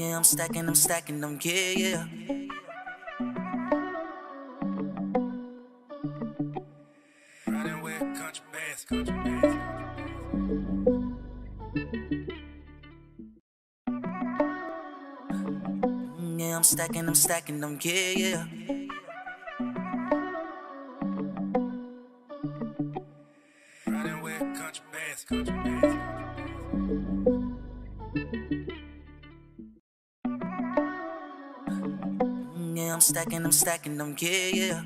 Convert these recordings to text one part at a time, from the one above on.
Yeah, I'm stacking them, yeah, yeah. Running with country bass, country bass. Yeah, I'm stacking them, yeah, yeah. Running with country bass, country bass. Yeah, I'm stacking them, yeah, yeah.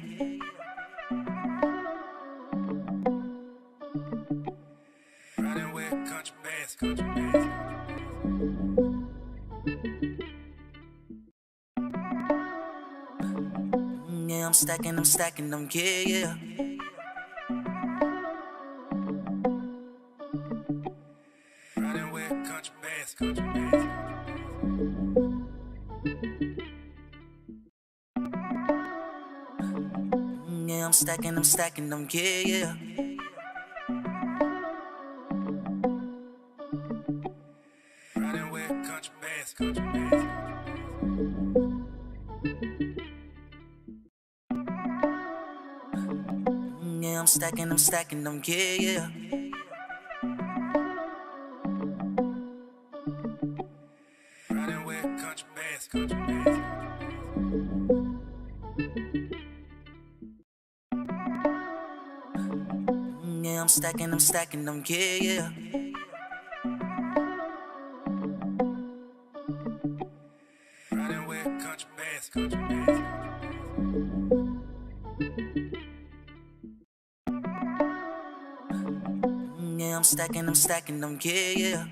Running with country bass, country bass. Yeah, I'm stacking them, yeah, yeah. Running with country bass, country bass. Yeah, I'm stacking them, yeah, yeah. Running with country bass, country bass. Yeah, I'm stacking them, yeah, yeah. Running with country bass, country bass. Yeah, I'm stacking them, yeah, yeah. Running with country bass, country bass. Yeah, I'm stacking them, yeah, yeah.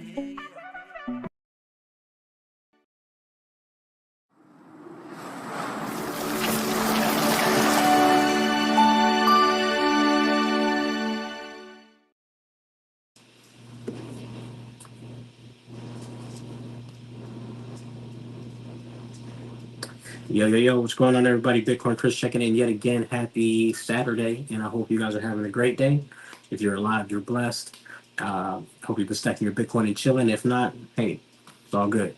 Yo, what's going on, everybody? Bitcoin Chris checking in yet again. Happy Saturday, and I hope you guys are having a great day. If you're alive, you're blessed. Hope you've been stacking your Bitcoin and chilling. If not, hey, it's all good.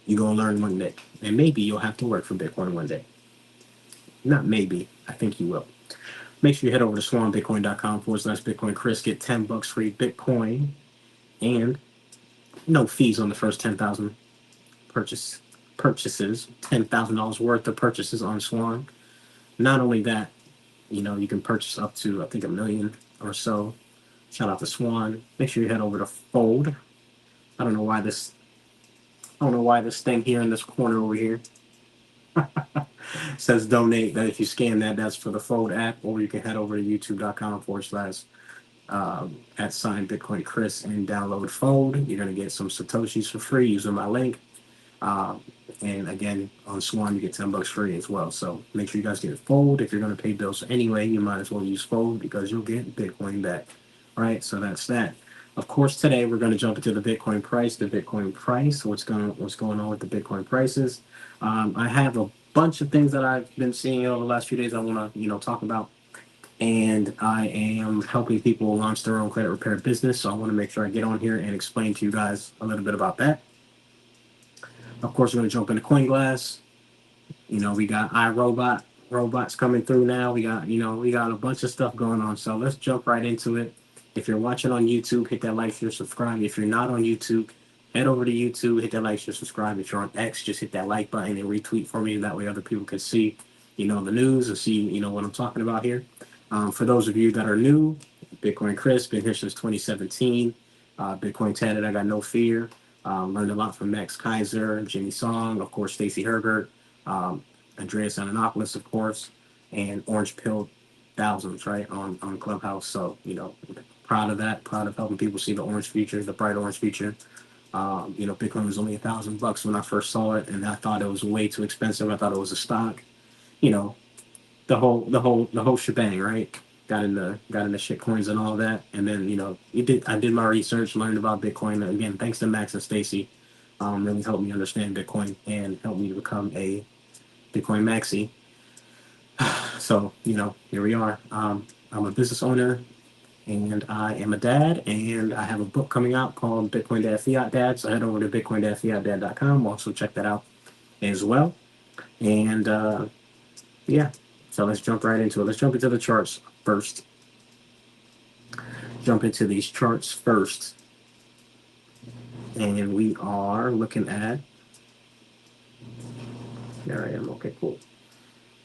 You're going to learn one day, and maybe you'll have to work for Bitcoin one day. Not maybe, I think you will. Make sure you head over to swanbitcoin.com/Bitcoin Chris. Get $10 free Bitcoin and no fees on the first 10,000 purchases. $10,000 worth of purchases on Swan. Not only that, you can purchase up to, I think, 1 million or so. Shout out to Swan. Make sure you head over to Fold. I don't know why this, I don't know why this thing here in this corner over here says donate. That if you scan that, that's for the Fold app, or you can head over to youtube.com/@ sign Bitcoin Chris and download Fold. You're gonna get some satoshis for free using my link. Um, and again, on Swan, you get $10 free as well. So make sure you guys get Fold. If you're going to pay bills anyway, you might as well use Fold because you'll get Bitcoin back. All right, so that's that. Of course, today we're going to jump into the Bitcoin price. The Bitcoin price. What's going on with the Bitcoin prices? I have a bunch of things that I've been seeing over the last few days. I want to talk about, and I am helping people launch their own credit repair business. So I want to make sure I get on here and explain to you guys a little bit about that. Of course, we're going to jump into CoinGlass. We got iRobot robots coming through now. We got a bunch of stuff going on. So let's jump right into it. If you're watching on YouTube, hit that like, share, subscribe. If you're not on YouTube, head over to YouTube, hit that like, share, subscribe. If you're on X, just hit that like button and retweet for me. That way other people can see, the news and see, what I'm talking about here. For those of you that are new, Bitcoin Chris, been here since 2017. Bitcoin tatted, I got no fear. Learned a lot from Max Kaiser, Jimmy Song, of course, Stacey Herbert, um, Andreas Antonopoulos, of course, and Orange Pill thousands, right, on Clubhouse. So, proud of that, proud of helping people see the orange future, the bright orange future. Bitcoin was only $1,000 when I first saw it, and I thought it was way too expensive. I thought it was a stock. You know, the whole shebang, right? Got into shit coins and all that, and then I did my research, learned about Bitcoin again. Thanks to Max and Stacy, really helped me understand Bitcoin and helped me to become a Bitcoin maxi. So here we are. I'm a business owner. and I am a dad, and I have a book coming out called Bitcoin Dad Fiat Dad. So head over to bitcoindadfiatdad.com. Also check that out as well. And yeah, so let's jump right into it. Let's jump into the charts first. Jump into these charts first, and we are looking at. There I am. Okay, cool.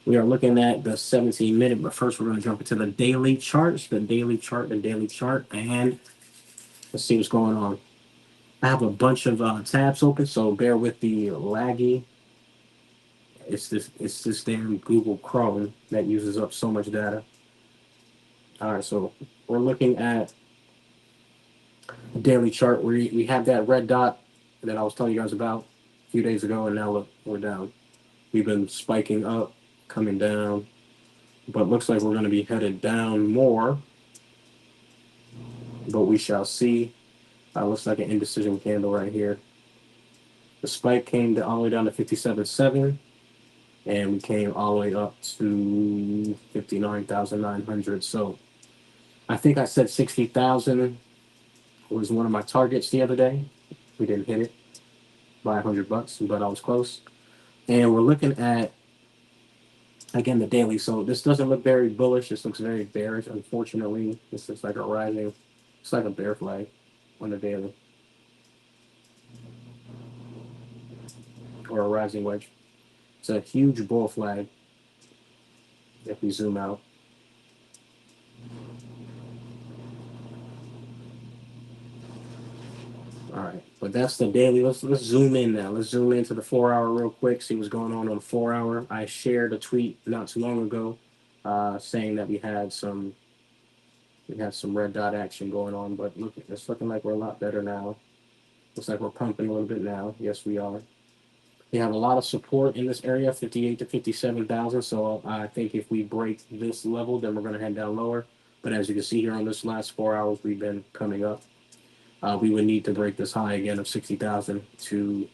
We are looking at the 17-minute, but first we're going to jump into the daily charts, the daily chart, and let's see what's going on. I have a bunch of tabs open, so bear with the laggy. It's this damn Google Chrome that uses up so much data. All right, so we're looking at the daily chart. We have that red dot that I was telling you guys about a few days ago, and now look, we're down. We've been spiking up, coming down, but looks like we're going to be headed down more. But we shall see. Looks like an indecision candle right here. The spike came all the way down to 57.7, and we came all the way up to 59,900. So I think I said 60,000 was one of my targets the other day. We didn't hit it by $100, but I was close. And we're looking at, again, the daily. So this doesn't look very bullish. This looks very bearish. Unfortunately, this looks like a rising. It's like a bear flag on the daily, or a rising wedge. It's a huge bull flag if we zoom out. All right, but that's the daily. Let's zoom in now. Let's zoom into the 4 hour real quick. See what's going on the 4 hour. I shared a tweet not too long ago, saying that we had some red dot action going on, but look, it's looking like we're a lot better now. Looks like we're pumping a little bit now. Yes, we are. We have a lot of support in this area, 58 to 57,000. So I think if we break this level, then we're going to head down lower. But as you can see here on this last 4 hours, we've been coming up. We would need to break this high again of 60,000 to,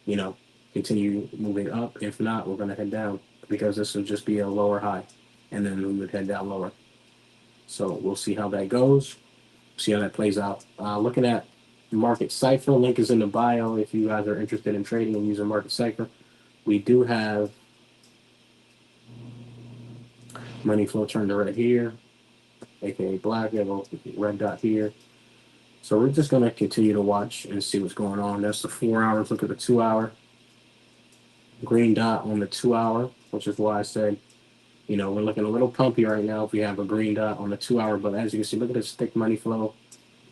you know, continue moving up. If not, we're going to head down because this would just be a lower high, and then we would head down lower. So we'll see how that goes. See how that plays out. Looking at Market Cipher, link is in the bio if you guys are interested in trading and using Market Cipher. We do have money flow turned to red here, aka black. We have a red dot here. So we're just going to continue to watch and see what's going on. That's the 4 hours. Look at the 2 hour. Green dot on the 2 hour, which is why I said, we're looking a little pumpy right now if we have a green dot on the 2 hour. But as you can see, look at this thick money flow.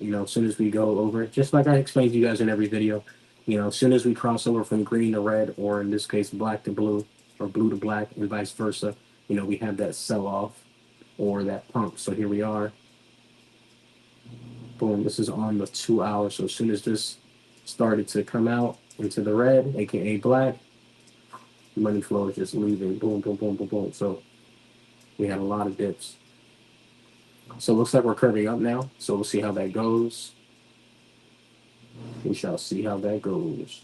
As soon as we go over, just like I explained to you guys in every video, as soon as we cross over from green to red, or in this case, black to blue, or blue to black, and vice versa, we have that sell off or that pump. So here we are. Boom, this is on the 2 hours. So as soon as this started to come out into the red, aka black, money flow is just leaving. Boom, boom, boom, boom, boom. So we had a lot of dips. So it looks like we're curving up now. So we'll see how that goes. We shall see how that goes.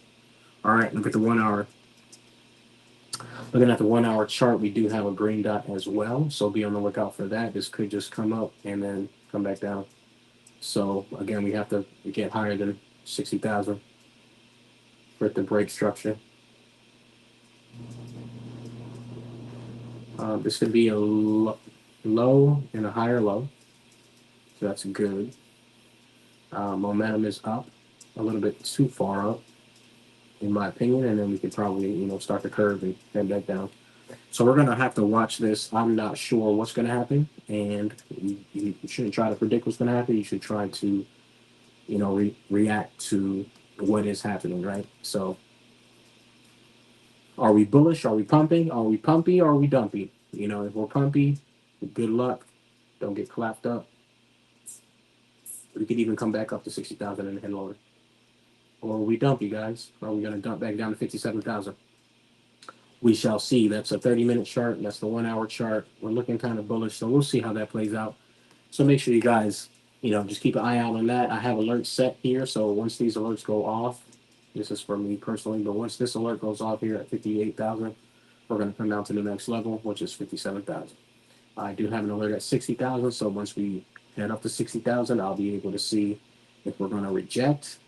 All right, look at the 1 hour. Looking at the 1 hour chart, we do have a green dot as well. So be on the lookout for that. This could just come up and then come back down. So again, we have to get higher than 60,000 for it to break structure. This could be a low and a higher low. So that's good. Momentum is up a little bit too far up, in my opinion, and then we could probably, start the curve and head back down. So we're gonna have to watch this. I'm not sure what's gonna happen, and you shouldn't try to predict what's gonna happen. You should try to, react to what is happening, right? So, are we bullish? Are we pumping? Are we pumpy? Or are we dumpy? If we're pumpy, good luck. Don't get clapped up. We could even come back up to 60,000 and head lower. Or are we dumpy, guys? Are we gonna dump back down to 57,000? We shall see. That's a 30-minute chart. That's the 1 hour chart. We're looking kind of bullish, so we'll see how that plays out. So make sure you guys, just keep an eye out on that. I have alerts set here, so once these alerts go off, this is for me personally, but once this alert goes off here at 58,000, we're going to come down to the next level, which is 57,000. I do have an alert at 60,000, so once we head up to 60,000, I'll be able to see if we're going to reject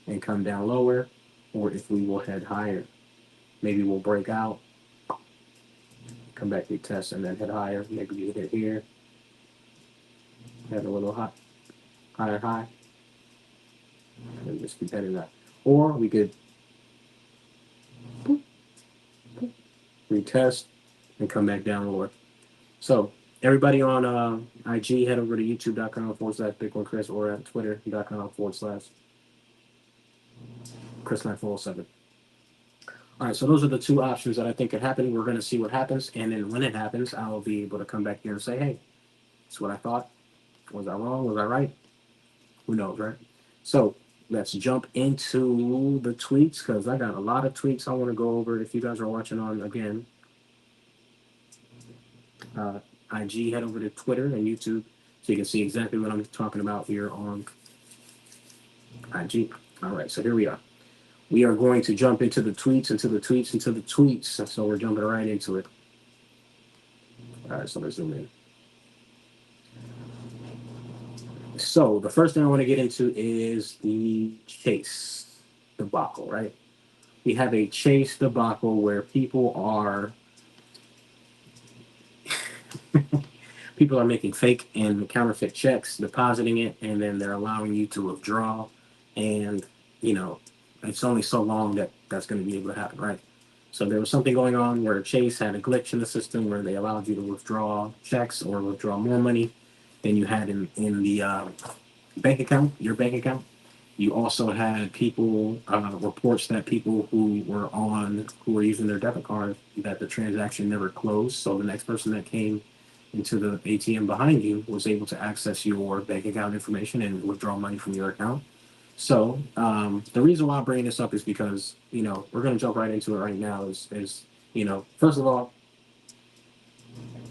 and come down lower, or if we will head higher. Maybe we'll break out, come back to test, and then head higher. Maybe we hit here, head a little higher high, and just keep heading up. Or we could retest and come back down lower. So everybody on IG, head over to youtube.com/Bitcoin Chris, or at twitter.com/Chris9407. All right, so those are the two options that I think could happen. We're going to see what happens, and then when it happens, I'll be able to come back here and say, hey, that's what I thought. Was I wrong? Was I right? Who knows, right? So let's jump into the tweets, because I got a lot of tweets I want to go over. If you guys are watching on, again, IG, head over to Twitter and YouTube so you can see exactly what I'm talking about here on IG. All right, so here we are. We are going to jump into the tweets, into the tweets, into the tweets. So we're jumping right into it. All right, so let's zoom in. So the first thing I want to get into is the Chase debacle, right? We have a Chase debacle where people are making fake and counterfeit checks, depositing it, and then they're allowing you to withdraw. And, you know, it's only so long that that's going to be able to happen, right? So there was something going on where Chase had a glitch in the system where they allowed you to withdraw checks or withdraw more money than you had in the bank account, your bank account. You also had people, reports that people who were using their debit card, that the transaction never closed. So the next person that came into the ATM behind you was able to access your bank account information and withdraw money from your account. So the reason why I'm bringing this up is because, you know, we're going to jump right into it right now is, you know, first of all,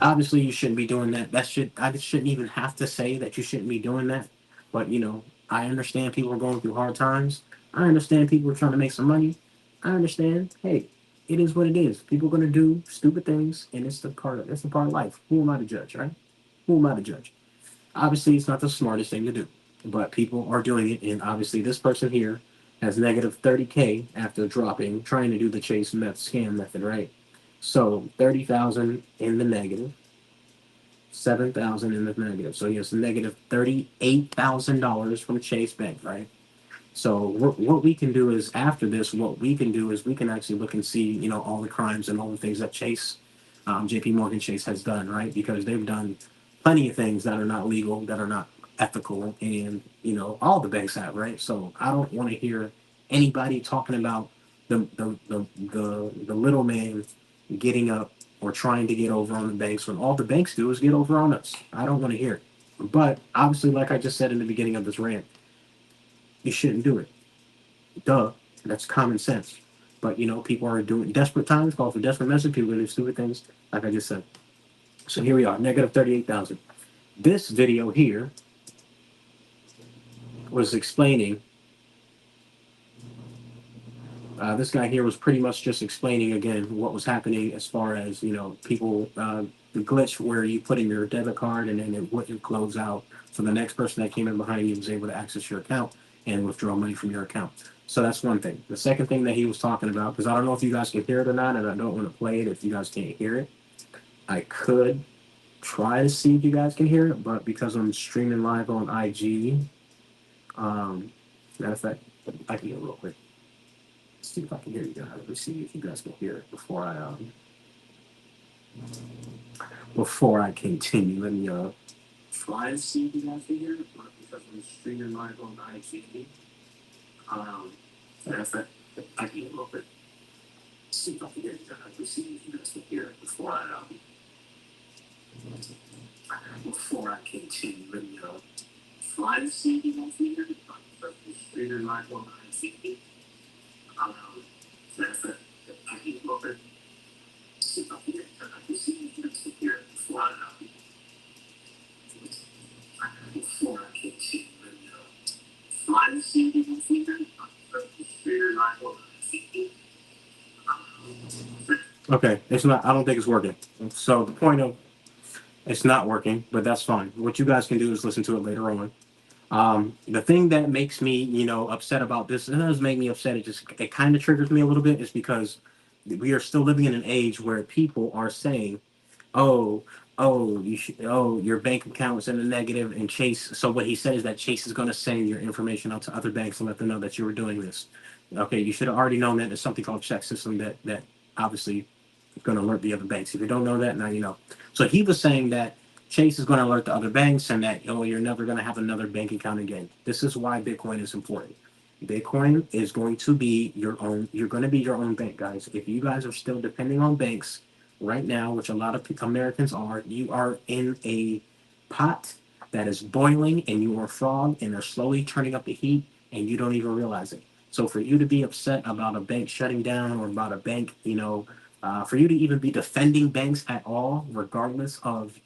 obviously you shouldn't be doing that. I shouldn't even have to say that you shouldn't be doing that. But, you know, I understand people are going through hard times. I understand people are trying to make some money. I understand. Hey, it is what it is. People are going to do stupid things, and it's the part of life. Who am I to judge, right? Who am I to judge? Obviously, it's not the smartest thing to do, but people are doing it, and obviously, this person here has negative 30K after trying to do the Chase scam method, right? So 30,000 in the negative, 7,000 in the negative. So he has negative $38,000 from Chase Bank, right? So what we can do is after this, what we can do is we can actually look and see, you know, all the crimes and all the things that Chase, JP Morgan Chase has done, right? Because they've done plenty of things that are not legal, that are not ethical, and, you know, all the banks have, right? So I don't want to hear anybody talking about the little man getting up or trying to get over on the banks when all the banks do is get over on us. I don't want to hear it. But obviously, like I just said in the beginning of this rant, you shouldn't do it. Duh. That's common sense. But, you know, people are doing desperate times, call for desperate measures. People are doing stupid things, like I just said. So here we are, negative 38,000. This video here was explaining. This guy here was pretty much just explaining again what was happening as far as, you know, people, the glitch where you put in your debit card and then it wouldn't close out. So the next person that came in behind you was able to access your account and withdraw money from your account. So that's one thing. The second thing that he was talking about, because I don't know if you guys can hear it or not, and I don't want to play it if you guys can't hear it. I could try to see if you guys can hear it, but because I'm streaming live on IG, matter of fact, I can hear it real quick. Let's see if I can hear you guys. Let me see if you guys can hear it before I continue. Let me try to see if you guys can hear it, but because I'm streaming live on IG, matter of fact, I can hear it real quick. Let's see if I can hear you guys. Let's see if you guys can hear it before I continue. Let me try to see if you guys can hear it, but because I'm streaming live on IG. Matter of fact, I can hear it real quick. See if I can hear it. Let's see if you guys can hear it before I continue. Let me try to see if you guys can hear it, but because I'm streaming live on IG. Okay, it's not. I don't think it's working. So the point of It's not working, but that's fine. What you guys can do is listen to it later on. The thing that makes me, upset about this, and it does make me upset, it kind of triggers me a little bit, is because we are still living in an age where people are saying, oh, your bank account is in the negative, and Chase. So what he said is that Chase is going to send your information out to other banks and let them know that you were doing this. Okay, you should have already known that there's something called check system that obviously going to alert the other banks. If you don't know that, now you know. So he was saying that Chase is going to alert the other banks and that, you're never going to have another bank account again. This is why Bitcoin is important. Bitcoin is going to be your own. You're going to be your own bank, guys. If you guys are still depending on banks right now, which a lot of Americans are, you are in a pot that is boiling and you are a frog and they're slowly turning up the heat and you don't even realize it. So for you to be upset about a bank shutting down or about a bank, for you to even be defending banks at all, regardless of,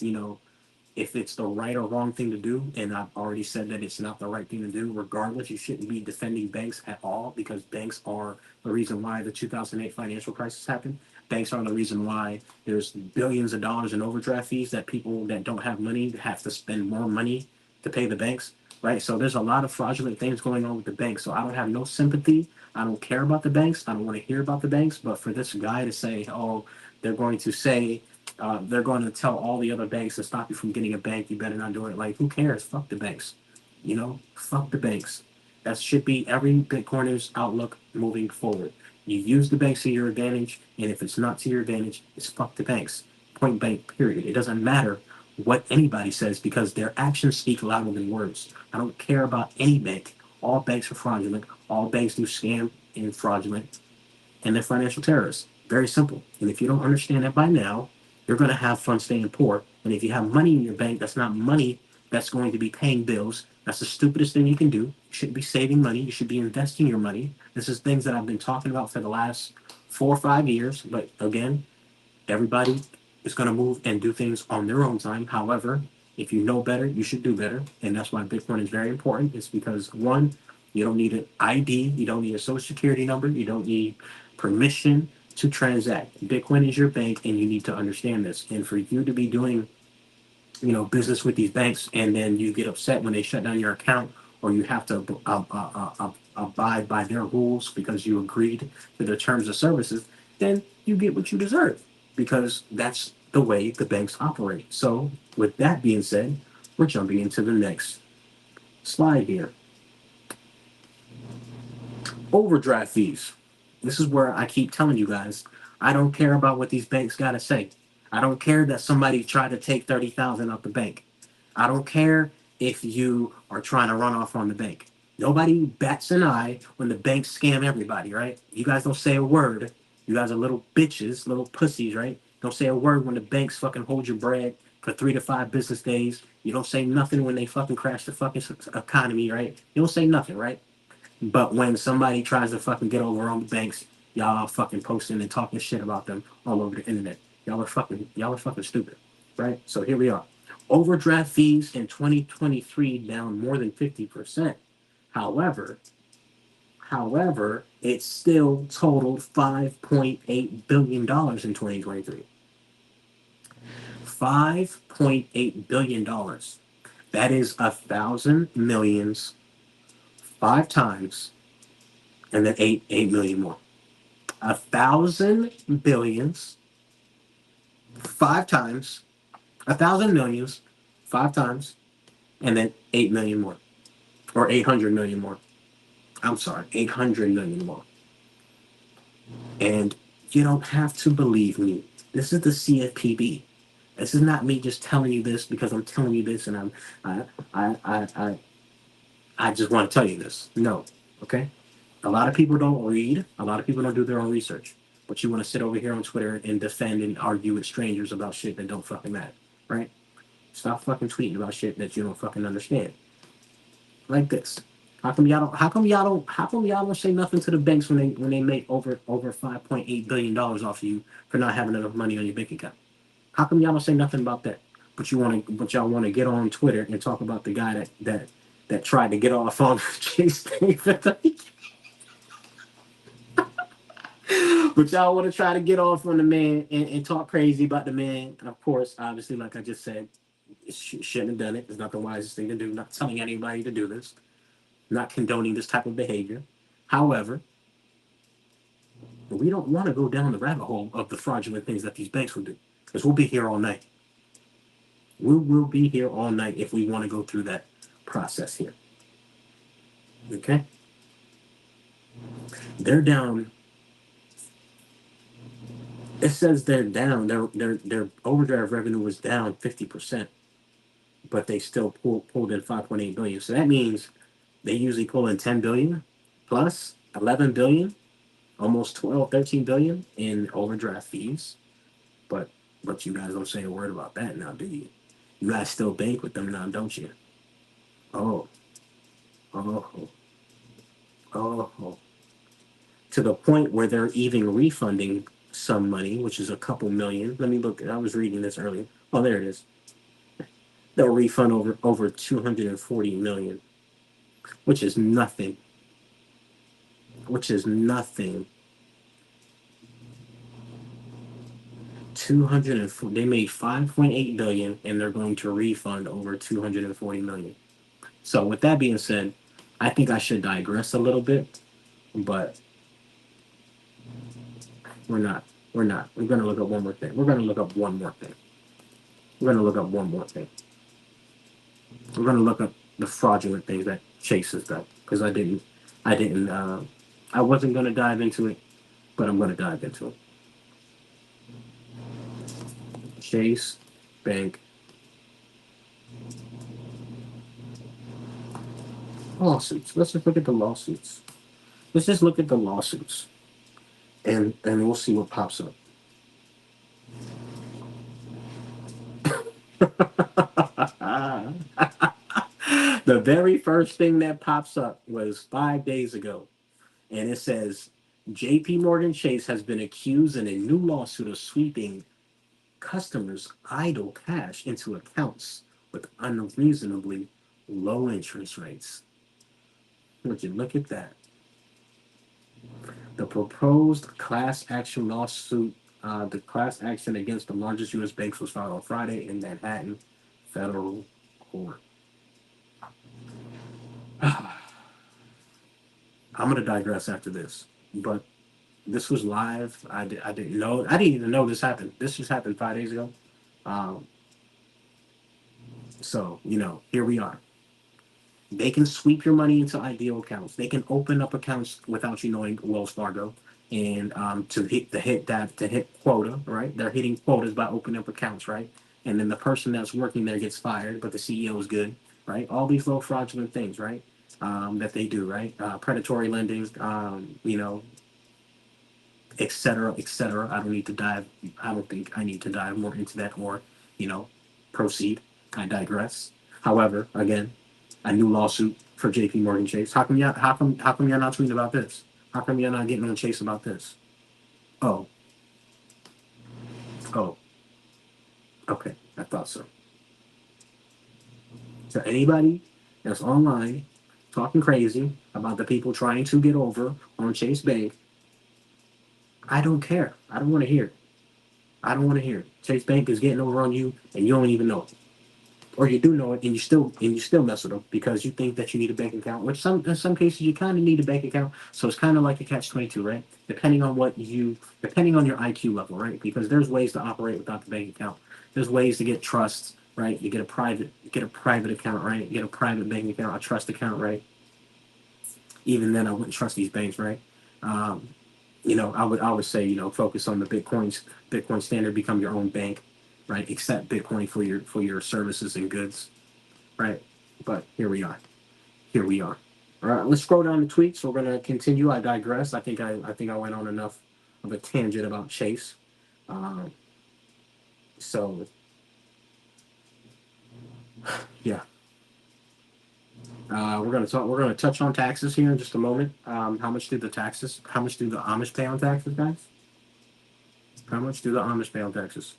if it's the right or wrong thing to do, and I've already said that it's not the right thing to do, regardless, you shouldn't be defending banks at all because banks are the reason why the 2008 financial crisis happened. Banks are the reason why there's billions of dollars in overdraft fees that people that don't have money have to spend more money to pay the banks, right? So there's a lot of fraudulent things going on with the banks. So I don't have no sympathy. I don't care about the banks. I don't want to hear about the banks. But for this guy to say, oh, they're going to say they're going to tell all the other banks to stop you from getting a bank. You better not do it. Like, who cares? Fuck the banks. Fuck the banks. That should be every Bitcoiner's outlook moving forward. You use the banks to your advantage, and if it's not to your advantage, it's fuck the banks. Point blank, period. It doesn't matter what anybody says because their actions speak louder than words. I don't care about any bank. All banks are fraudulent. All banks do scam and fraudulent, and they're financial terrorists. Very simple. And if you don't understand that by now, you're going to have fun staying poor. And if you have money in your bank, that's not money that's going to be paying bills. That's the stupidest thing you can do. You shouldn't be saving money. You should be investing your money. This is things that I've been talking about for the last 4 or 5 years. But again, everybody is going to move and do things on their own time. However, if you know better, you should do better. And that's why Bitcoin is very important. It's because, one, you don't need an ID, you don't need a social security number, you don't need permission to transact. Bitcoin is your bank, and you need to understand this. And for you to be doing, business with these banks, and then you get upset when they shut down your account, or you have to abide by their rules because you agreed to their terms of services, then you get what you deserve because that's the way the banks operate. So, with that being said, we're jumping into the next slide here. Overdraft fees. This is where I keep telling you guys, I don't care about what these banks got to say. I don't care that somebody tried to take 30,000 out the bank. I don't care if you are trying to run off on the bank. Nobody bats an eye when the banks scam everybody, right? You guys don't say a word. You guys are little bitches, little pussies, right? Don't say a word when the banks fucking hold your bread for 3 to 5 business days. You don't say nothing when they fucking crash the fucking economy, right? You don't say nothing, right? But when somebody tries to fucking get over on the banks, y'all are fucking posting and talking shit about them all over the internet. Y'all are fucking stupid, right? So here we are. Overdraft fees in 2023 down more than 50%. However, it still totaled $5.8 billion in 2023. $5.8 billion. That is 1,000 millions 5 times, and then eight million more. 1,000 billions 5 times, 1,000 millions 5 times, and then 8 million more, or 800 million more. I'm sorry, 800 million more. And you don't have to believe me. This is the CFPB. This is not me just telling you this because I'm telling you this, and I I I I, I just want to tell you this. No, okay. A lot of people don't read. A lot of people don't do their own research. But you want to sit over here on Twitter and defend and argue with strangers about shit that don't fucking matter, right? Stop fucking tweeting about shit that you don't fucking understand. Like this. How come y'all don't say nothing to the banks when they make over $5.8 billion off of you for not having enough money on your bank account? How come y'all don't say nothing about that? But y'all want to get on Twitter and talk about the guy that tried to get off on Chase Bank. But y'all want to try to get off on the man and talk crazy about the man. And of course, obviously, like I just said, shouldn't have done it. It's not the wisest thing to do. Not telling anybody to do this. Not condoning this type of behavior. However, we don't want to go down the rabbit hole of the fraudulent things that these banks will do. Because we'll be here all night. We will be here all night if we want to go through that process here. Okay? They're down. It says they're down. Their overdraft revenue was down 50%, but they still pulled in 5.8 billion. So that means they usually pull in 10 billion plus 11 billion, almost 12, 13 billion in overdraft fees. But you guys don't say a word about that now, do you? You guys still bank with them now, don't you? Oh, oh, oh. To the point where they're even refunding some money, which is a couple million. Let me look. I was reading this earlier. Oh, there it is. They'll refund over 240 million, which is nothing. Which is nothing. 204. They made 5.8 billion, and they're going to refund over 240 million. So, with that being said, I think I should digress a little bit, but we're not. We're not. We're going to look up one more thing. We're going to look up one more thing. We're going to look up one more thing. We're going to look up the fraudulent things that Chase has done because I wasn't going to dive into it, but I'm going to dive into it. Chase Bank lawsuits. Let's just look at the lawsuits. Let's just look at the lawsuits, and we'll see what pops up. The very first thing that pops up was 5 days ago, and it says J.P. Morgan Chase has been accused in a new lawsuit of sweeping customers' idle cash into accounts with unreasonably low interest rates. Would you look at that? The proposed class action lawsuit, the class action against the largest U.S. banks was filed on Friday in Manhattan federal court. I'm going to digress after this, but this was live. I didn't know. I didn't even know this happened. This just happened 5 days ago. Um, so, here we are. They can sweep your money into ideal accounts. They can open up accounts without you knowing Wells Fargo, and to hit quota, right? They're hitting quotas by opening up accounts, right? And then the person that's working there gets fired, but the CEO is good, right? All these little fraudulent things, right? That they do, right? Predatory lending, et cetera, et cetera. I don't need to dive. I don't think I need to dive more into that, or you know, proceed. I digress. However, again, a new lawsuit for J.P. Morgan Chase. How come y'all not tweeting about this? How come y'all not getting on Chase about this? Oh, oh, okay. I thought so. So anybody that's online talking crazy about the people trying to get over on Chase Bank, I don't care. I don't want to hear it. I don't want to hear it. Chase Bank is getting over on you, and you don't even know it, or you do know it, and you still mess with them because you think that you need a bank account. Which in some cases you kind of need a bank account. So it's kind of like a catch-22, right? Depending on your IQ level, right? Because there's ways to operate without the bank account. There's ways to get trust, right? You get a private account, right? You get a private bank account, a trust account, right? Even then, I wouldn't trust these banks, right? Um, I would say, focus on the Bitcoin standard, become your own bank, right? Accept Bitcoin for your services and goods, right? But here we are. Here we are. All right, let's scroll down the tweets. We're gonna continue. I digress. I think I went on enough of a tangent about Chase. Um, so yeah, we're gonna talk. We're gonna touch on taxes here in just a moment. How much do the taxes? How much do the Amish pay on taxes, guys? How much do the Amish pay on taxes?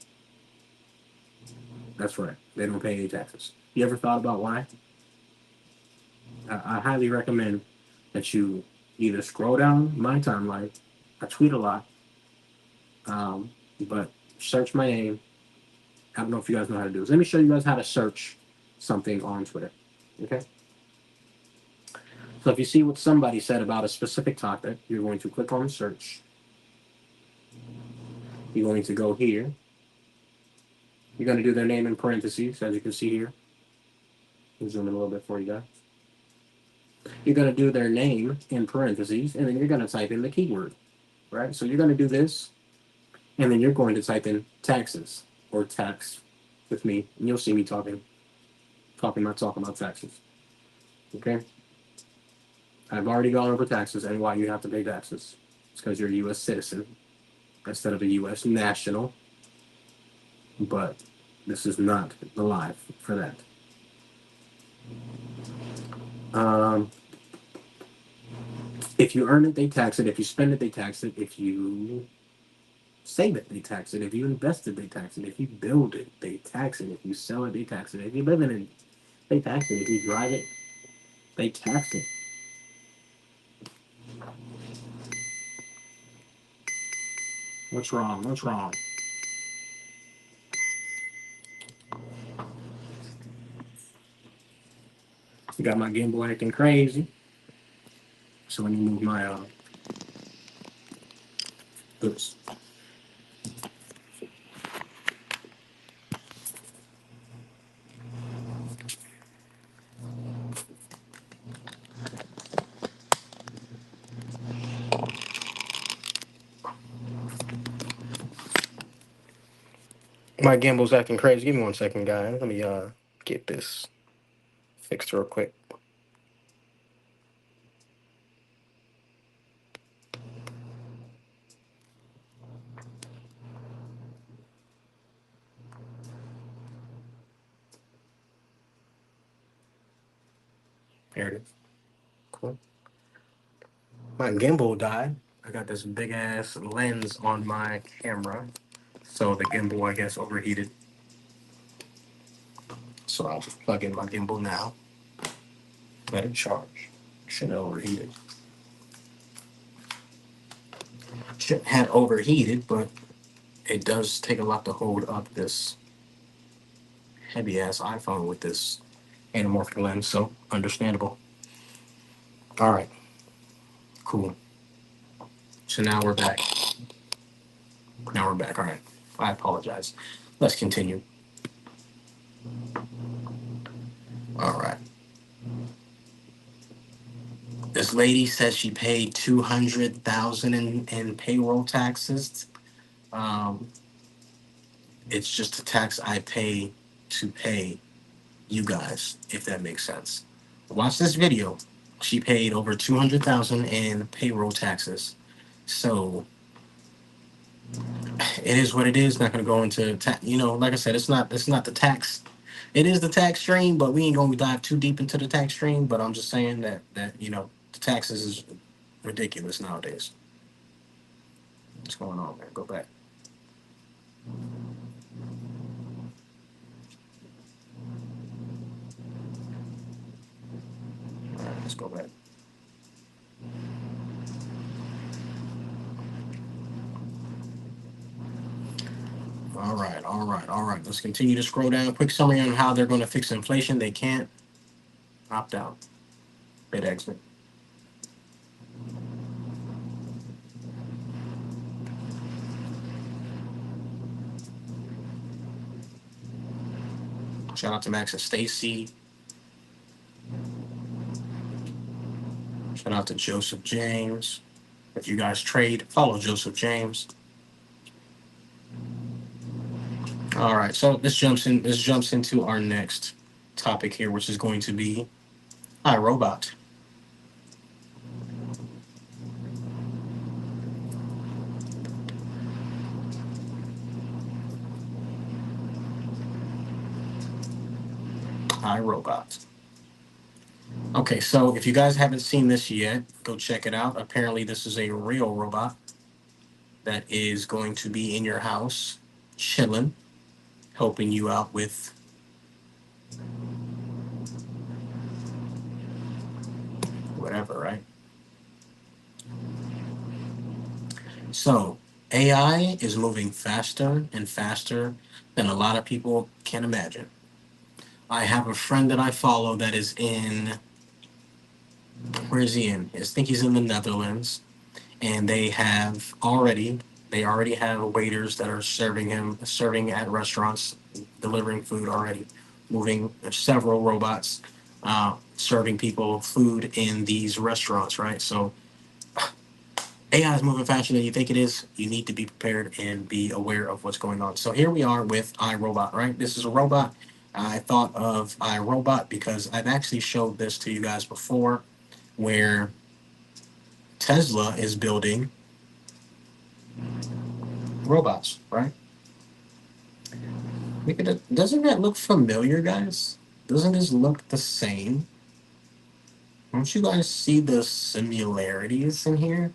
That's right. They don't pay any taxes. You ever thought about why? I highly recommend that you either scroll down my timeline. I tweet a lot. But search my name. I don't know if you guys know how to do this. Let me show you guys how to search something on Twitter. Okay. So if you see what somebody said about a specific topic, you're going to click on search. You're going to go here. You're going to do their name in parentheses, as you can see here. I'll zoom in a little bit for you guys. You're going to do their name in parentheses, and then you're going to type in the keyword, right? So you're going to do this, and then you're going to type in taxes or tax with me, and you'll see me talking about taxes. Okay? I've already gone over taxes and why you have to pay taxes. It's because you're a U.S. citizen instead of a U.S. national. But this is not the live for that. If you earn it, they tax it. If you spend it, they tax it. If you save it, they tax it. If you invest it, they tax it. If you build it, they tax it. If you sell it, they tax it. If you live in it, they tax it. If you drive it, they tax it. What's wrong? What's wrong? You got my gimbal acting crazy. So when you move my oops. My gimbal's acting crazy. Give me 1 second, guys. Let me get this fixed real quick. There it is. Cool. My gimbal died. I got this big ass lens on my camera. So the gimbal, I guess, overheated. So I'll just plug in my gimbal now. Let it charge. Shouldn't have overheated. Shouldn't have overheated, but it does take a lot to hold up this heavy ass iPhone with this anamorphic lens. So understandable. All right. Cool. So now we're back. Now we're back. All right. I apologize. Let's continue. All right. This lady says she paid 200,000 in payroll taxes. Um, it's just a tax I pay to pay you guys, if that makes sense. Watch this video. She paid over 200,000 in payroll taxes. So it is what it is. Not going to go into like I said, it's not the tax. It is the tax stream, but we ain't going to dive too deep into the tax stream. But I'm just saying that the taxes is ridiculous nowadays. What's going on, man? Go back. All right, let's go back. All right, all right, all right. Let's continue to scroll down. Quick summary on how they're going to fix inflation. They can't opt out. Bid exit. Shout out to Max and Stacy. Shout out to Joseph James. If you guys trade, follow Joseph James. All right, so this jumps into our next topic here, which is going to be iRobot. iRobot. Okay, so if you guys haven't seen this yet, go check it out. Apparently, this is a real robot that is going to be in your house, chilling, helping you out with whatever, right? So AI is moving faster and faster than a lot of people can imagine. I have a friend that I follow that is in, where is he in? I think he's in the Netherlands, and they already have waiters that are serving at restaurants, delivering food already, moving several robots, serving people food in these restaurants, right? So AI is moving faster than you think it is. You need to be prepared and be aware of what's going on. So here we are with iRobot, right? This is a robot. I thought of iRobot because I've actually showed this to you guys before, where Tesla is building robots, right? Doesn't that look familiar, guys? Doesn't this look the same? Don't you guys see the similarities in here?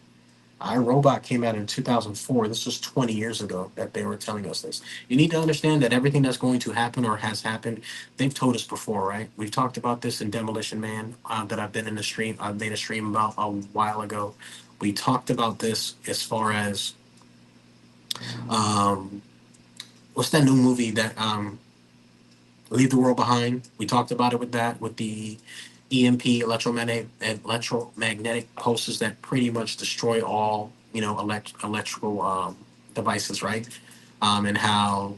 iRobot came out in 2004. This was 20 years ago that they were telling us this. You need to understand that everything that's going to happen or has happened, they've told us before, right? We've talked about this in Demolition Man, that I've been in the stream. I made a stream about a while ago. We talked about this as far as, um, what's that new movie that, Leave the World Behind? We talked about it with that, with the EMP, electromagnetic pulses that pretty much destroy all, electrical, devices, right? And how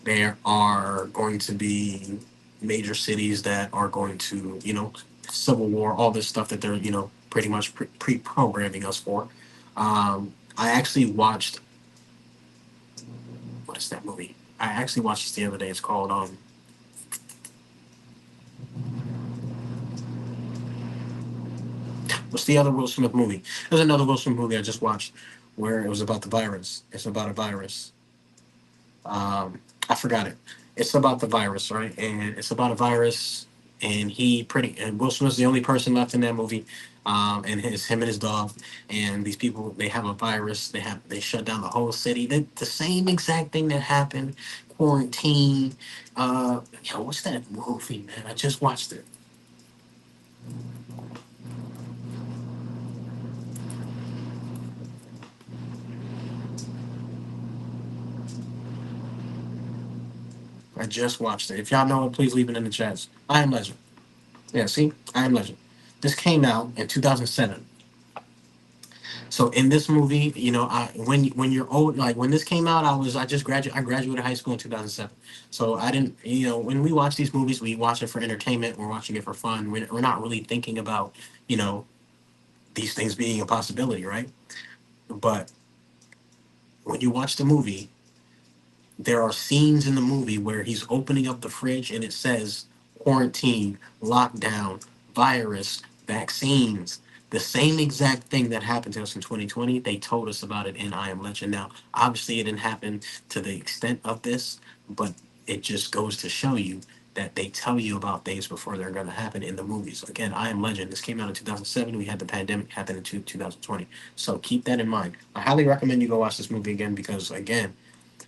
there are going to be major cities that are going to, civil war, all this stuff that they're, pretty much pre-programming us for. I actually watched, what is that movie? I actually watched this the other day. It's called, what's the other Will Smith movie? There's another Will Smith movie I just watched where it was about the virus. It's about a virus. I forgot it. It's about the virus, right? And it's about a virus, and Will Smith's the only person left in that movie, and him and his dog, and these people, they have a virus. They shut down the whole city. The same exact thing that happened. Quarantine. What's that movie, man? I just watched it. I just watched it. If y'all know it, please leave it in the chats. I Am Legend. Yeah, see, I Am Legend. This came out in 2007. So in this movie, when you're old, like when this came out, I graduated high school in 2007. So I didn't, when we watch these movies, we watch it for entertainment. We're watching it for fun. We're not really thinking about, you know these things being a possibility, right? But when you watch the movie, there are scenes in the movie where he's opening up the fridge and it says quarantine, lockdown, virus, vaccines. The same exact thing that happened to us in 2020, they told us about it in I Am Legend. Now, obviously, it didn't happen to the extent of this, but it just goes to show you that they tell you about things before they're going to happen in the movies. Again, I Am Legend. This came out in 2007. We had the pandemic happen in 2020. So keep that in mind. I highly recommend you go watch this movie again because, again,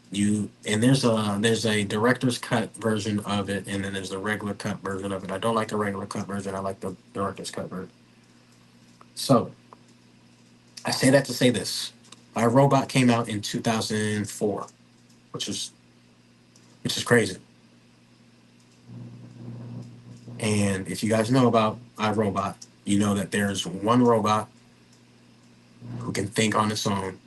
there's a director's cut version of it, and then there's the regular cut version of it. I don't like the regular cut version. I like the director's cut version. So I say that to say this: My Robot came out in 2004, which is which is crazy. And if you guys know about iRobot, you know that there's one robot who can think on its own,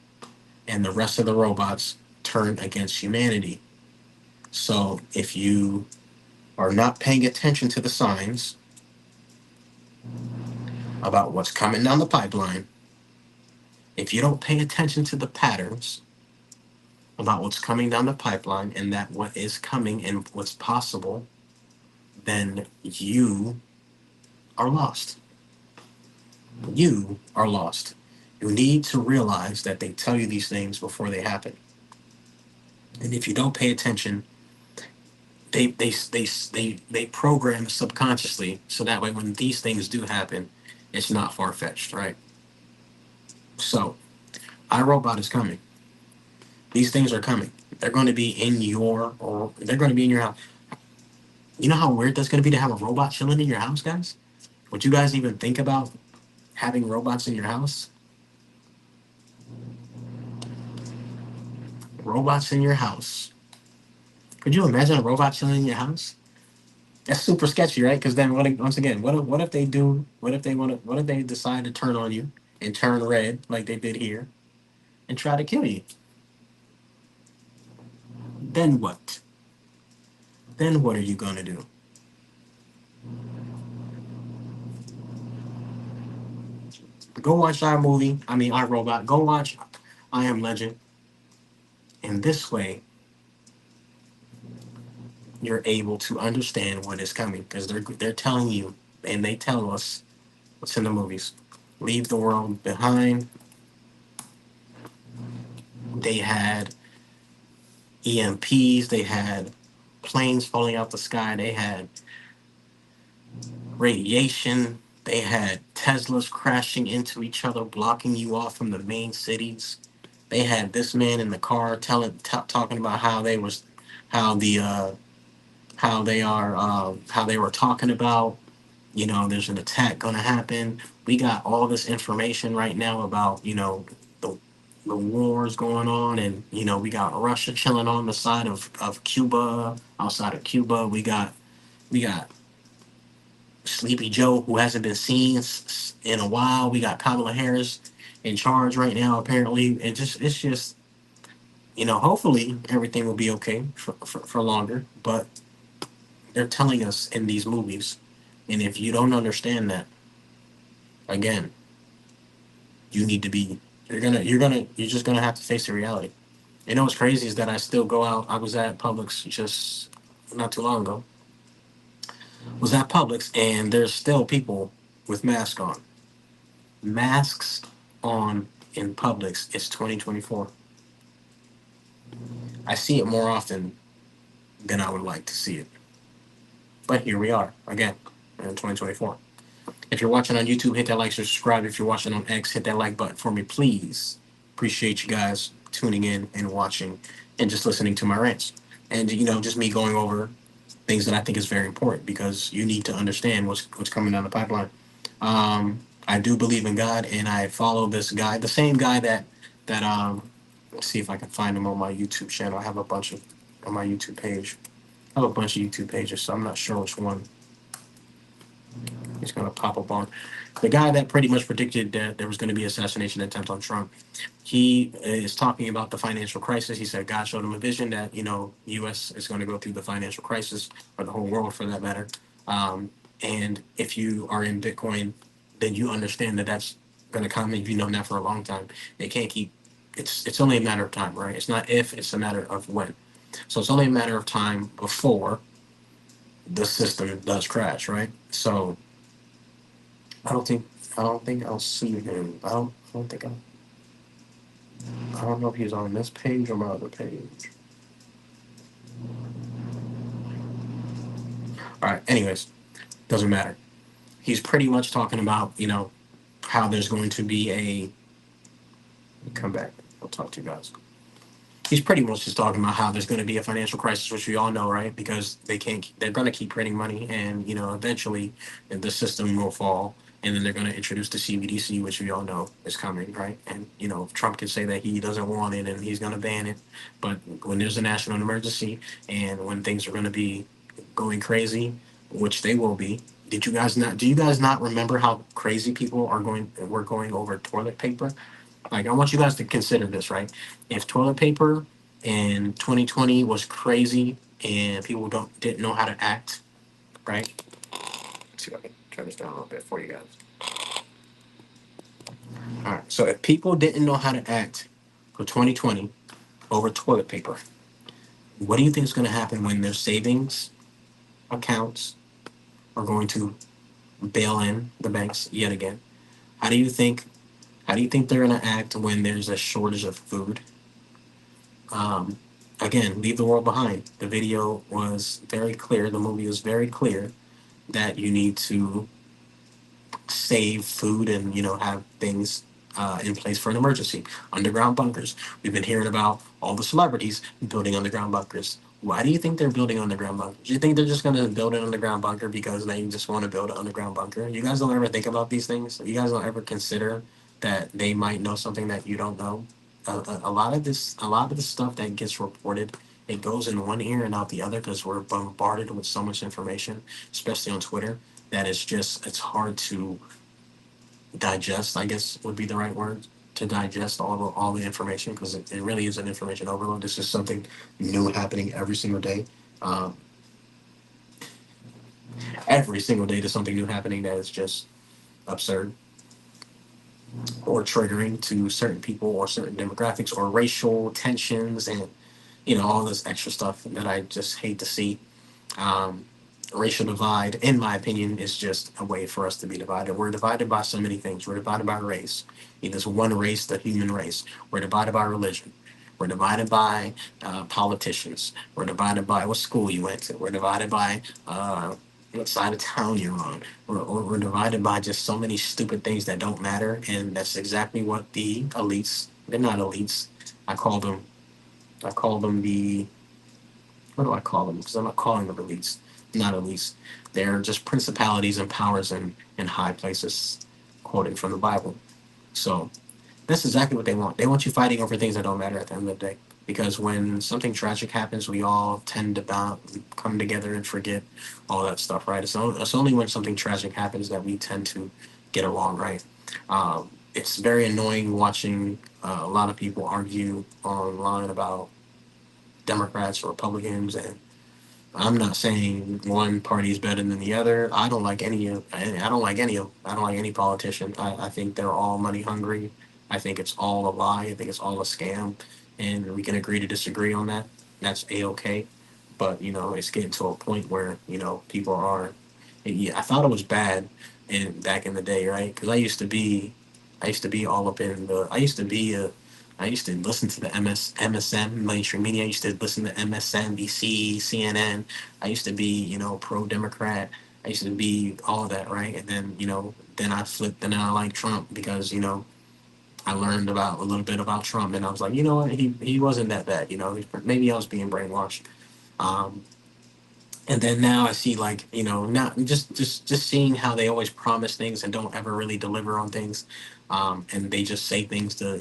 and the rest of the robots turn against humanity. So if you are not paying attention to the signs about what's coming down the pipeline, if you don't pay attention to the patterns about what's coming down the pipeline and that what is coming and what's possible, then you are lost. You are lost. You need to realize that they tell you these things before they happen. And if you don't pay attention, they program subconsciously so that way when these things do happen, it's not far fetched, right? So, iRobot is coming. These things are coming. They're going to be in your, or they're going to be in your house. You know how weird that's going to be to have a robot chilling in your house, guys? Would you guys even think about having robots in your house? robots in your house. Could you imagine a robot chilling in your house? That's super sketchy, right? Because then, once again, what if they do? What if they want to? What if they decide to turn on you and turn red like they did here and try to kill you? Then what? Then what are you gonna do? Go watch our movie. I mean, our robot. Go watch I Am Legend. And this way, you're able to understand what is coming because they're telling you and they tell us what's in the movies. Leave the world behind. They had EMPs. They had planes falling out the sky. They had radiation. They had Teslas crashing into each other, blocking you off from the main cities. They had this man in the car talking about how they was, how the how they are, how they were talking about. There's an attack gonna happen. We got all this information right now about the the wars going on, and we got Russia chilling on the side of Cuba. Outside of Cuba, we got Sleepy Joe, who hasn't been seen in a while. We got Kamala Harris in charge right now. Apparently, it's just hopefully everything will be okay for longer. But they're telling us in these movies, and if you don't understand that, again, you need to be. You're just gonna have to face the reality. What's crazy is that I still go out. I was at Publix just not too long ago. Was at Publix, and there's still people with masks on. Masks on in Publix. It's 2024. I see it more often than I would like to see it. But here we are again in 2024. If you're watching on YouTube, hit that like, subscribe. If you're watching on X, hit that like button for me, please. Appreciate you guys tuning in and watching and just listening to my rants. And just me going over things that I think is very important because you need to understand what's coming down the pipeline. I do believe in God, and I follow this guy, the same guy that. Let's see if I can find him on my YouTube channel. I have a bunch of on my YouTube page. I have a bunch of YouTube pages, so I'm not sure which one he's going to pop up on. The guy that pretty much predicted that there was going to be assassination attempt on Trump. He is talking about the financial crisis. He said God showed him a vision that U.S. is going to go through the financial crisis, or the whole world for that matter. And if you are in Bitcoin, then you understand that that's going to come. And you've known that for a long time. They can't keep. It's only a matter of time, right? It's not if, it's a matter of when. So it's only a matter of time before the system does crash, right? So I don't think I'll see him. I don't know if he's on this page or my other page. All right. Anyways, doesn't matter. He's pretty much talking about how there's going to be a. Come back. I'll talk to you guys. He's pretty much just talking about how there's going to be a financial crisis, which we all know, right? Because they're going to keep printing money, and eventually the system will fall, and then they're going to introduce the CBDC, which we all know is coming, right? And Trump can say that he doesn't want it and he's going to ban it, but when there's a national emergency and when things are going to be going crazy, which they will be. Did you guys not? Do you guys not remember how crazy people were going over toilet paper? Like, I want you guys to consider this, right? If toilet paper in 2020 was crazy and people didn't know how to act, right? Let's see if I can turn this down a little bit for you guys. All right. So if people didn't know how to act for 2020 over toilet paper, what do you think is going to happen when their savings accounts are going to bail in the banks yet again? How do you think? How do you think they're going to act when there's a shortage of food? Um, Again, leave the world behind. The video was very clear. The movie was very clear that you need to save food and have things in place for an emergency. Underground bunkers. We've been hearing about all the celebrities building underground bunkers. Why do you think they're building underground bunkers? Do you think they're just going to build an underground bunker because they just want to build an underground bunker? You guys don't ever think about these things. You guys don't ever consider that they might know something that you don't know. a lot of the stuff that gets reported, it goes in one ear and out the other because we're bombarded with so much information, especially on Twitter, that it's hard to digest. I guess would be the right word, to digest all the information, because it really is an information overload. This is something new happening every single day. Um, every single day, there's something new happening that is just absurd or triggering to certain people or certain demographics or racial tensions and all this extra stuff that I just hate to see. Um, Racial divide, in my opinion, is just a way for us to be divided. We're divided by so many things. We're divided by race. There's one race, the human race. We're divided by religion. We're divided by politicians. We're divided by what school you went to. We're divided by what side of town you're on. We're divided by just so many stupid things that don't matter. And that's exactly what the elites, they're not elites. I call them, I call them the, what do I call them? Because I'm not calling them elites, not elites. They're just principalities and powers in high places, quoting from the Bible. So that's exactly what they want. They want you fighting over things that don't matter at the end of the day. Because when something tragic happens, we all tend to come together and forget all that stuff, right? It's only when something tragic happens that we tend to get along, right? It's very annoying watching a lot of people argue online about Democrats or Republicans, and I'm not saying one party is better than the other. I don't like any of. I don't like any of. I don't like any politician. I think they're all money hungry. I think it's all a lie. I think it's all a scam, and we can agree to disagree on that. That's a okay. But it's getting to a point where people are. Yeah, I thought it was bad in back in the day, right? Because I used to be all up in the. I used to listen to the MSN mainstream media. I used to listen to MSNBC, CNN. I used to be, pro Democrat. I used to be all of that, right? And then, then I flipped and then I like Trump because, I learned about a little bit about Trump and I was like, you know what, he wasn't that bad, maybe I was being brainwashed. Um, and then now I see like, now just seeing how they always promise things and don't ever really deliver on things. And they just say things to,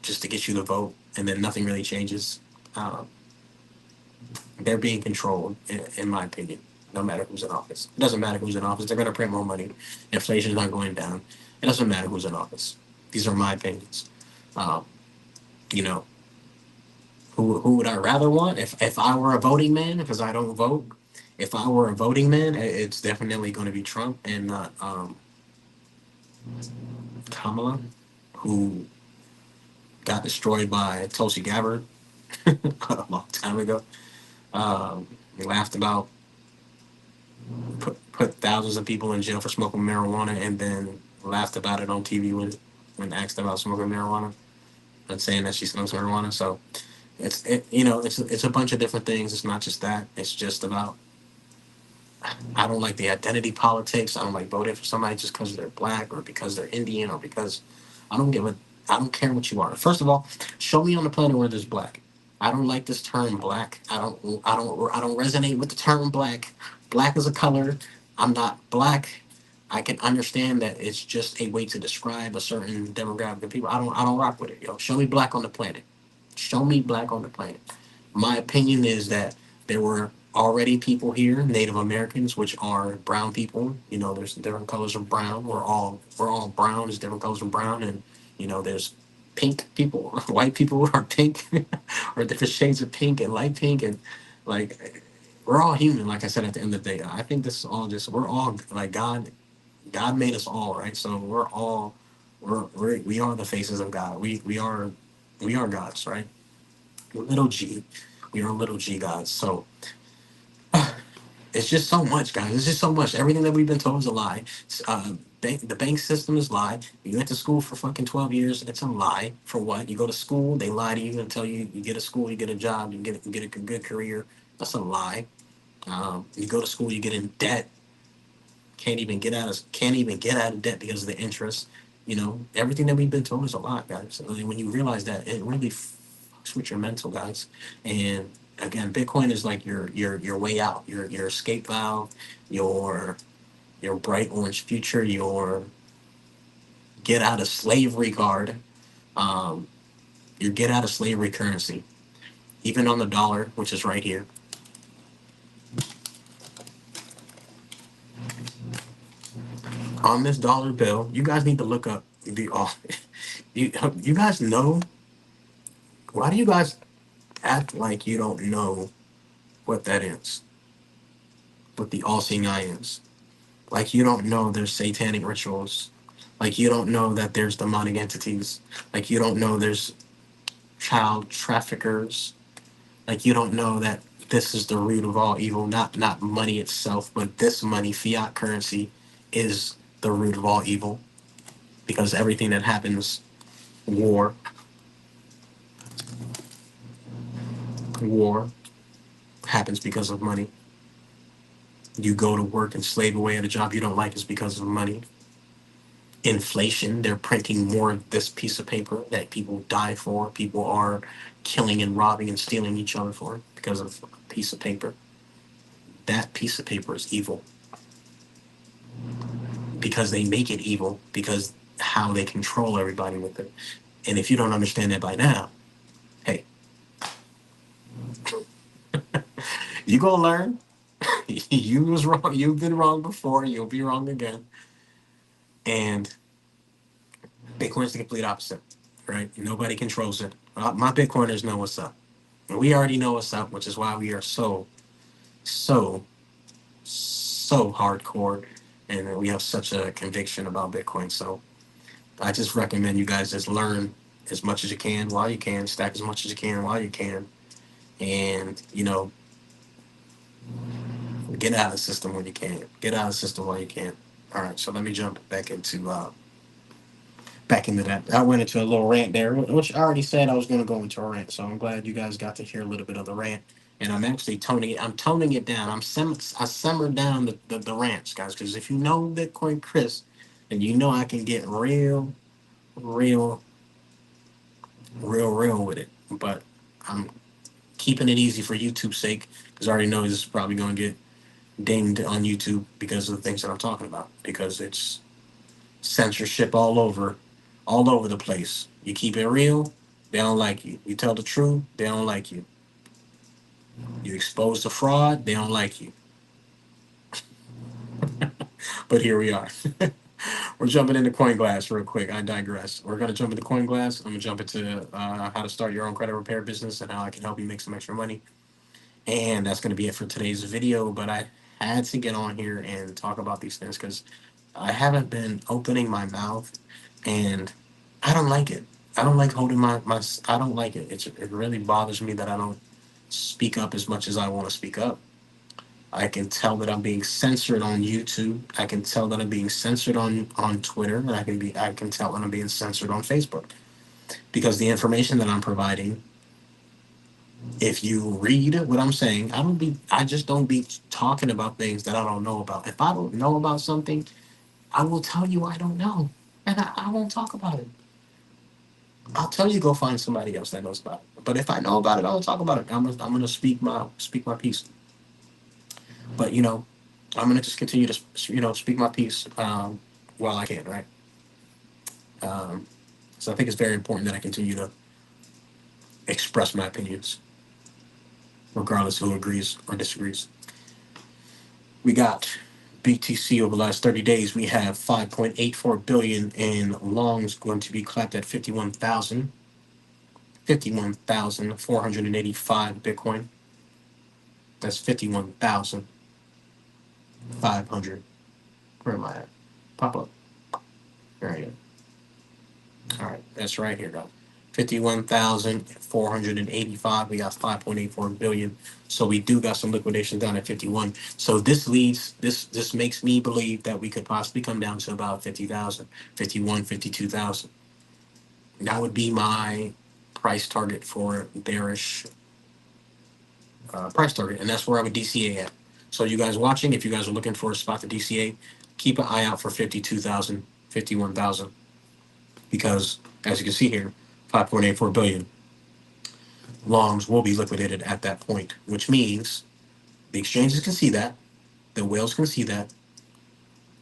just to get you to vote, and then nothing really changes. Um, they're being controlled, in my opinion. No matter who's in office, it doesn't matter who's in office. They're going to print more money. Inflation's not going down. It doesn't matter who's in office. These are my opinions. Um, you know, who would I rather want if I were a voting man? Because I don't vote. If I were a voting man, it's definitely going to be Trump and not Kamala, who got destroyed by Tulsi Gabbard a long time ago. They laughed about put thousands of people in jail for smoking marijuana, and then laughed about it on TV when asked about smoking marijuana and saying that she smokes marijuana. So it's a bunch of different things. It's not just that. It's just about I don't like the identity politics. I don't like voting for somebody just because they're black or because they're Indian or because I don't give a I don't care what you are. First of all, show me on the planet where there's black. I don't like this term black. I don't resonate with the term black. Black is a color. I'm not black. I can understand that it's just a way to describe a certain demographic of people. I don't rock with it, yo. Show me black on the planet. Show me black on the planet. My opinion is that there were already people here, Native Americans, which are brown people. There's different colors of brown. We're all brown. There's different colors of brown, and there's pink people, white people are pink, or different shades of pink and light pink, and like we're all human. Like I said, at the end of the day, I think this is all just we're all like God. God made us all, right? So we are the faces of God. We are gods, right? Little G. We are little G gods. So it's just so much, guys. It's just so much. Everything that we've been told is a lie. The bank system is a lie. You went to school for fucking 12 years. It's a lie. For what? You go to school, they lie to you and tell you you get a school, you get a job, you get a good career. That's a lie. You go to school, you get in debt. Can't even get out of debt because of the interest. Everything that we've been told is a lie, guys. And when you realize that, it really fucks with your mental, guys. And again, Bitcoin is like your way out, your escape valve, your bright orange future, get out of slavery card, um, your get out of slavery currency, even on the dollar, which is right here. On this dollar bill, you guys need to look up the you you guys know, why do you guys act like you don't know what that is? What the all seeing eye is? Like you don't know there's satanic rituals. Like you don't know that there's demonic entities. Like you don't know there's child traffickers. Like you don't know that this is the root of all evil, not money itself, but this money, fiat currency, is the root of all evil. Because everything that happens, war, war happens because of money. You go to work and slave away at a job you don't like is because of money. Inflation, they're printing more of this piece of paper that people die for. People are killing and robbing and stealing each other for because of a piece of paper. That piece of paper is evil because they make it evil because how they control everybody with it. And if you don't understand that by now, hey, you gonna learn. You was wrong. You've been wrong before. You'll be wrong again. And Bitcoin's the complete opposite, right? Nobody controls it. My Bitcoiners know what's up. We already know what's up, which is why we are so, so hardcore, and we have such a conviction about Bitcoin. So I just recommend you guys just learn as much as you can while you can, stack as much as you can while you can, and get out of the system when you can. Get out of the system while you can. All right, so let me jump back into that. I went into a little rant there, which I already said I was going to go into a rant. So I'm glad you guys got to hear a little bit of the rant. And I'm actually toning it. I'm toning it down. I simmered down the rants, guys. Because if you know Bitcoin Chris, and you know I can get real, real with it. But I'm keeping it easy for YouTube's sake, because I already know this is probably going to get dinged on YouTube because of the things that I'm talking about. Because it's censorship all over the place. You keep it real, they don't like you. You tell the truth, they don't like you. You expose the fraud, they don't like you. But here we are. We're jumping into Coin Glass real quick. I digress. We're gonna jump into Coin Glass. I'm gonna jump into how to start your own credit repair business and how I can help you make some extra money. And that's gonna be it for today's video. But I had to get on here and talk about these things because I haven't been opening my mouth, and I don't like it. I don't like holding my. I don't like it. It really bothers me that I don't speak up as much as I want to speak up. I can tell that I'm being censored on YouTube. I can tell that I'm being censored on Twitter, and I can tell that I'm being censored on Facebook because the information that I'm providing. If you read what I'm saying, I just don't be talking about things that I don't know about. If I don't know about something, I will tell you I don't know, and I won't talk about it. I'll tell you go find somebody else that knows about it. But if I know about it, I'll talk about it. I'm gonna speak my piece. But I'm gonna just continue to speak my piece while I can, right? Um, so I think it's very important that I continue to express my opinions, regardless of who agrees or disagrees. We got BTC over the last 30 days. We have 5.84 billion in longs going to be clapped at 51,485 Bitcoin. That's 51,500. Where am I at? Pop up. There you go. All right, that's right here, guys. 51,485. We got 5.84 billion. So we do got some liquidation down at 51. So this makes me believe that we could possibly come down to about 50,000, 51, 52,000. That would be my price target for bearish price target, and that's where I would DCA at. So you guys watching, if you guys are looking for a spot to DCA, keep an eye out for 52,000, 51,000, because as you can see here, 5.84 billion longs will be liquidated at that point, which means the exchanges can see that, the whales can see that,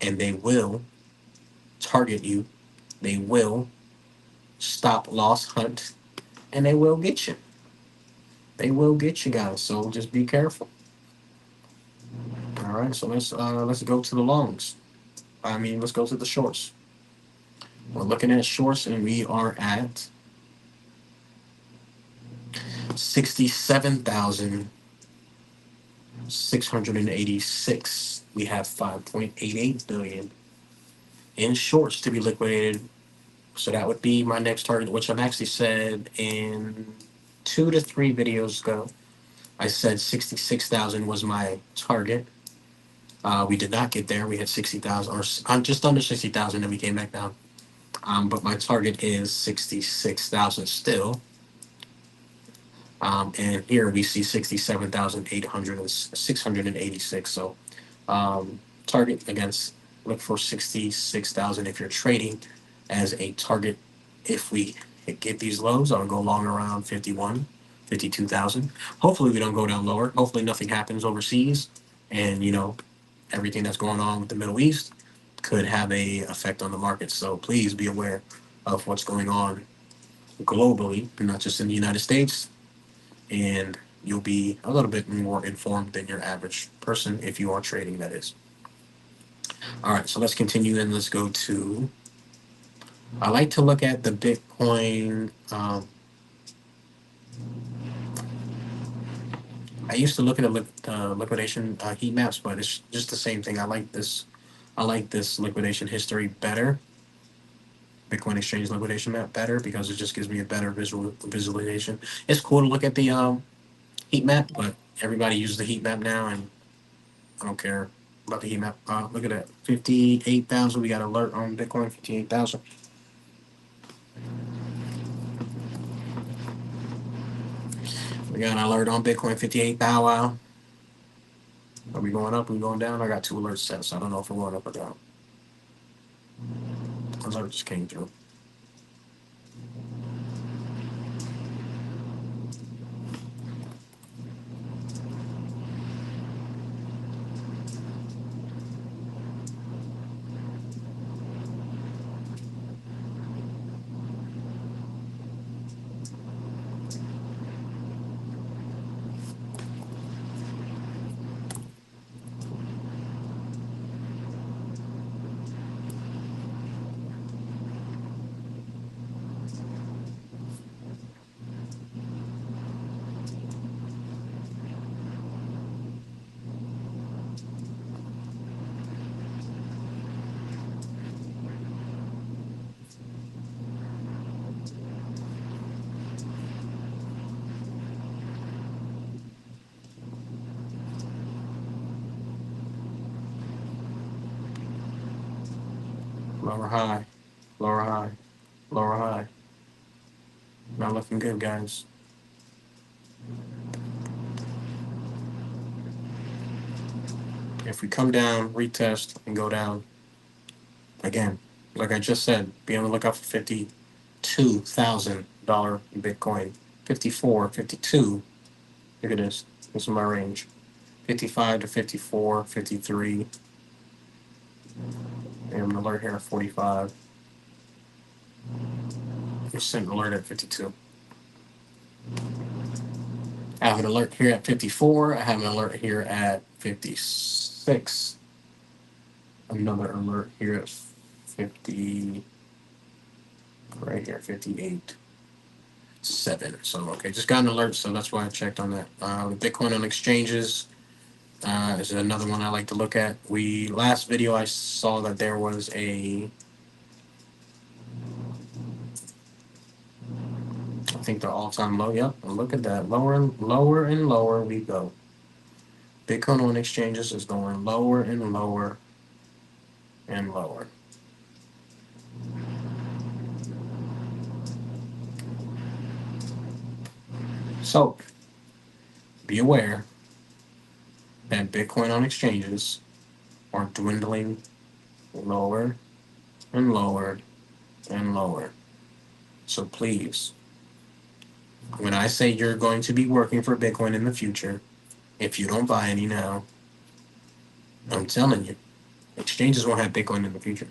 and they will target you They will stop loss hunt, and they will get you. They will get you guys. So just be careful. All right. So let's go to the longs. Let's go to the shorts. We're looking at shorts, and we are at 67,686. We have 5.88 billion in shorts to be liquidated. So that would be my next target, which I've actually said in 2 to 3 videos ago. I said 66,000 was my target. We did not get there. We had 60,000, or just under 60,000, and we came back down. But my target is 66,000 still. And here we see 67,686. So target against, look for 66,000 if you're trading as a target. If we get these lows, I'll go long around 51, 52,000. Hopefully we don't go down lower. Hopefully nothing happens overseas, and everything that's going on with the Middle East could have a effect on the market. So please be aware of what's going on globally, not just in the United States, and you'll be a little bit more informed than your average person if you are trading, that is. All right, so let's continue and let's go to. I like to look at the Bitcoin. I used to look at the liquidation heat maps, but it's just the same thing. I like this. I like this liquidation history better. Bitcoin exchange liquidation map better because it just gives me a better visualization. It's cool to look at the heat map, but everybody uses the heat map now, and I don't care about the heat map. Look at that, 58,000. We got alert on Bitcoin, 58,000. We got an alert on Bitcoin, 58 Bow Wow. Are we going up? Are we going down? I got 2 alerts set, so I don't know if we're going up or down. Alert just came through. Lower high, lower high, lower high. Not looking good, guys. If we come down, retest, and go down again, like I just said, be on the lookout for $52,000 Bitcoin. 54, 52. Look at this. This is my range. 55 to 54, 53. And I'm alert here at 45. Sent an alert at 52. I have an alert here at 54. I have an alert here at 56. Another alert here at 50. Right here, 58. 7. So, okay, just got an alert, so that's why I checked on that. Bitcoin on exchanges is another one I like to look at. Last video I saw that there was I think the all-time low. Yep, look at that. Lower and lower we go. Bitcoin on exchanges is going lower and lower and lower. So, be aware that Bitcoin on exchanges are dwindling lower and lower and lower. So please, when I say you're going to be working for Bitcoin in the future, if you don't buy any now, I'm telling you, exchanges won't have Bitcoin in the future.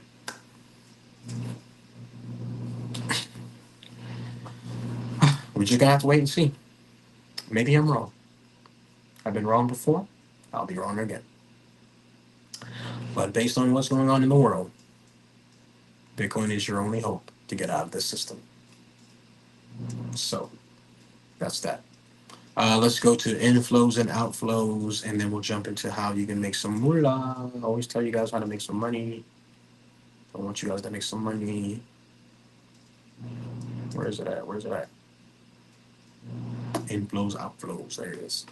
We're just gonna have to wait and see. Maybe I'm wrong. I've been wrong before. I'll be wrong again. But based on what's going on in the world, Bitcoin is your only hope to get out of this system. So that's that. Let's go to inflows and outflows, and then we'll jump into how you can make some moolah. I always tell you guys how to make some money. I want you guys to make some money. Where is it at? Where is it at? Inflows, outflows. There it is.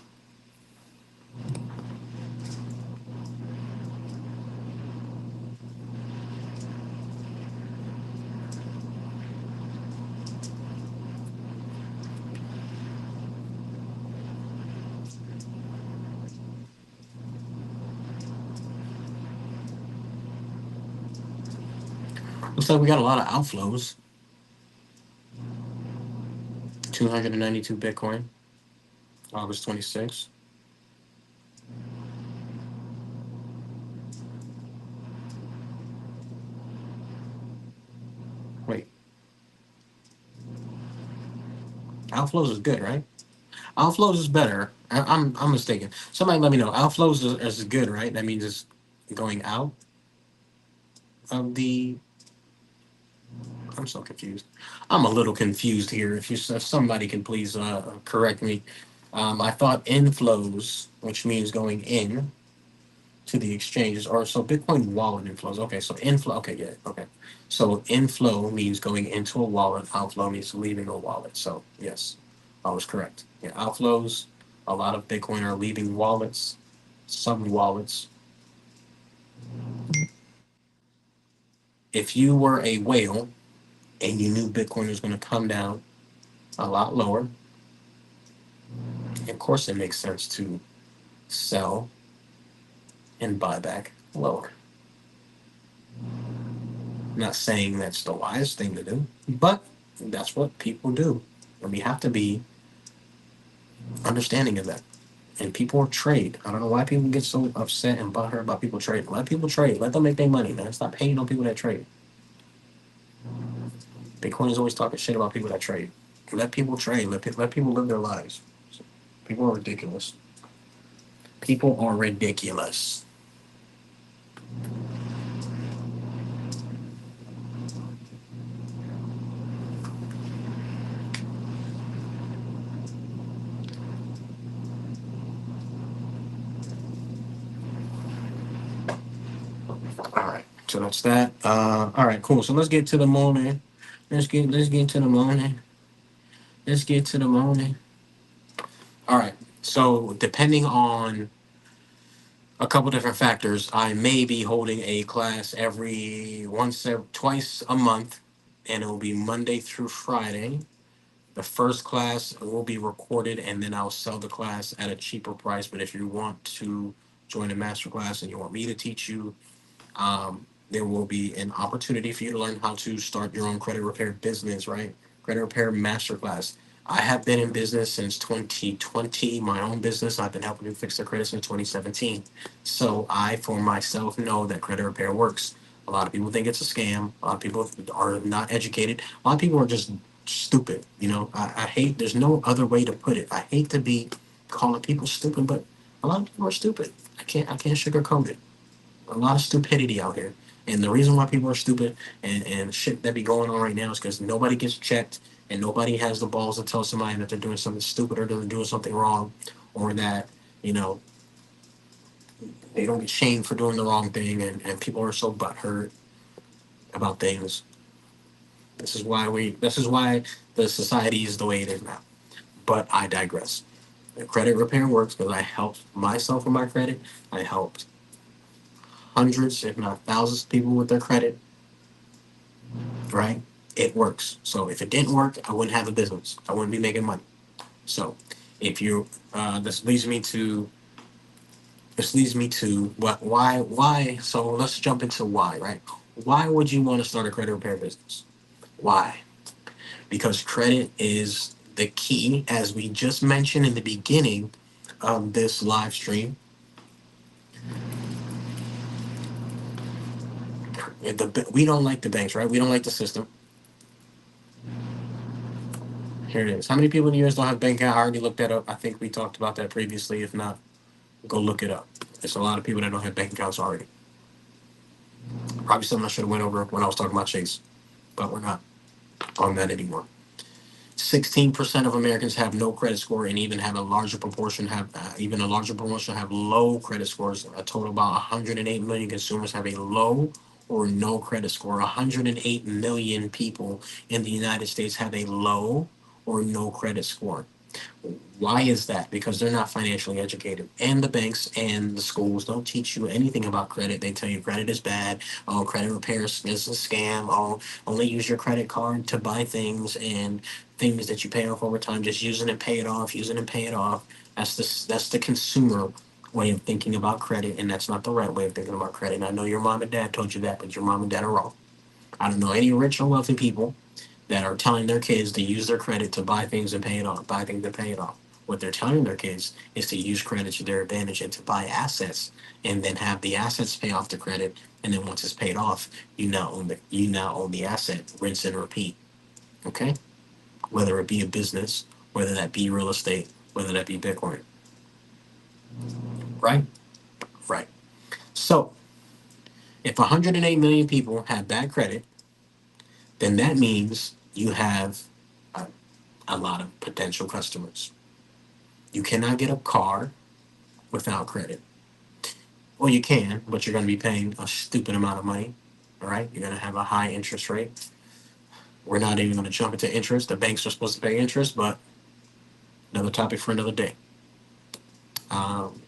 Looks like we got a lot of outflows. 292 Bitcoin, August 26th. Wait, outflows is good, right? Outflows is better. I'm mistaken. Somebody let me know. Outflows is good, right? That means it's going out of the. I'm so confused. I'm a little confused here. If somebody can please correct me. I thought inflows, which means going in to the exchanges, or so Bitcoin wallet inflows. Okay, so inflow. Okay, yeah, okay. So inflow means going into a wallet. Outflow means leaving a wallet. So yes, I was correct. Yeah, outflows. A lot of Bitcoin are leaving wallets. Some wallets. If you were a whale and you knew Bitcoin was going to come down a lot lower, of course it makes sense to sell and buy back lower. I'm not saying that's the wise thing to do, but that's what people do. And we have to be understanding of that. And people trade. I don't know why people get so upset and butthurt about people trading. Let people trade. Let them make their money, man. Stop hating on people that trade. Bitcoin is always talking shit about people that trade. Let people trade. Let people live their lives. People are ridiculous. People are ridiculous. All right. So that's that. All right, cool. So let's get to the morning. Let's get to the morning. Let's get to the morning. All right. So depending on a couple different factors, I may be holding a class twice a month, and it will be Monday through Friday. The first class will be recorded, and then I'll sell the class at a cheaper price. But if you want to join a master class and you want me to teach you, there will be an opportunity for you to learn how to start your own credit repair business, right? Credit repair masterclass. I have been in business since 2020, my own business. I've been helping people fix their credit since 2017. So I, for myself, know that credit repair works. A lot of people think it's a scam. A lot of people are not educated. A lot of people are just stupid. I hate, there's no other way to put it. I hate to be calling people stupid, but a lot of people are stupid. I can't sugarcoat it. A lot of stupidity out here. And the reason why people are stupid and shit that be going on right now is because nobody gets checked and nobody has the balls to tell somebody that they're doing something stupid or they're doing something wrong, or that, you know, they don't get shamed for doing the wrong thing, and people are so butthurt about things. This is why the society is the way it is now. But I digress. The credit repair works because I helped myself with my credit. I helped hundreds, if not thousands, of people with their credit, right? It works. So if it didn't work, I wouldn't have a business. I wouldn't be making money. So if you, this leads me to what, why? So let's jump into why, right? Why would you want to start a credit repair business? Why? Because credit is the key, as we just mentioned in the beginning of this live stream. We don't like the banks, right? We don't like the system. Here it is. How many people in the U.S. don't have bank account? I already looked that up. I think we talked about that previously. If not, go look it up. There's a lot of people that don't have bank accounts already. Probably something I should have went over when I was talking about Chase, but we're not on that anymore. 16% of Americans have no credit score, and even a larger proportion have low credit scores. A total of about 108 million consumers have a low or no credit score. 108 million people in the United States have a low or no credit score. Why is that? Because they're not financially educated. And the banks and the schools don't teach you anything about credit. They tell you credit is bad. Oh, credit repair is a scam. Oh, only use your credit card to buy things and things that you pay off over time. Just use it and pay it off. Use it and pay it off. That's the consumer way of thinking about credit, and that's not the right way of thinking about credit. And I know your mom and dad told you that, but your mom and dad are wrong. I don't know any rich or wealthy people that are telling their kids to use their credit to buy things and pay it off, buy things and pay it off. What they're telling their kids is to use credit to their advantage and to buy assets and then have the assets pay off the credit. And then once it's paid off, you now own the asset, rinse and repeat. Okay? Whether it be a business, whether that be real estate, whether that be Bitcoin. Right? Right. So if 108 million people have bad credit, then that means you have a, a lot of potential customers. You cannot get a car without credit. Well, you can, but you're going to be paying a stupid amount of money. All right. You're going to have a high interest rate. We're not even going to jump into interest. The banks are supposed to pay interest, but another topic for another day. Um,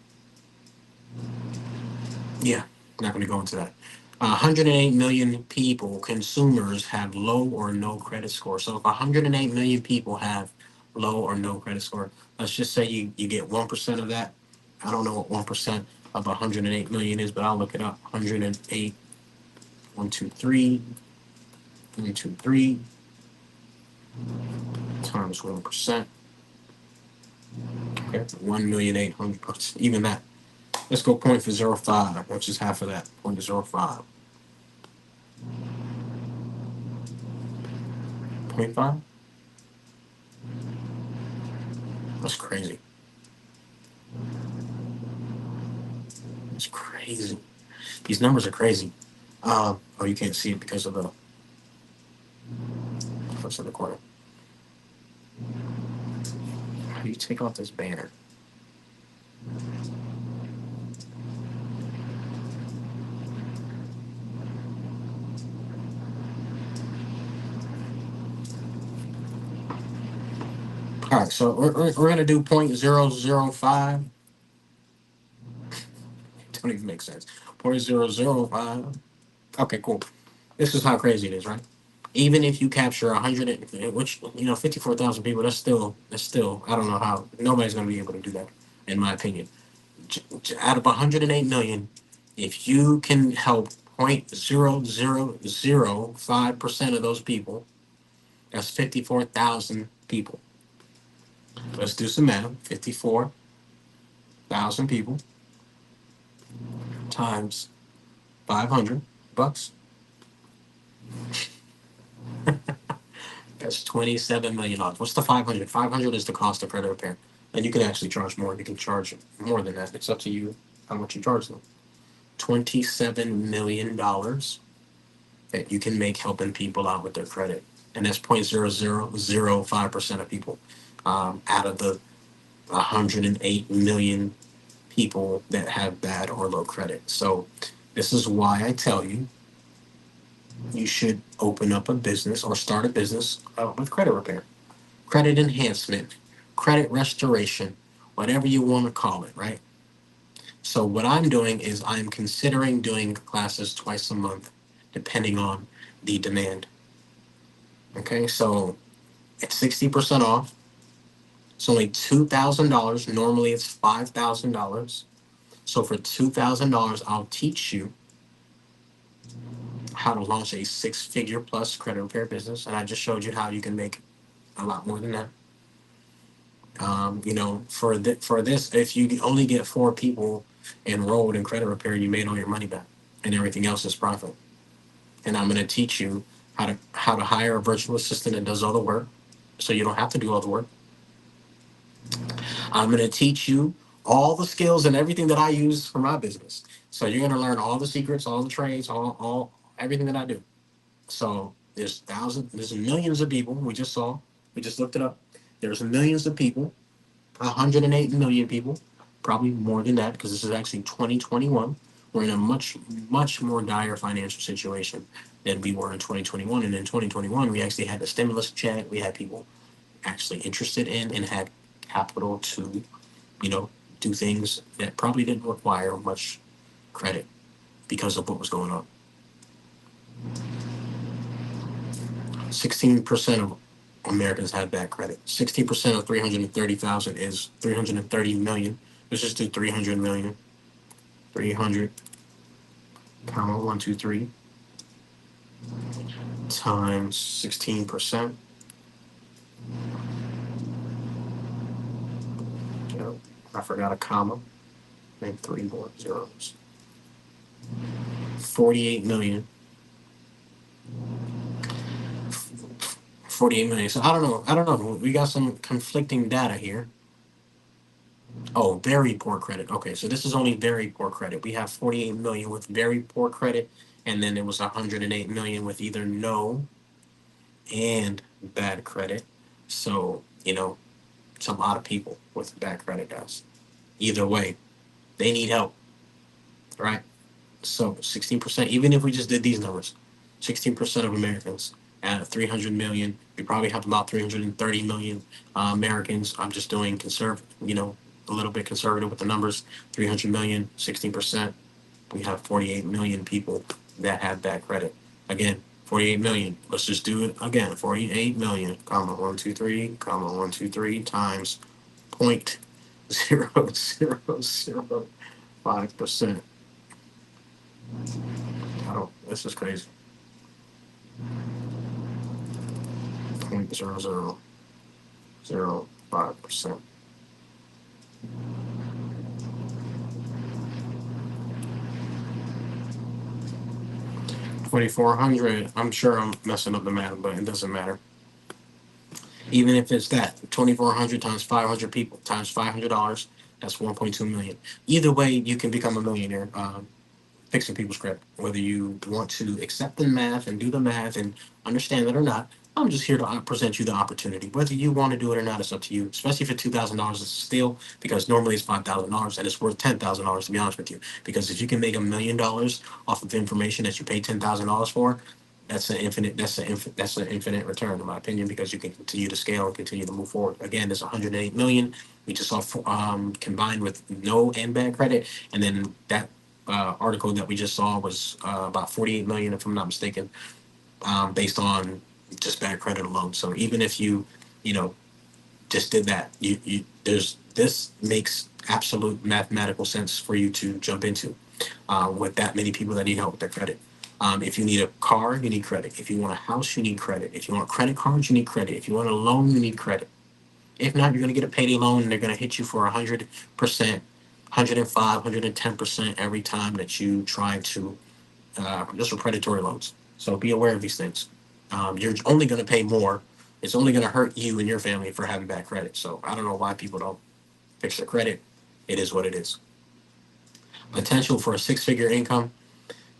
yeah, not going to go into that. 108 million people, consumers, have low or no credit score. So if 108 million people have low or no credit score, let's just say you get 1% of that. I don't know what 1% of 108 million is, but I'll look it up. 108, 1, 2, 3, 1, 2, 3 times 1%. Okay, 1,800,000. Even that. Let's go 0.05, which is half of that. 0.05. 0.5? That's crazy. It's crazy. These numbers are crazy. Oh, you can't see it because of the what's in the corner. How do you take off this banner? All right, so we're gonna do 0.005. Don't even make sense. 0.005. Okay, cool. This is how crazy it is, right? Even if you capture 100, which 54,000 people, that's still. I don't know how nobody's gonna be able to do that, in my opinion. Out of 108 million, if you can help 0.0005% of those people, that's 54,000 people. Let's do some math. 54,000 people times 500 bucks. That's $27 million. What's the 500? 500 is the cost of credit repair. And you can actually charge more. You can charge more than that. It's up to you how much you charge them. $27 million that you can make helping people out with their credit. And that's 0.0005% of people out of the 108 million people that have bad or low credit. So this is why I tell you should open up a business or start a business with credit repair, credit enhancement, credit restoration, whatever you want to call it, right? So what I'm doing is I'm considering doing classes twice a month, depending on the demand. Okay, so it's 60% off. It's only $2,000. Normally it's $5,000. So for $2,000, I'll teach you how to launch a six-figure plus credit repair business, and I just showed you how you can make a lot more than that. For this, if you only get 4 people enrolled in credit repair, you made all your money back, and everything else is profit. And I'm going to teach you how to hire a virtual assistant that does all the work. so you don't have to do all the work. I'm going to teach you all the skills and everything that I use for my business. So you're going to learn all the secrets, all the trades, all everything that I do. So there's millions of people. We just looked it up. There's millions of people, 108 million people, probably more than that because this is actually 2021. We're in a much more dire financial situation than we were in 2021. And in 2021, we actually had the stimulus check. We had people actually interested in and had capital to, you know, do things that probably didn't require much credit because of what was going on. 16% of Americans have bad credit. 16% of 330,000 is 330 million. Let's just do 300 million. 300, comma, 123 times 16%. I forgot a comma. And three more zeros. 48 million. 48 million. So I don't know. I don't know. We got some conflicting data here. Oh, very poor credit. Okay, so this is only very poor credit. We have 48 million with very poor credit, and then it was 108 million with either no and bad credit. So, it's a lot of people with bad credit, guys. Either way, they need help, right? So 16%, even if we just did these numbers, 16% of Americans at 300 million, we probably have about 330 million Americans. I'm just doing a little bit conservative with the numbers. 300 million, 16%. We have 48 million people that have bad credit. Again, 48 million. Let's just do it again. 48 million, comma, 123, comma, 123 times 0.0005%. I don't, this is crazy. 0.0005%. 2,400. I'm sure I'm messing up the math, but it doesn't matter. Even if it's that 2,400 times 500 people times $500, that's 1.2 million. Either way, you can become a millionaire. Fixing people's credit. Whether you want to accept the math and do the math and understand it or not, I'm just here to present you the opportunity. Whether you want to do it or not, it's up to you. Especially for $2,000 is a steal because normally it's $5,000 and it's worth $10,000 to be honest with you. Because if you can make $1 million off of information that you paid $10,000 for, that's an infinite return in my opinion because you can continue to scale and continue to move forward. Again, there's 108 million. We just saw combined with no and bad credit, and then that article that we just saw was about 48 million, if I'm not mistaken, based on just bad credit alone. So even if you know, just did that, there's this makes absolute mathematical sense for you to jump into with that many people that need help with their credit. If you need a car, you need credit. If you want a house, you need credit. If you want credit cards, you need credit. If you want a loan, you need credit. If not, you're going to get a payday loan and they're going to hit you for 100%, 105, 110% every time that you try to, just for predatory loans. So be aware of these things. You're only going to pay more. It's only going to hurt you and your family for having bad credit. So I don't know why people don't fix their credit. It is what it is. Potential for a six-figure income.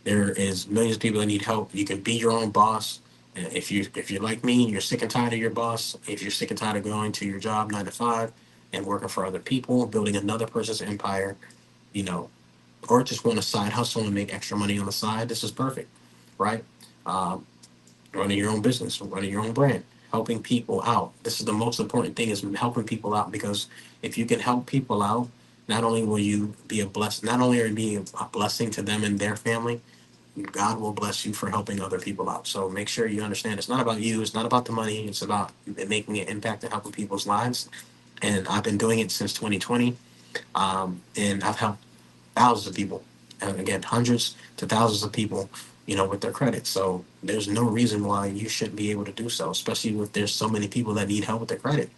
There is millions of people that need help. You can be your own boss. If you're like me, you're sick and tired of your boss. If you're sick and tired of going to your job 9 to 5 and working for other people, building another person's empire, you know, or just want a side hustle and make extra money on the side, this is perfect, right? Um, Running your own business, running your own brand, helping people out. This is the most important thing is helping people out because if you can help people out, not only will you be a bless, not only are you being a blessing to them and their family, God will bless you for helping other people out. So make sure you understand it's not about you, it's not about the money, it's about making an impact and helping people's lives. And I've been doing it since 2020, and I've helped thousands of people, and again, hundreds to thousands of people, with their credit. So there's no reason why you shouldn't be able to do so, especially if there's so many people that need help with their credit.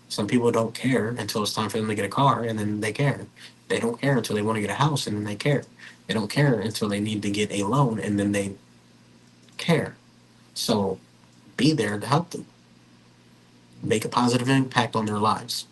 Some people don't care until it's time for them to get a car, and then they care. They don't care until they want to get a house, and then they care. They don't care until they need to get a loan, and then they care. So be there to help them. make a positive impact on their lives.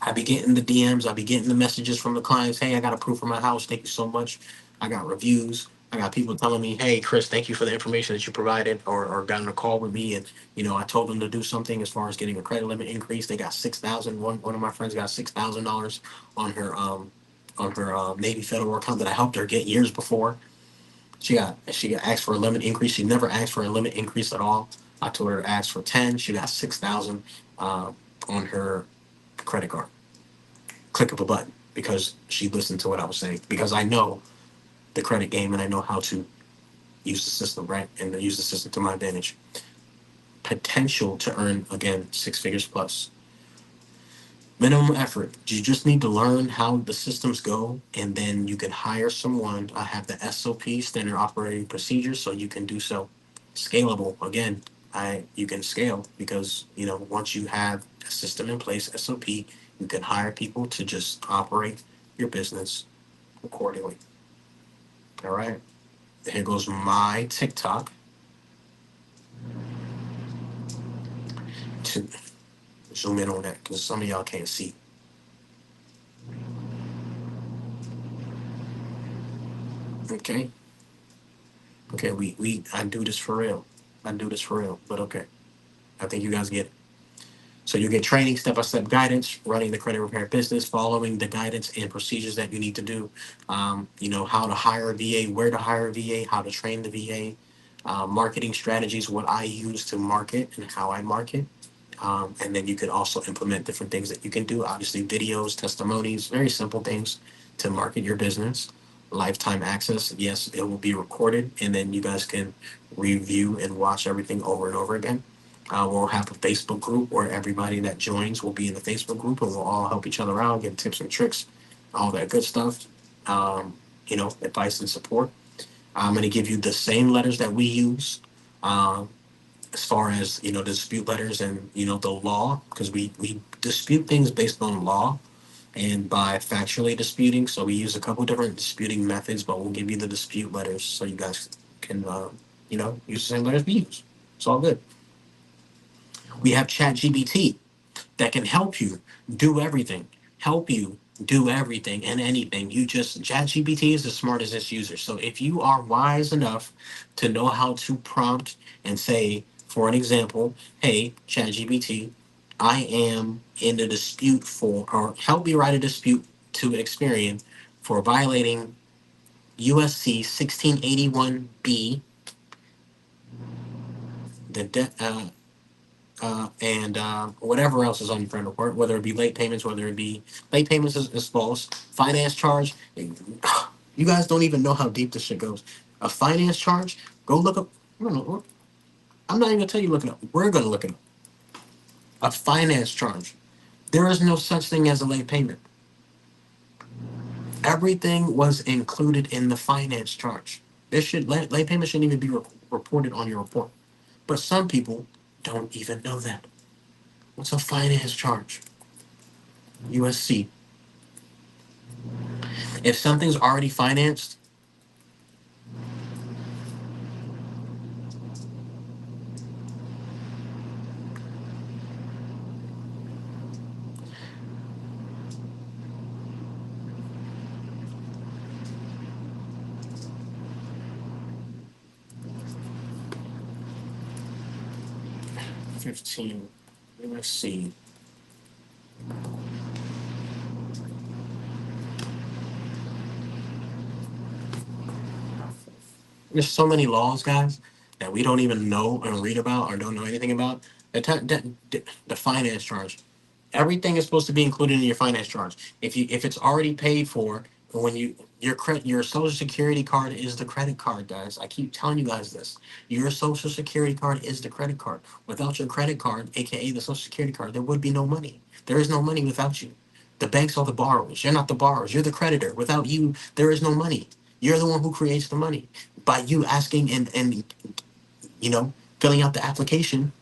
I be getting the DMs, I be getting the messages from the clients. Hey, I got approved for my house. Thank you so much. I got reviews. I got people telling me, hey, Chris, thank you for the information that you provided, or got on a call with me. And, I told them to do something as far as getting a credit limit increase. They got 6,000. One of my friends got $6,000 on her Navy Federal account that I helped her get years before. She got asked for a limit increase. She never asked for a limit increase at all. I told her to ask for 10. She got 6,000 on her credit card. Click of a button because she listened to what I was saying. Because I know the credit game and I know how to use the system, right? And use the system to my advantage. Potential to earn, again, six figures plus. Minimum effort. You just need to learn how the systems go, and then you can hire someone. I have the SOP, standard operating procedures, so you can do so. Scalable. Again, I you can scale because once you have a system in place, SOP, you can hire people to just operate your business accordingly. All right. Here goes my TikTok to zoom in on that because some of y'all can't see. Okay. Okay. We I do this for real. I do this for real. But okay. I think you guys get it. So you get training, step-by-step guidance, running the credit repair business, following the guidance and procedures that you need to do. How to hire a VA, where to hire a VA, how to train the VA, marketing strategies, what I use to market and how I market. And then you could also implement different things that you can do. Obviously, videos, testimonies, very simple things to market your business. Lifetime access, yes, it will be recorded, and then you guys can review and watch everything over and over again. We'll have a Facebook group where everybody that joins will be in the Facebook group, and we'll all help each other out, give tips and tricks, all that good stuff. Advice and support. I'm going to give you the same letters that we use. Um, as far as dispute letters and the law, because we dispute things based on law and by factually disputing. So we use a couple different disputing methods, but we'll give you the dispute letters so you guys can use the same letters we use. It's all good. We have ChatGPT that can help you do everything, help you do everything and anything. ChatGPT is the smartest its user. So if you are wise enough to know how to prompt and say, for an example, hey, ChatGPT, I am in a dispute for, or help me write a dispute to Experian for violating USC 1681B, the and whatever else is on your friend report, whether it be late payments, whether it be late payments is false, finance charge. You guys don't even know how deep this shit goes. A finance charge, go look up. I don't know, I'm not even gonna tell you look it up. We're gonna look it up. A finance charge. There is no such thing as a late payment. Everything was included in the finance charge. This should late payment shouldn't even be reported on your report. But some people don't even know that. What's a finance charge? USC. If something's already financed, 15. Let's see. There's so many laws, guys, that we don't even know and read about or don't know anything about. The finance charge. Everything is supposed to be included in your finance charge. If it's already paid for, when your social security card is the credit card, guys. I keep telling you guys this. Your social security card is the credit card. Without your credit card, aka the social security card, there would be no money. There is no money without you. The banks are the borrowers. You're not the borrowers. You're the creditor. Without you, there is no money. You're the one who creates the money by you asking and filling out the application.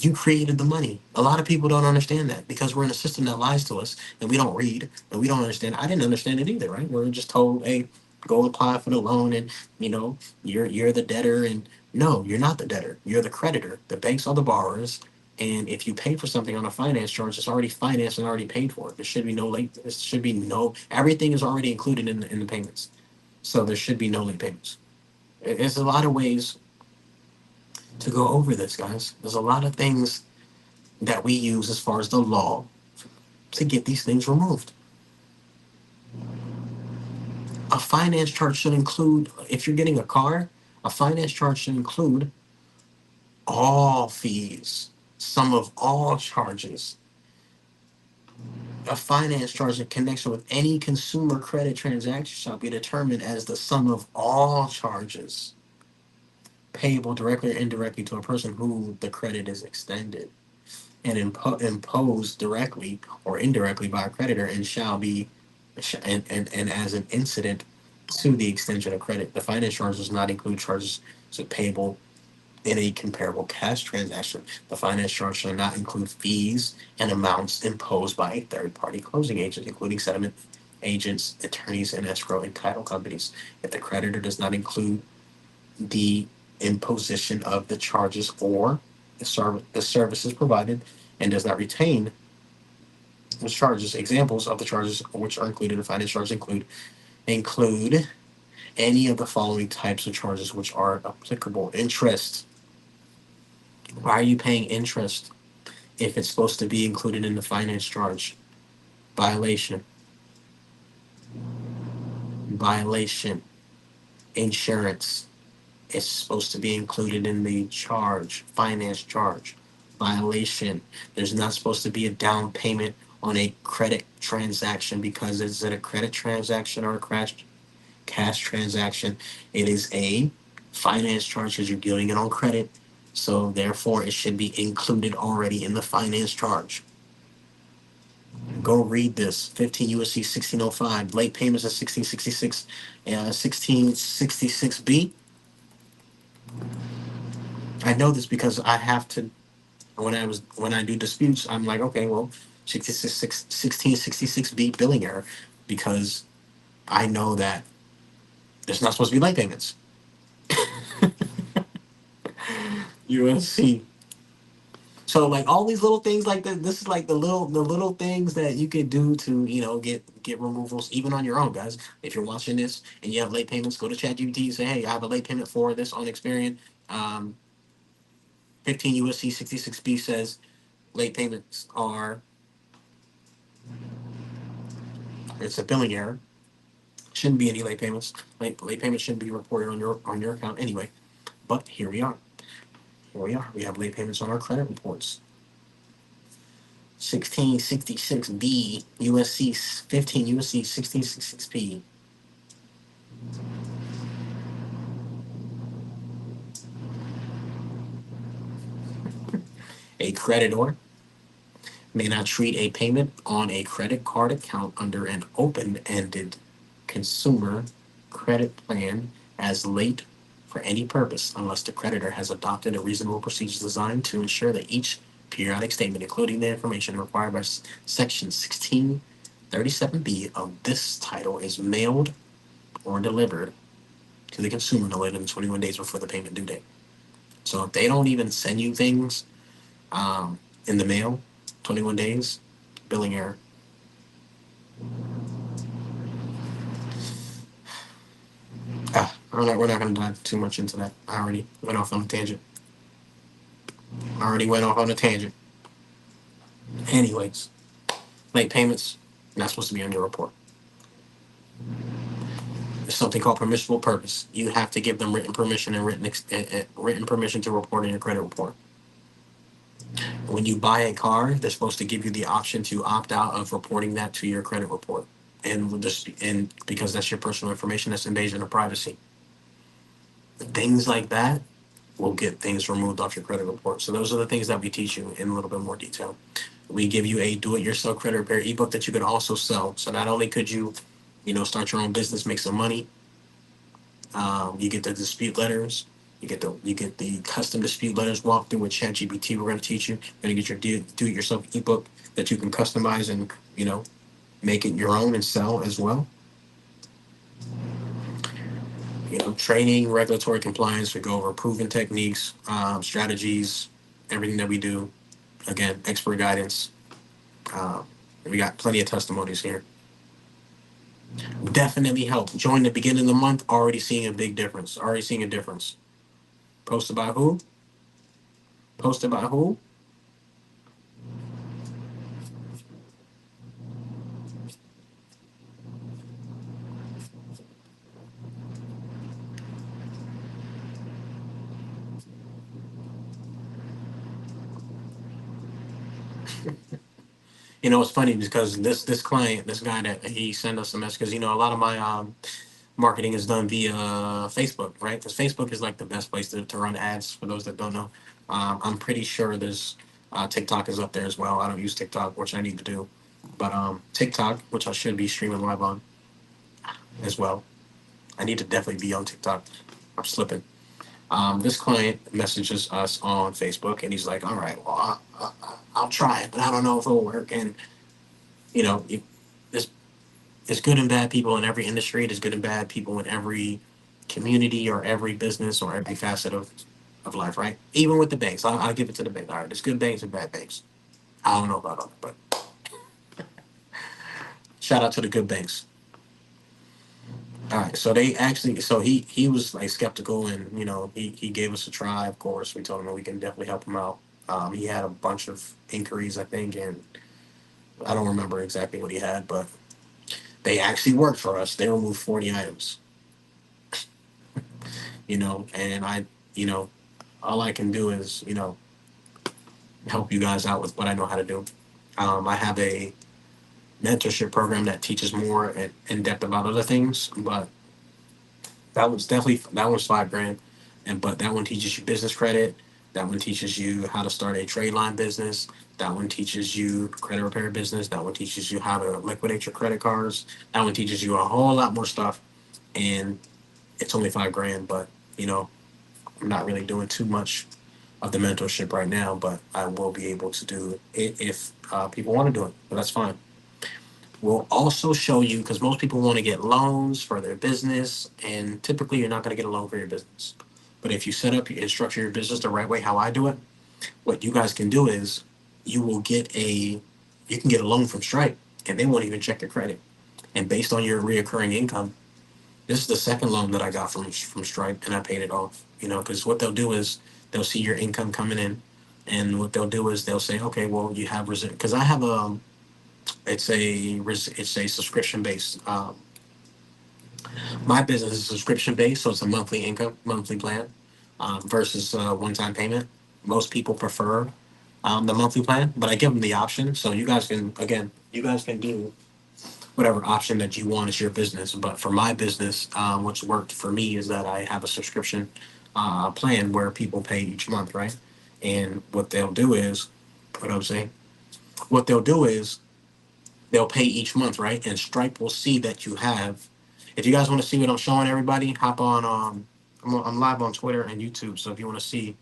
You created the money. A lot of people don't understand that because we're in a system that lies to us and we don't read and we don't understand. I didn't understand it either, right? We're just told, hey, go apply for the loan and you're the debtor, and no, you're not the debtor. You're the creditor. The banks are the borrowers. And if you pay for something on a finance charge, it's already financed and already paid for. There should be no late. There should be no. Everything is already included in the payments, so there should be no late payments. There's a lot of ways to go over this, guys. There's a lot of things that we use as far as the law to get these things removed. A finance charge should include, if you're getting a car, a finance charge should include all fees, sum of all charges. A finance charge in connection with any consumer credit transaction shall be determined as the sum of all charges payable directly or indirectly to a person who the credit is extended and imposed directly or indirectly by a creditor and shall be and as an incident to the extension of credit. The finance charge does not include charges payable in a comparable cash transaction. The finance charge shall not include fees and amounts imposed by a third-party closing agent, including settlement agents, attorneys, and escrow and title companies. If the creditor does not include the imposition of the charges or the services provided and does not retain the charges, examples of the charges which are included in the finance charge include any of the following types of charges which are applicable. Interest. Why are you paying interest if it's supposed to be included in the finance charge? Violation. Violation. Insurance. It's supposed to be included in the charge, finance charge. Violation. There's not supposed to be a down payment on a credit transaction because is it a credit transaction or a cash transaction? It is a finance charge because you're doing it on credit. So therefore, it should be included already in the finance charge. Go read this. 15 USC 1605. Late payments of 1666, 1666B. I know this because I have to. When I do disputes, I'm like, okay, well, 1666B billing error, because I know that there's not supposed to be late payments. USC. So like all these little things like this is like the little things that you could do to get removals even on your own, guys. If you're watching this and you have late payments, go to ChatGPT and say, hey, I have a late payment for this on Experian. 15 USC 66B says late payments are it's a billing error. Shouldn't be any late payments. Late payments shouldn't be reported on your account anyway. But here we are. Here we are. We have late payments on our credit reports. 1666B USC 15 USC 1666P. A creditor may not treat a payment on a credit card account under an open-ended consumer credit plan as late for any purpose unless the creditor has adopted a reasonable procedure designed to ensure that each periodic statement, including the information required by Section 1637B of this title, is mailed or delivered to the consumer no later than 21 days before the payment due date. So if they don't even send you things in the mail, 21 days, billing error. We're not going to dive too much into that. I already went off on a tangent. Anyways, late payments, not supposed to be on your report. There's something called permissible purpose. You have to give them written permission and written permission to report in your credit report. When you buy a car, they're supposed to give you the option to opt out of reporting that to your credit report, and because that's your personal information, that's invasion of privacy. Things like that will get things removed off your credit report. So those are the things that we teach you in a little bit more detail. We give you a do-it-yourself credit repair ebook that you could also sell. So not only could you, start your own business, make some money. You get the dispute letters. You get the custom dispute letters walkthrough with ChatGPT. We're going to teach you. You're going to get your do-it-yourself ebook that you can customize and make it your own and sell as well. Training, regulatory compliance. We go over proven techniques, strategies, everything that we do. Again, expert guidance. Um, we got plenty of testimonies here. Definitely help. Join the beginning of the month. Already seeing a big difference. Already seeing a difference. Posted by who? Posted by who? You know, it's funny because this client, this guy that he sent us a message, because you know a lot of my marketing is done via Facebook, right? Because Facebook is like the best place to run ads for those that don't know. I'm pretty sure there's TikTok is up there as well. I don't use TikTok, which I need to do, but TikTok, which I should be streaming live on as well. I need to definitely be on TikTok. I'm slipping. This client messages us on Facebook, and he's like, "All right, well, I'll try it, but I don't know if it'll work." And you know, there's there's good and bad people in every industry. There's good and bad people in every community or every business or every facet of life, right? Even with the banks, I'll give it to the banks. All right, there's good banks and bad banks. I don't know about them, but shout out to the good banks. All right, so they actually, so he was like skeptical, and you know he gave us a try. Of course, we told him that we can definitely help him out. He had a bunch of inquiries, I think, and I don't remember exactly what he had, but they actually worked for us. They removed 40 items, you know, and you know, all I can do is, you know, help you guys out with what I know how to do. I have a mentorship program that teaches more in depth about other things, but that one's 5 grand, and but that one teaches you business credit. That one teaches you how to start a trade line business. That one teaches you credit repair business. That one teaches you how to liquidate your credit cards. That one teaches you a whole lot more stuff, and it's only 5 grand. But you know, I'm not really doing too much of the mentorship right now, but I will be able to do it if people want to do it. But that's fine. We'll also show you because most people want to get loans for their business, and typically you're not going to get a loan for your business. But if you set up and structure your business the right way, how I do it, what you guys can do is you will get a you can get a loan from Stripe, and they won't even check your credit. And based on your reoccurring income, this is the second loan that I got from Stripe, and I paid it off. You know, because what they'll do is they'll see your income coming in, and what they'll do is they'll say, okay, well you have because I have it's a subscription based. My business is subscription based, so it's a monthly income, monthly plan versus one time payment. Most people prefer the monthly plan, but I give them the option. So you guys can, again, you guys can do whatever option that you want as your business. But for my business, what's worked for me is that I have a subscription plan where people pay each month, right? And what they'll do is, what I'm saying, what they'll do is they'll pay each month, right? And Stripe will see that you have. If you guys want to see what I'm showing everybody, hop on. I'm live on Twitter and YouTube, so if you want to see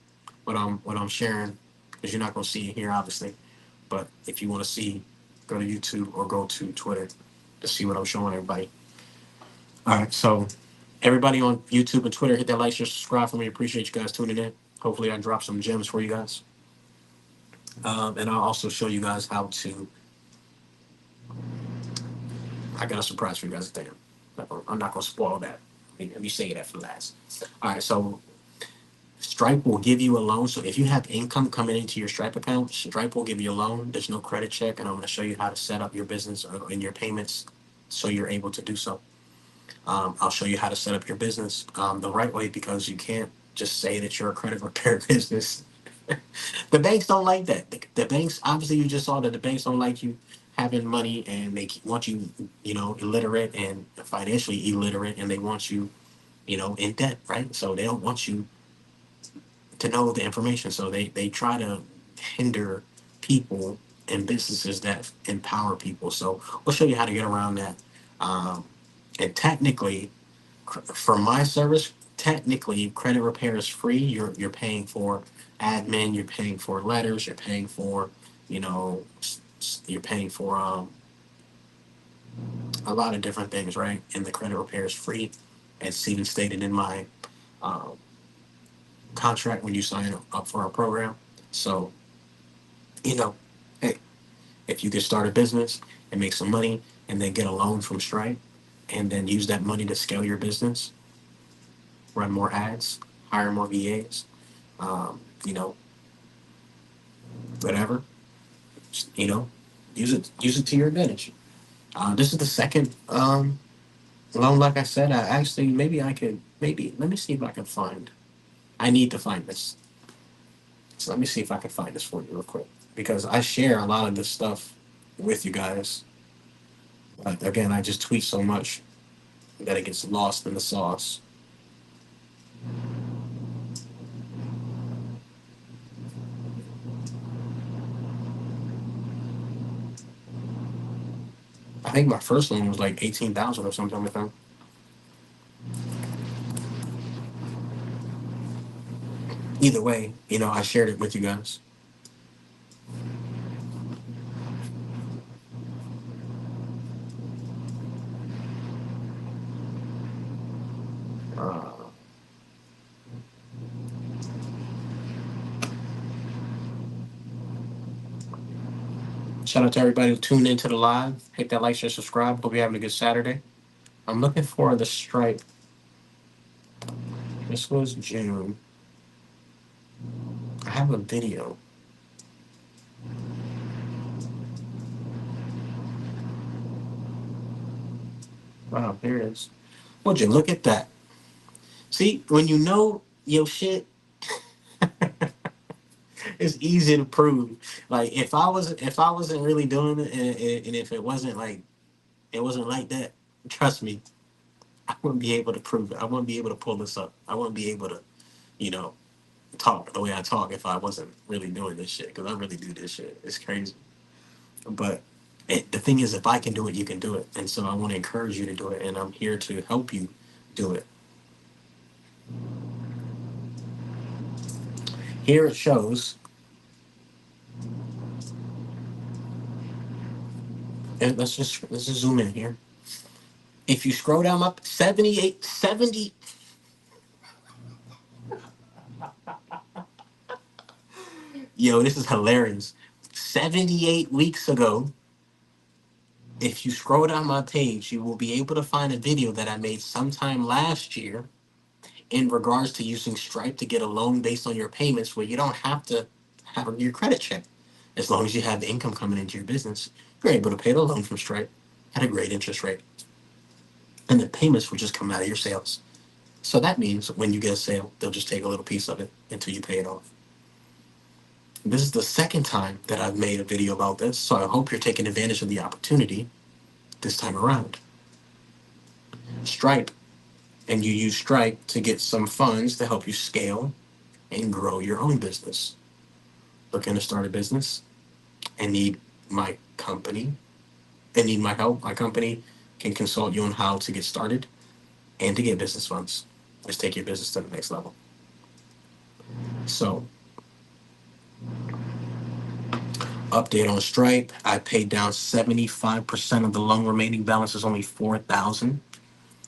what I'm sharing, because you're not going to see it here, obviously. But if you want to see, go to YouTube or go to Twitter to see what I'm showing everybody. All right, so everybody on YouTube and Twitter, hit that like, share, subscribe for me. Appreciate you guys tuning in. Hopefully, I drop some gems for you guys, and I'll also show you guys how to. I got a surprise for you guys at the end. I'm not gonna spoil that. Let me say that for last. All right, so Stripe will give you a loan. So if you have income coming into your Stripe account, Stripe will give you a loan. There's no credit check, and I'm gonna show you how to set up your business and your payments so you're able to do so. I'll show you how to set up your business the right way because you can't just say that you're a credit repair business. The banks don't like that. The banks, obviously, you just saw that the banks don't like you having money, and they want you, you know, illiterate and financially illiterate, and they want you, you know, in debt, right? So they don't want you to know the information. So they try to hinder people and businesses that empower people. So we'll show you how to get around that. Um, and technically, for my service, technically credit repair is free. You're paying for admin, you're paying for letters, you're paying for, you know, you're paying for a lot of different things, right? And the credit repair is free, as even stated in my um, contract when you sign up for our program. So You know, hey, if you could start a business and make some money and then get a loan from Stripe and then use that money to scale your business, run more ads, hire more VAs, you know, whatever, you know, use it to your advantage. This is the second loan, like I said. I actually maybe I could maybe let me see if I can find. I need to find this. So let me see if I can find this for you real quick because I share a lot of this stuff with you guys. But again, I just tweet so much that it gets lost in the sauce. I think my first one was like 18,000 or something like that. Either way, I shared it with you guys. Uh, Shout out to everybody who tuned into the live. Hit that like, share, subscribe. Hope you're having a good Saturday. I'm looking for the Stripe. This was June. I have a video. Wow, here it is. Would you look at that? See, when you know your shit, it's easy to prove. Like if I wasn't really doing it, and if it wasn't like that, trust me, I wouldn't be able to prove it. I wouldn't be able to pull this up. I wouldn't be able to, you know, talk the way I talk if I wasn't really doing this shit. Because I really do this shit. It's crazy. But the thing is, if I can do it, you can do it. And so I want to encourage you to do it, and I'm here to help you do it. Here it shows, and let's just zoom in here. If you scroll down up 78, 70, yo, this is hilarious. 78 weeks ago, if you scroll down my page, you will be able to find a video that I made sometime last year in regards to using Stripe to get a loan based on your payments where you don't have to have your credit checked. As long as you have income coming into your business, you're able to pay the loan from Stripe at a great interest rate. And the payments will just come out of your sales. So that means when you get a sale, they'll just take a little piece of it until you pay it off. This is the second time that I've made a video about this, so I hope you're taking advantage of the opportunity this time around. Stripe, and you use Stripe to get some funds to help you scale and grow your own business. Looking to start a business and need my company and need my help. My company can consult you on how to get started and to get business funds. Let's take your business to the next level. So, update on Stripe. I paid down 75% of the loan. Remaining balance is only 4,000.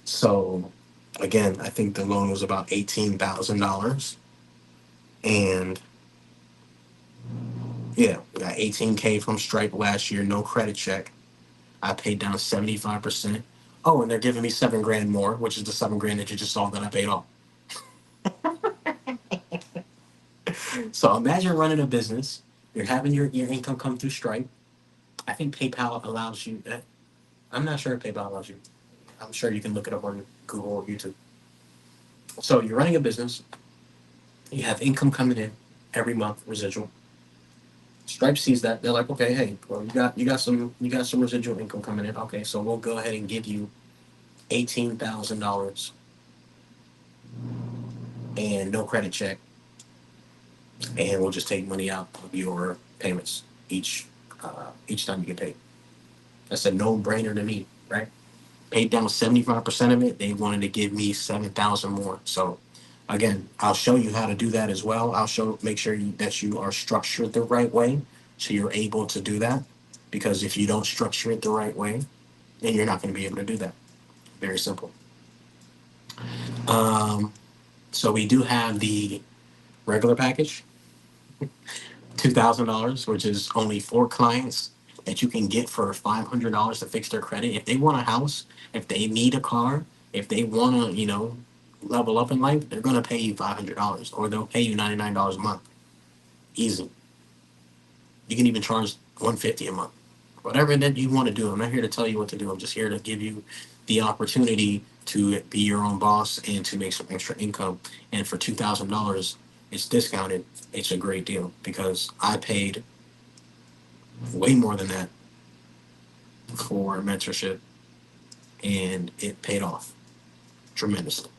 So, again, I think the loan was about $18,000, and yeah, we got 18K from Stripe last year. No credit check. I paid down 75%. Oh, and they're giving me 7 grand more, which is the 7 grand that you just saw that I paid off. So imagine running a business. You're having your income come through Stripe. I think PayPal allows you. I'm not sure if PayPal allows you. I'm sure you can look it up on Google or YouTube. So you're running a business. You have income coming in every month, residual. Stripe sees that. They're like, okay, hey, well, you got some residual income coming in. Okay, so we'll go ahead and give you $18,000 and no credit check, and we'll just take money out of your payments each time you get paid. That's a no brainer to me, right? Paid down 75% of it. They wanted to give me 7,000 more. So again, I'll show you how to do that as well. Make sure that you are structured the right way so you're able to do that. Because if you don't structure it the right way, then you're not going to be able to do that. Very simple. So we do have the regular package. $2,000, which is only four clients that you can get for $500 to fix their credit. If they want a house, if they need a car, if they want to, level up in life, they're gonna pay you $500, or they'll pay you $99 a month. Easy. You can even charge 150 a month. Whatever that you want to do. I'm not here to tell you what to do. I'm just here to give you the opportunity to be your own boss and to make some extra income. And for $2,000, it's discounted. It's a great deal because I paid way more than that for mentorship, and it paid off tremendously.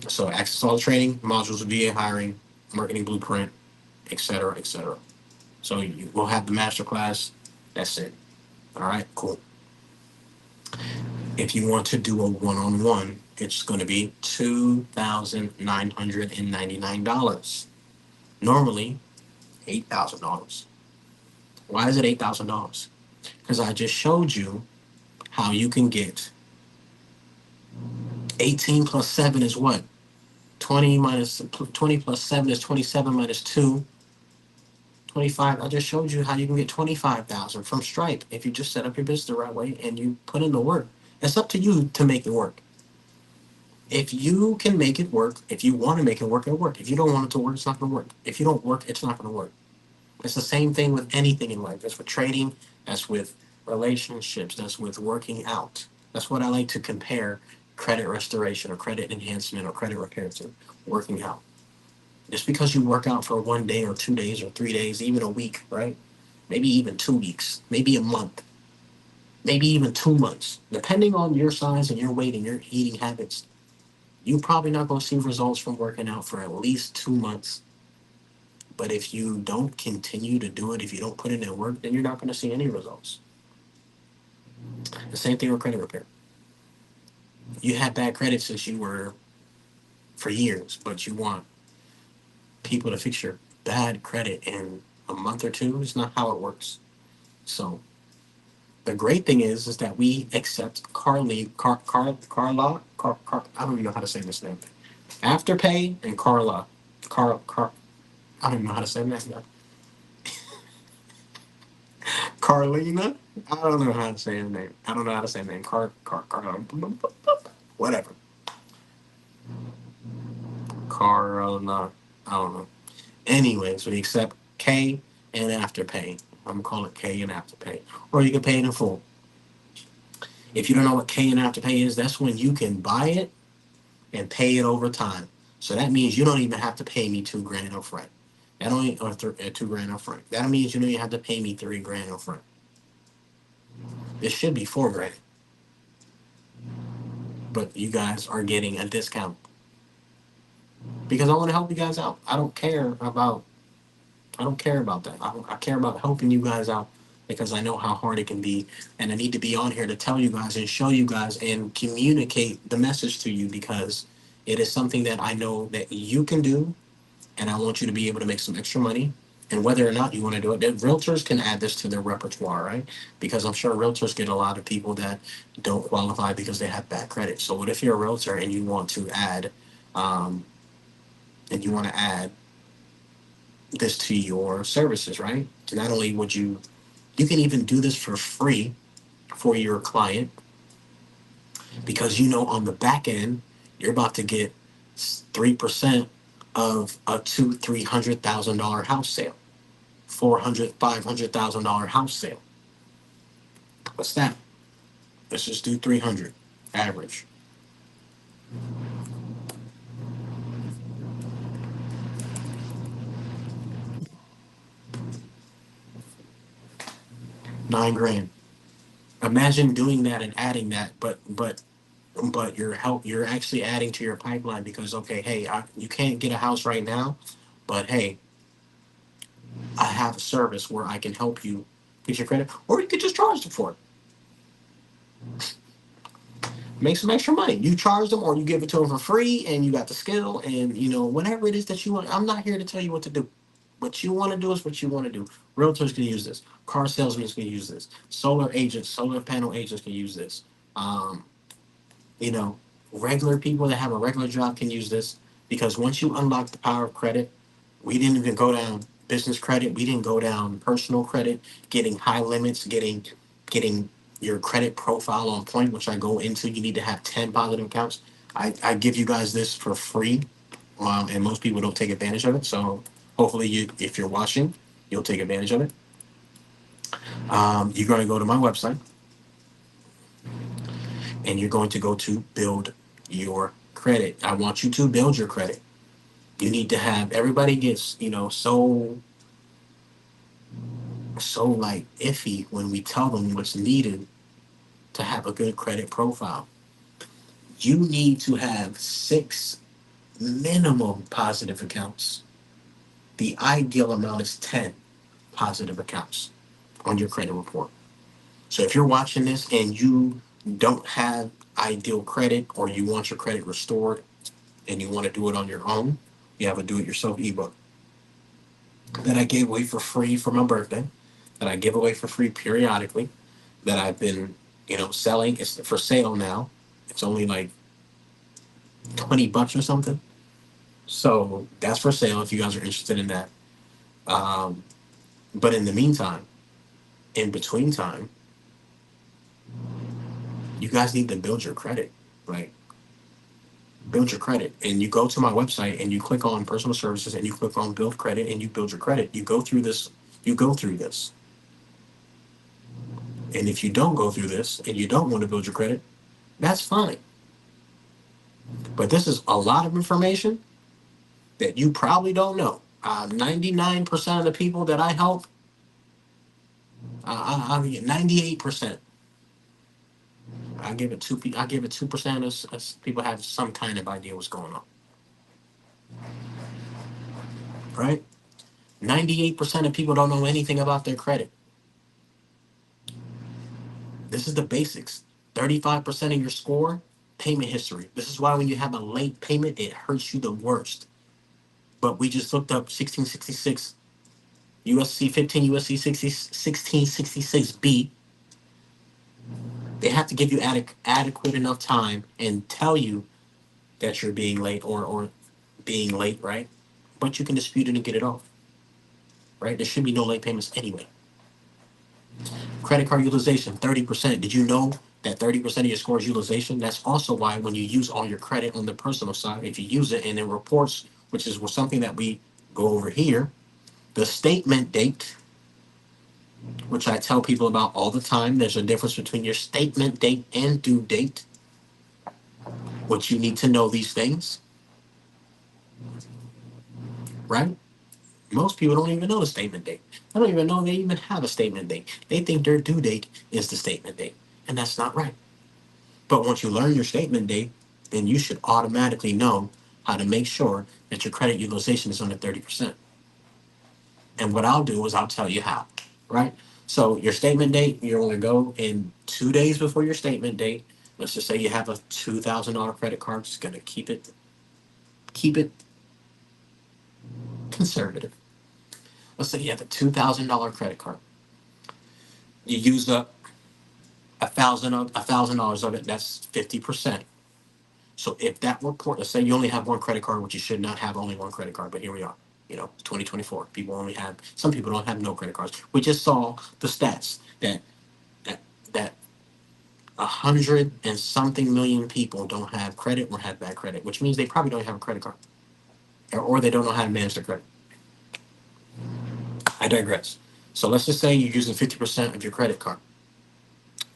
So access all the training modules, VA hiring, marketing blueprint, etc., etc. So you will have the master class. That's it. All right, cool. If you want to do a one-on-one, it's going to be $2,999. Normally, $8,000. Why is it $8,000? Because I just showed you how you can get 18 plus 7 is what? 20 plus 7 is 27 minus 2. 25. I just showed you how you can get 25,000 from Stripe if you just set up your business the right way and you put in the work. It's up to you to make it work. If you can make it work, if you want to make it work, it'll work. If you don't want it to work, it's not going to work. If you don't work, it's not going to work. It's the same thing with anything in life. That's with trading. That's with relationships. That's with working out. That's what I like to compare credit restoration or credit enhancement or credit repair to working out. Just because you work out for 1 day or 2 days or 3 days, even a week, right? Maybe even 2 weeks, maybe a month, maybe even 2 months, depending on your size and your weight and your eating habits, you're probably not going to see results from working out for at least 2 months. But if you don't continue to do it, if you don't put in that work, then you're not going to see any results. The same thing with credit repair. You had bad credit since you were for years, but you want people to fix your bad credit in a month or two. It's not how it works. So the great thing is that we accept I don't even know how to say this name. Afterpay and I don't know how to say that. Carlina. I don't know how to say her name. I don't know how to say her name. Whatever. Carolina. I don't know. Anyways, we accept K and Afterpay. I'm gonna call it K and Afterpay, or you can pay it in full. If you don't know what K and Afterpay is, that's when you can buy it and pay it over time. So that means you don't even have to pay me 2 grand up front. That only or 2 grand up front. That means you don't even have to pay me 3 grand up front. It should be 4 grand, but you guys are getting a discount because I want to help you guys out. I don't care about that. I care about helping you guys out because I know how hard it can be, and I need to be on here to tell you guys and show you guys and communicate the message to you because it is something that I know that you can do, and I want you to be able to make some extra money. And whether or not you want to do it, realtors can add this to their repertoire, right? Because I'm sure realtors get a lot of people that don't qualify because they have bad credit. So what if you're a realtor and you want to add, um, and you want to add this to your services, right? Not only would you can even do this for free for your client because you know on the back end you're about to get 3% of a $200,000-300,000 house sale, 500,000 house sale. What's that? Let's just do 300 average. 9 grand. Imagine doing that and adding that, but you're actually adding to your pipeline because okay, hey, you can't get a house right now, but hey, I have a service where I can help you fix your credit, or you could just charge them for it. Make some extra money. You charge them, or you give it to them for free, and you got the skill, and whatever it is that you want. I'm not here to tell you what to do. What you want to do is what you want to do. Realtors can use this. Car salesmen can use this. Solar agents, solar panel agents can use this. Um, you know, regular people that have a regular job can use this because once you unlock the power of credit, we didn't even go down. business credit. We didn't go down personal credit, getting high limits, getting your credit profile on point, which I go into. You need to have 10 positive accounts. I give you guys this for free, and most people don't take advantage of it. So hopefully, if you're watching, you'll take advantage of it. You're going to go to my website, and you're going to go to build your credit. I want you to build your credit. You need to have, everybody gets, so like iffy when we tell them what's needed to have a good credit profile. You need to have 6 minimum positive accounts. The ideal amount is 10 positive accounts on your credit report. So if you're watching this and you don't have ideal credit, or you want your credit restored and you want to do it on your own, you have a do it yourself ebook that I gave away for free for my birthday, that I give away for free periodically, that I've been, selling. It's for sale now. It's only like $20 or something. So that's for sale if you guys are interested in that. Um, but in the meantime, in between time, you guys need to build your credit. Like, build your credit. And you go to my website and you click on personal services and you click on build credit and you build your credit. You go through this. You go through this. And if you don't go through this and you don't want to build your credit, that's fine. But this is a lot of information that you probably don't know. 99% of the people that I help, I mean 98%. I give it two. I give it 2% as people have some kind of idea what's going on. Right? 98% of people don't know anything about their credit. This is the basics. 35% of your score, payment history. This is why when you have a late payment, it hurts you the worst. But we just looked up 1666 USC 15 USC 60, 1666B. They have to give you adequate enough time and tell you that you're being late, or being late, right? But you can dispute it and get it off, right? There should be no late payments anyway. Credit card utilization, 30%. Did you know that 30% of your score is utilization? That's also why when you use all your credit on the personal side, if you use it and it reports, which is something that we go over here, the statement date, which I tell people about all the time. There's a difference between your statement date and due date, which you need to know these things, right? Most people don't even know the statement date. I don't even know they even have a statement date. They think their due date is the statement date, and that's not right. But once you learn your statement date, then you should automatically know how to make sure that your credit utilization is under 30%. And what I'll do is I'll tell you how, right? So your statement date, you're going to go in 2 days before your statement date. Let's just say you have a $2,000 credit card. Just going to keep it conservative. Let's say you have a $2,000 credit card. You use up $1,000 of it. That's 50%. So if that report, let's say you only have one credit card, which you should not have only one credit card, but here we are. 2024. Some people don't have no credit cards. We just saw the stats that 100 and something million people don't have credit or have bad credit, which means they probably don't have a credit card, or they don't know how to manage their credit. I digress. So let's just say you're using 50% of your credit card.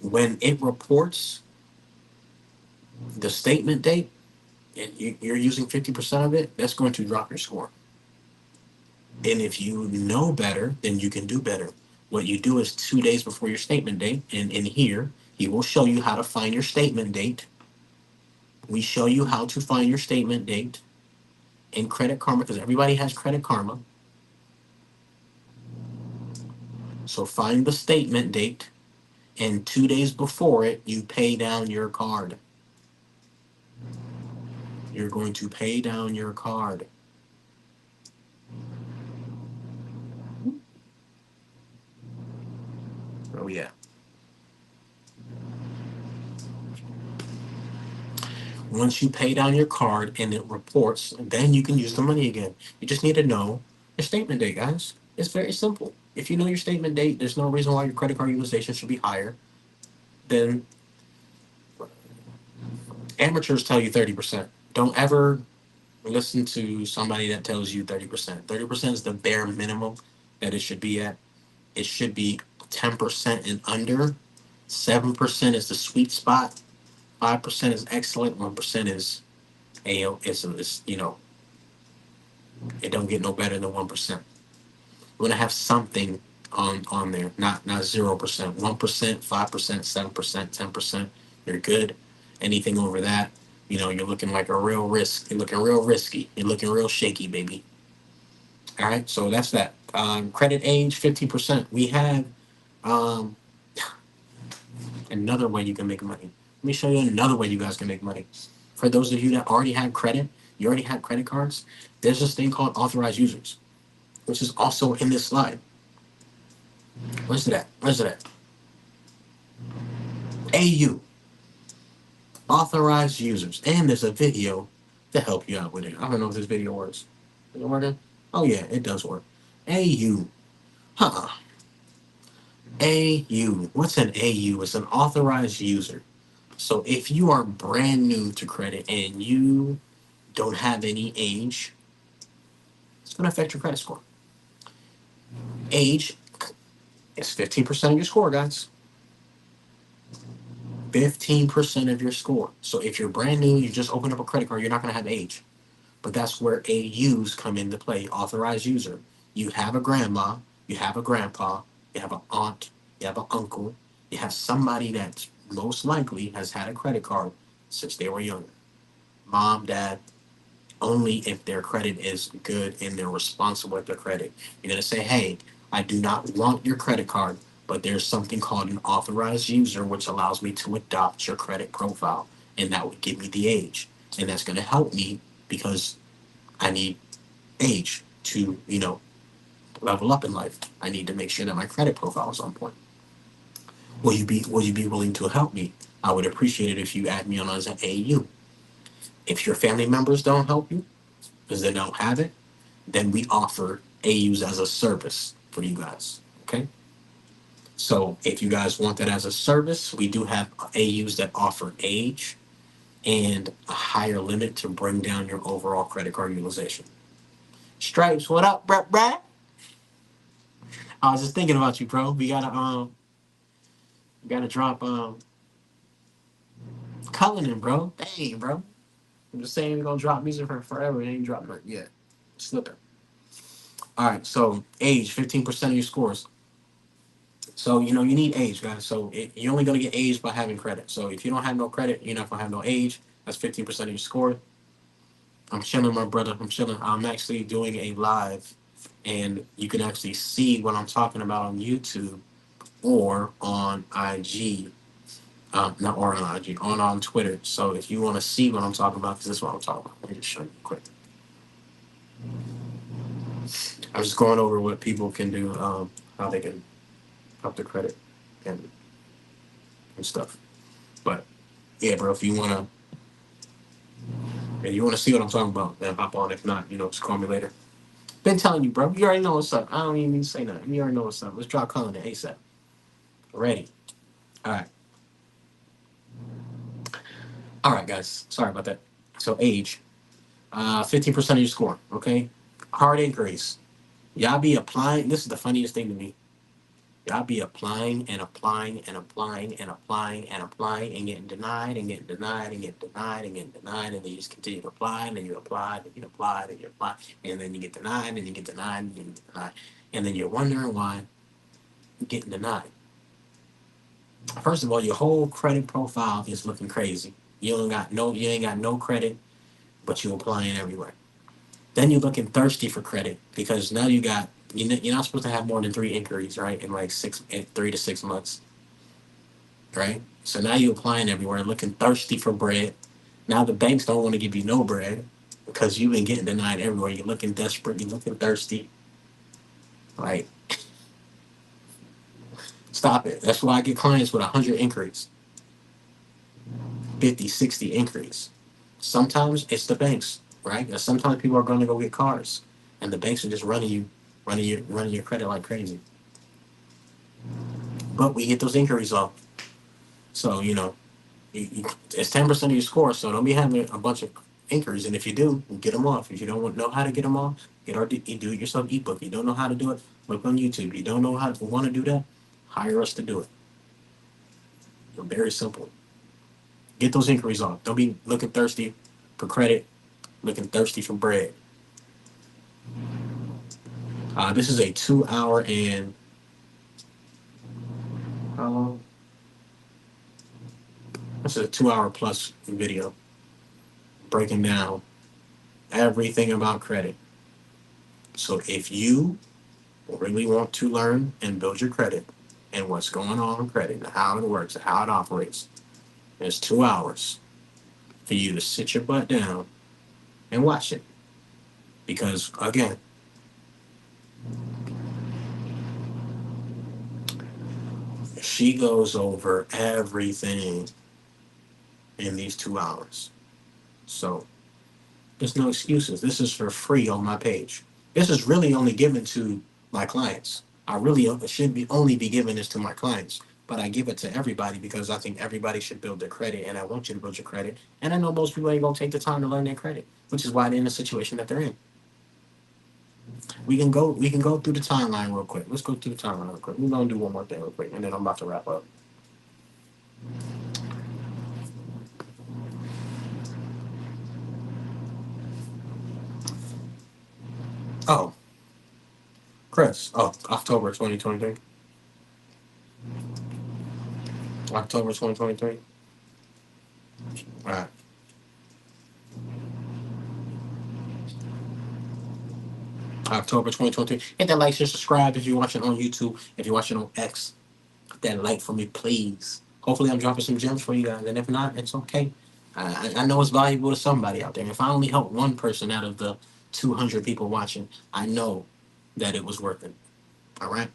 When it reports the statement date, and you're using 50% of it, that's going to drop your score. And if you know better, then you can do better. What you do is 2 days before your statement date, and in here, he will show you how to find your statement date. We show you how to find your statement date in Credit Karma, because everybody has Credit Karma. So find the statement date, and 2 days before it, you pay down your card. You're going to pay down your card. Oh, yeah. Once you pay down your card and it reports, then you can use the money again. You just need to know Your statement date, guys. It's very simple. If you know your statement date, there's no reason why your credit card utilization should be higher than amateurs tell you 30%. Don't ever listen to somebody that tells you 30%. 30% is the bare minimum that it should be at. It should be 10% and under. 7% is the sweet spot. 5% is excellent. 1% is is it don't get no better than 1%. We're gonna have something on there, not 0%. 1%, 5%, 7%, 10%. You're good. Anything over that, you're looking like a real risk. You're looking real risky. You're looking real shaky, baby. All right, so that's that. Credit age 15%. We have um, another way you can make money. Let me show you another way you guys can make money. For those of you that already have credit, you already have credit cards. There's this thing called authorized users, which is also in this slide. Where's it at? Where's it at? AU, authorized users, and there's a video to help you out with it. I don't know if this video works. Is it working? Oh yeah, it does work. AU, huh? AU. What's an AU? It's an authorized user. So if you are brand new to credit and you don't have any age, it's going to affect your credit score. Age is 15% of your score, guys. 15% of your score. So if you're brand new, you just open up a credit card, you're not going to have age. But that's where AUs come into play, authorized user. You have a grandma, you have a grandpa, you have an aunt, you have an uncle, you have somebody that most likely has had a credit card since they were younger. Mom, dad, only if their credit is good and they're responsible with their credit. You're going to say, hey, I do not want your credit card, but there's something called an authorized user, which allows me to adopt your credit profile. And that would give me the age. And that's going to help me because I need age to, level up in life. I need to make sure that my credit profile is on point. Will you be willing to help me? I would appreciate it if you add me on as an AU. If your family members don't help you because they don't have it, then we offer AUs as a service for you guys. Okay. So if you guys want that as a service, we do have AUs that offer age and a higher limit to bring down your overall credit card utilization. Stripes, what up, bruh? I was just thinking about you, bro. We gotta drop Cullinan, bro. Dang, bro. I'm just saying we're gonna drop music for forever. It ain't dropped it yet. Slipping. All right, so age, 15% of your scores. So you need age, guys. So you're only gonna get age by having credit. So if you don't have no credit, you're not gonna have no age. That's 15% of your score. I'm chilling, my brother. I'm chilling. I'm actually doing a live, and you can actually see what I'm talking about on YouTube or on IG. Not or on IG, on Twitter. So if you want to see what I'm talking about, because this is what I'm talking about. Let me just show you quick. I'm just going over what people can do, how they can up their credit and stuff. But yeah, bro, if you wanna see what I'm talking about, then hop on. If not, just call me later. Been telling you, bro. You already know what's up. I don't even need to say nothing. You already know what's up. Let's drop calling it ASAP. Ready. All right. All right, guys. Sorry about that. So age, 15% of your score. Okay. Hard inquiries. Y'all be applying. This is the funniest thing to me. Y'all be applying and applying and applying and applying and applying and getting denied and getting denied and getting denied and getting denied, and then you just continue to apply and then you apply and you apply and you apply and then you get denied and you get denied and you get denied, and then you're wondering why you're getting denied. First of all, your whole credit profile is looking crazy. You ain't got no credit, but you're applying everywhere. Then you're looking thirsty for credit because now you're not supposed to have more than three inquiries, right? In like 3 to 6 months, right? So now you're applying everywhere, looking thirsty for bread. Now the banks don't want to give you no bread because you've been getting denied everywhere. You're looking desperate. You're looking thirsty. Like, stop it. That's why I get clients with 100 inquiries, 50, 60 inquiries. Sometimes it's the banks, right? And sometimes people are going to go get cars. and the banks are just running your credit like crazy. But we get those inquiries off. So it's 10% of your score. So don't be having a bunch of inquiries. And if you do, get them off. If you don't know how to get them off, get our do it yourself ebook. You don't know how to do it, look on YouTube. You don't know how to want to do that, hire us to do it. Very simple. Get those inquiries off. Don't be looking thirsty for credit, looking thirsty for bread. This is a 2 hour and how long? This is a 2 hour plus video breaking down everything about credit. So if you really want to learn and build your credit and what's going on in credit and how it works and how it operates, there's 2 hours for you to sit your butt down and watch it. Because again, she goes over everything in these 2 hours. So there's no excuses. This is for free on my page. This is really only given to my clients. I really should be only be giving this to my clients, but I give it to everybody because I think everybody should build their credit, and I want you to build your credit. And I know most people ain't gonna take the time to learn their credit, which is why they're in the situation that they're in. We can go through the timeline real quick. Let's go through the timeline real quick. We're gonna do one more thing real quick, and then I'm about to wrap up. Oh, Chris. Oh, October 2023. October 2023. All right. October 2023. Hit that like, share, subscribe if you're watching on YouTube. If you're watching on X, hit that like for me, please. Hopefully, I'm dropping some gems for you guys. And if not, it's okay. I know it's valuable to somebody out there. If I only help one person out of the 200 people watching, I know that it was worth it. All right.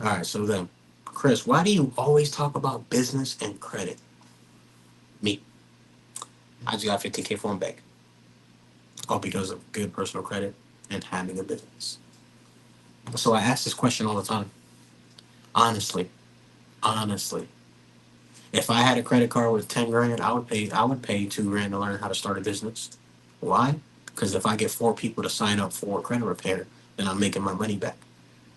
All right. So then, Chris, why do you always talk about business and credit? Me. I just got 15K from bank. All because of good personal credit and having a business. So I ask this question all the time. Honestly, honestly, if I had a credit card with 10 grand, I would pay 2 grand to learn how to start a business. Why? Because if I get 4 people to sign up for credit repair, then I'm making my money back.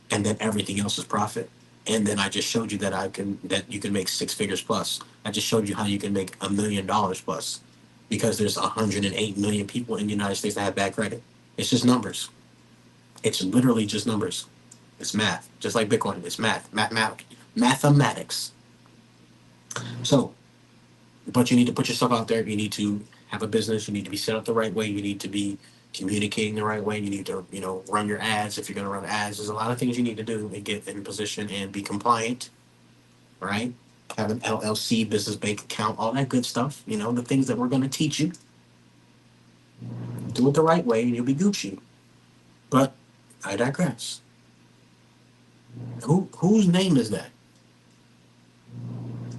And then everything else is profit. And then I just showed you that you can make 6 figures plus. I just showed you how you can make $1 million plus. Because there's 108 million people in the United States that have bad credit. It's just numbers. It's literally just numbers. It's math. Just like Bitcoin. It's math. Mathematics. So, but you need to put yourself out there. You need to have a business. You need to be set up the right way. You need to be communicating the right way. You need to, run your ads. If you're going to run ads, there's a lot of things you need to do and get in position and be compliant, right? Have an LLC, business bank account, all that good stuff. The things that we're going to teach you. Do it the right way and you'll be Gucci. But I digress. Whose name is that?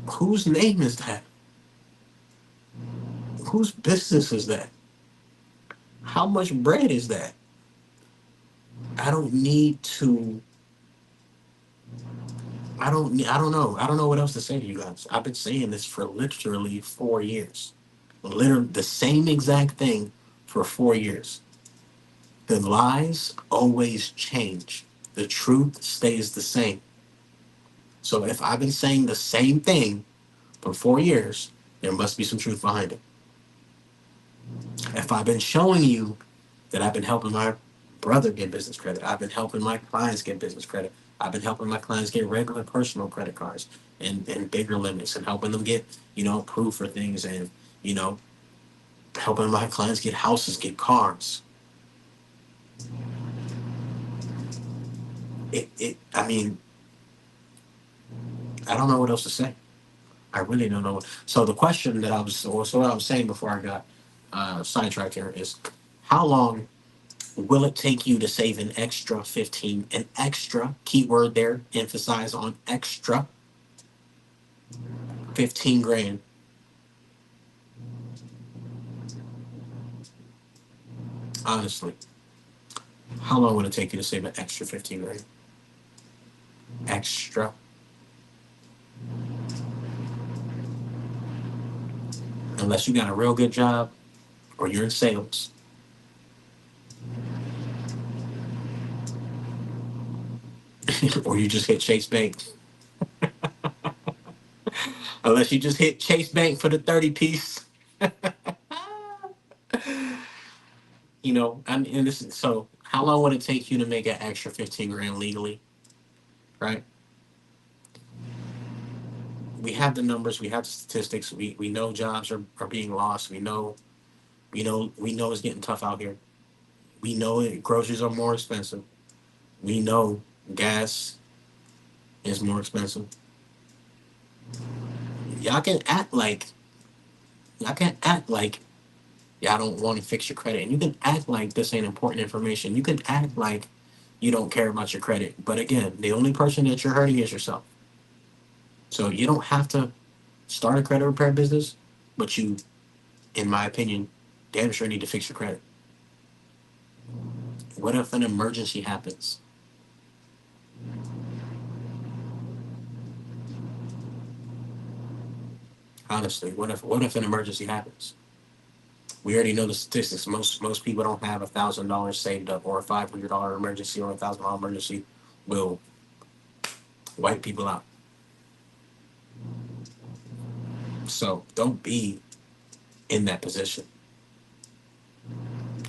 Whose name is that? Whose business is that? How much bread is that? I don't need to. I don't know. I don't know what else to say to you guys. I've been saying this for literally 4 years. Literally the same exact thing for 4 years. The lies always change. The truth stays the same. So if I've been saying the same thing for 4 years, there must be some truth behind it. If I've been showing you that I've been helping my brother get business credit, I've been helping my clients get business credit, I've been helping my clients get regular personal credit cards and bigger limits and helping them get, approved for things and, you know, helping my clients get houses, get cars. I mean, I don't know what else to say. I really don't know. So the question that what I was saying before I got sidetracked here is, how long will it take you to save an extra keyword there, emphasize on extra 15 grand? Honestly. How long would it take you to save an extra 15 grand? Extra. Unless you got a real good job or you're in sales. Or you just hit Chase Bank. Unless you just hit Chase Bank for the 30 piece. And this is so how long would it take you to make an extra 15 grand legally? Right? We have the numbers, we have the statistics, we know jobs are being lost, we know it's getting tough out here. We know it, groceries are more expensive. We know gas is more expensive. Y'all can act like y'all can act like y'all don't want to fix your credit. And you can act like this ain't important information. You can act like you don't care about your credit. But again, the only person that you're hurting is yourself. So you don't have to start a credit repair business, but you, in my opinion, damn sure need to fix your credit. What if an emergency happens? Honestly, what if an emergency happens? We already know the statistics. Most people don't have $1,000 saved up, or a $500 emergency or $1,000 emergency will wipe people out. So don't be in that position.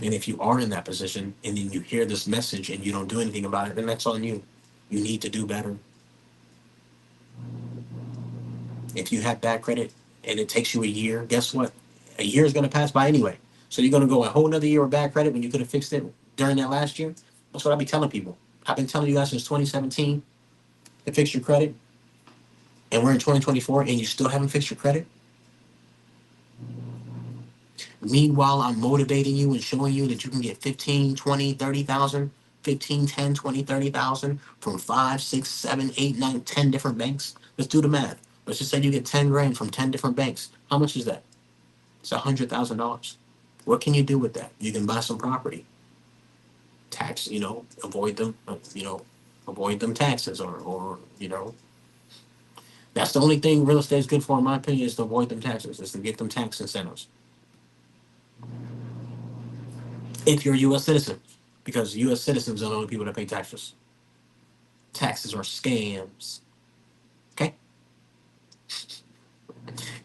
And if you are in that position and then you hear this message and you don't do anything about it, then that's on you. You need to do better. If you have bad credit and it takes you a year, guess what? A year is going to pass by anyway. So you're going to go a whole nother year with bad credit when you could have fixed it during that last year. That's what I be telling people. I've been telling you guys since 2017 to fix your credit, and we're in 2024 and you still haven't fixed your credit. Meanwhile, I'm motivating you and showing you that you can get 15, 20, 30,000, 15, 10, 20, 30,000 from 5, 6, 7, 8, 9, 10 different banks. Let's do the math. Let's just say you get 10 grand from 10 different banks. How much is that? It's $100,000. What can you do with that? You can buy some property, tax, avoid them, avoid them taxes, or that's the only thing real estate is good for, in my opinion, is to avoid them taxes, is to get them tax incentives. If you're a U.S. citizen, because U.S. citizens are the only people that pay taxes. Taxes are scams. Okay?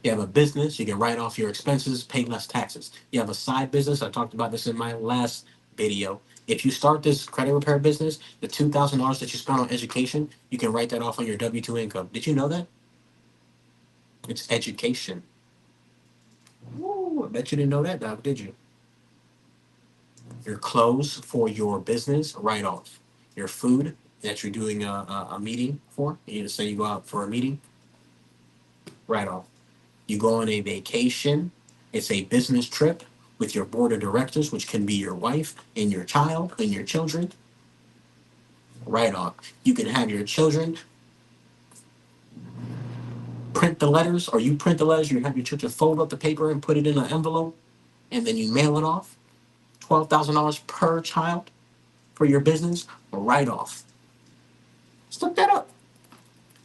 You have a business, you can write off your expenses, pay less taxes. You have a side business, I talked about this in my last video. If you start this credit repair business, the $2,000 that you spent on education, you can write that off on your W-2 income. Did you know that? It's education. Woo, I bet you didn't know that, Doc, did you? Your clothes for your business, write off. Your food that you're doing a meeting for, you just say you go out for a meeting, write off. You go on a vacation, it's a business trip with your board of directors, which can be your wife and your child and your children, write off. You can have your children print the letters, or you print the letters, you have your children fold up the paper and put it in an envelope, and then you mail it off. $12,000 per child for your business, write off. Let's look that up.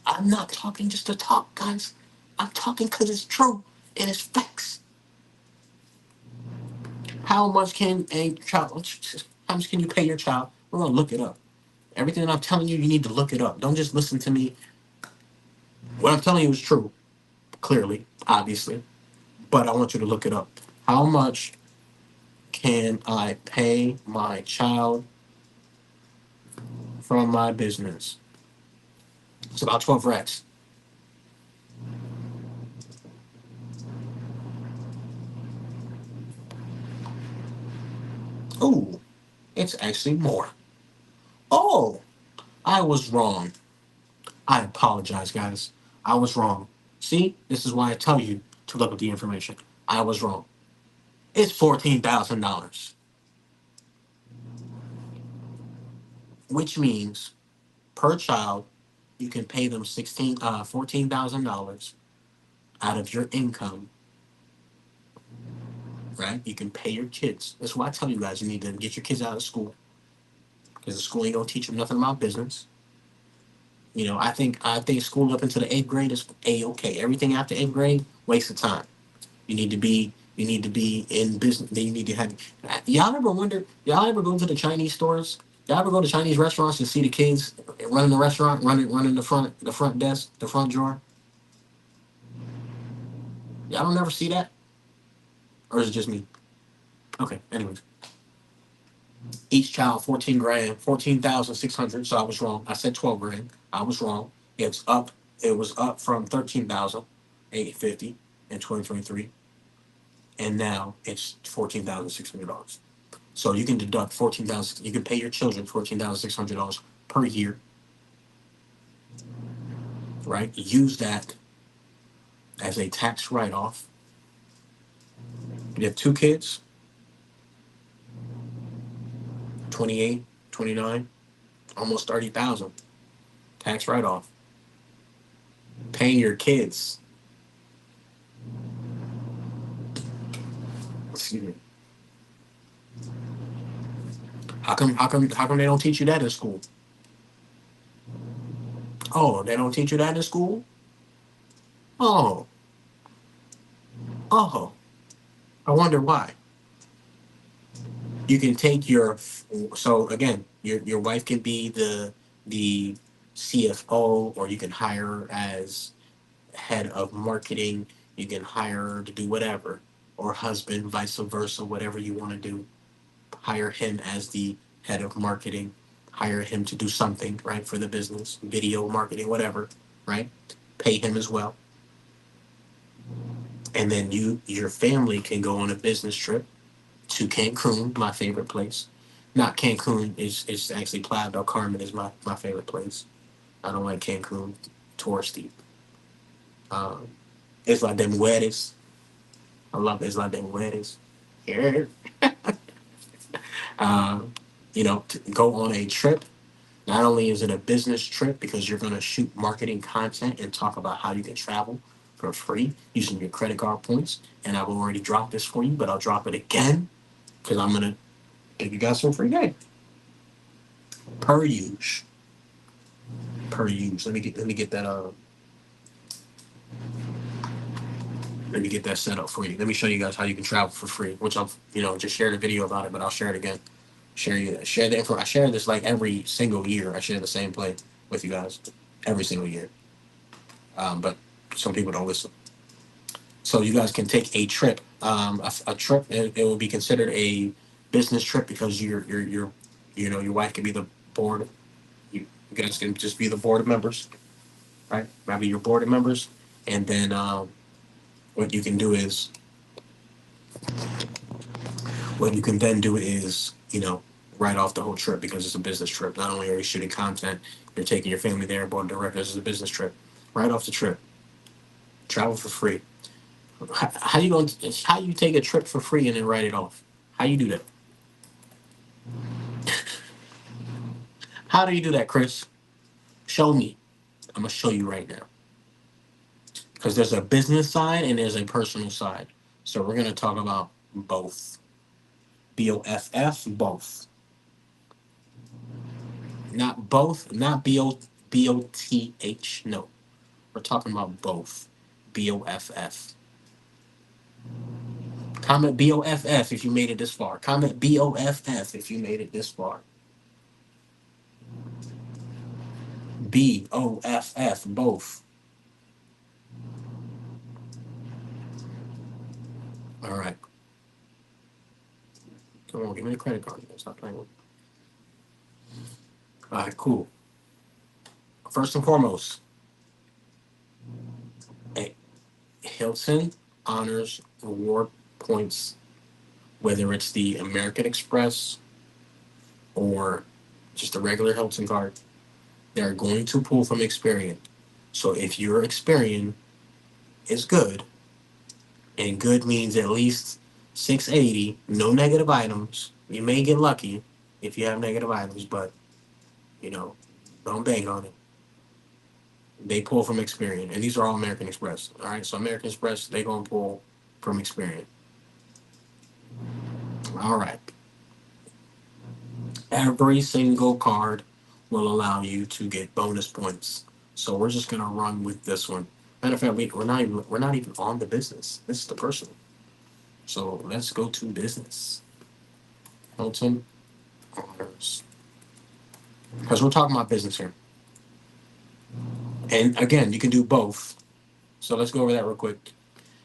I'm not talking just to talk, guys. I'm talking because it's true and it's facts. How much can a child? How much can you pay your child? We're gonna look it up. Everything that I'm telling you, you need to look it up. Don't just listen to me. What I'm telling you is true, clearly, obviously, but I want you to look it up. How much can I pay my child from my business? It's about 12 racks. Oh, it's actually more. Oh, I was wrong. I apologize, guys. I was wrong. See, this is why I tell you to look up the information. I was wrong. It's $14,000, which means per child, you can pay them $14,000 out of your income, right? You can pay your kids. That's why I tell you guys you need to get your kids out of school. because the school ain't gonna teach them nothing about business. You know, I think school up into the eighth grade is a okay. Everything after eighth grade, waste of time. You need to be in business. Then you need to have. Y'all ever wonder? Y'all ever go to the Chinese stores? Y'all ever go to Chinese restaurants and see the kids running the restaurant, running the front desk, the front drawer? Y'all don't never see that, or is it just me? Okay. Anyways, each child 14 grand, 14,600. So I was wrong. I said 12 grand. I was wrong. It's up. It was up from 13,850 in 2023, and now it's $14,600. So you can deduct 14,000. You can pay your children $14,600 per year, right? Use that as a tax write-off. You have two kids, 28, 29, almost 30,000 tax write-off. Paying your kids. Excuse me. How come they don't teach you that in school? Oh, they don't teach you that in school? Oh, oh. I wonder why. You can take your so again, your wife can be the CFO, or you can hire her as head of marketing. You can hire her to do whatever, or husband, vice versa, whatever you want to do. Hire him as the head of marketing. Hire him to do something, right, for the business, video marketing, whatever, right? Pay him as well. And then your family can go on a business trip to Cancun, my favorite place. Not Cancun, it's actually Playa del Carmen is my favorite place. I don't like Cancun, touristy. Um, Isla de Mujeres. I love Isla de Mujeres. Yeah. Um, to go on a trip. Not only is it a business trip because you're going to shoot marketing content and talk about how you can travel for free using your credit card points. And I've already dropped this for you, but I'll drop it again because I'm going to give you guys some free game. Per use. Per use. Let me get that let me get that set up for you. Let me show you guys how you can travel for free, which I've just shared a video about it, but I'll share it again. Share the info. I share this like every single year. I share the same play with you guys every single year. But some people don't listen. So you guys can take a trip. A trip. It will be considered a business trip because your wife can be the board. You guys can just be the board of members, right? Maybe your board of members, and then what you can do is what you can then do is write off the whole trip because it's a business trip. Not only are you shooting content, you're taking your family there, board of directors. It's a business trip. Write off the trip. Travel for free. How you take a trip for free and then write it off? How you do that? How do you do that, Chris? Show me. I'm gonna show you right now. Because there's a business side and there's a personal side. So we're gonna talk about both. BOFF, both. Not both, not BOTH. No. We're talking about both. BOFF. Comment BOFF if you made it this far. Comment BOFF if you made it this far. BOFF, both. All right. Come on, give me the credit card. Stop playing with me. All right, cool. First and foremost, a Hilton Honors Reward Points, whether it's the American Express or just a regular Hilton card, they're going to pull from Experian. So if your Experian is good, and good means at least 680, no negative items. You may get lucky if you have negative items, but you know, don't bank on it. They pull from Experian, and these are all American Express. All right, so American Express, they gonna pull from Experian. All right, Every single card will allow you to get bonus points. So we're just gonna run with this one. Matter of fact, we're not even on the business. This is the personal. So let's go to business. Hilton Honors. Because we're talking about business here. And again, you can do both. So let's go over that real quick.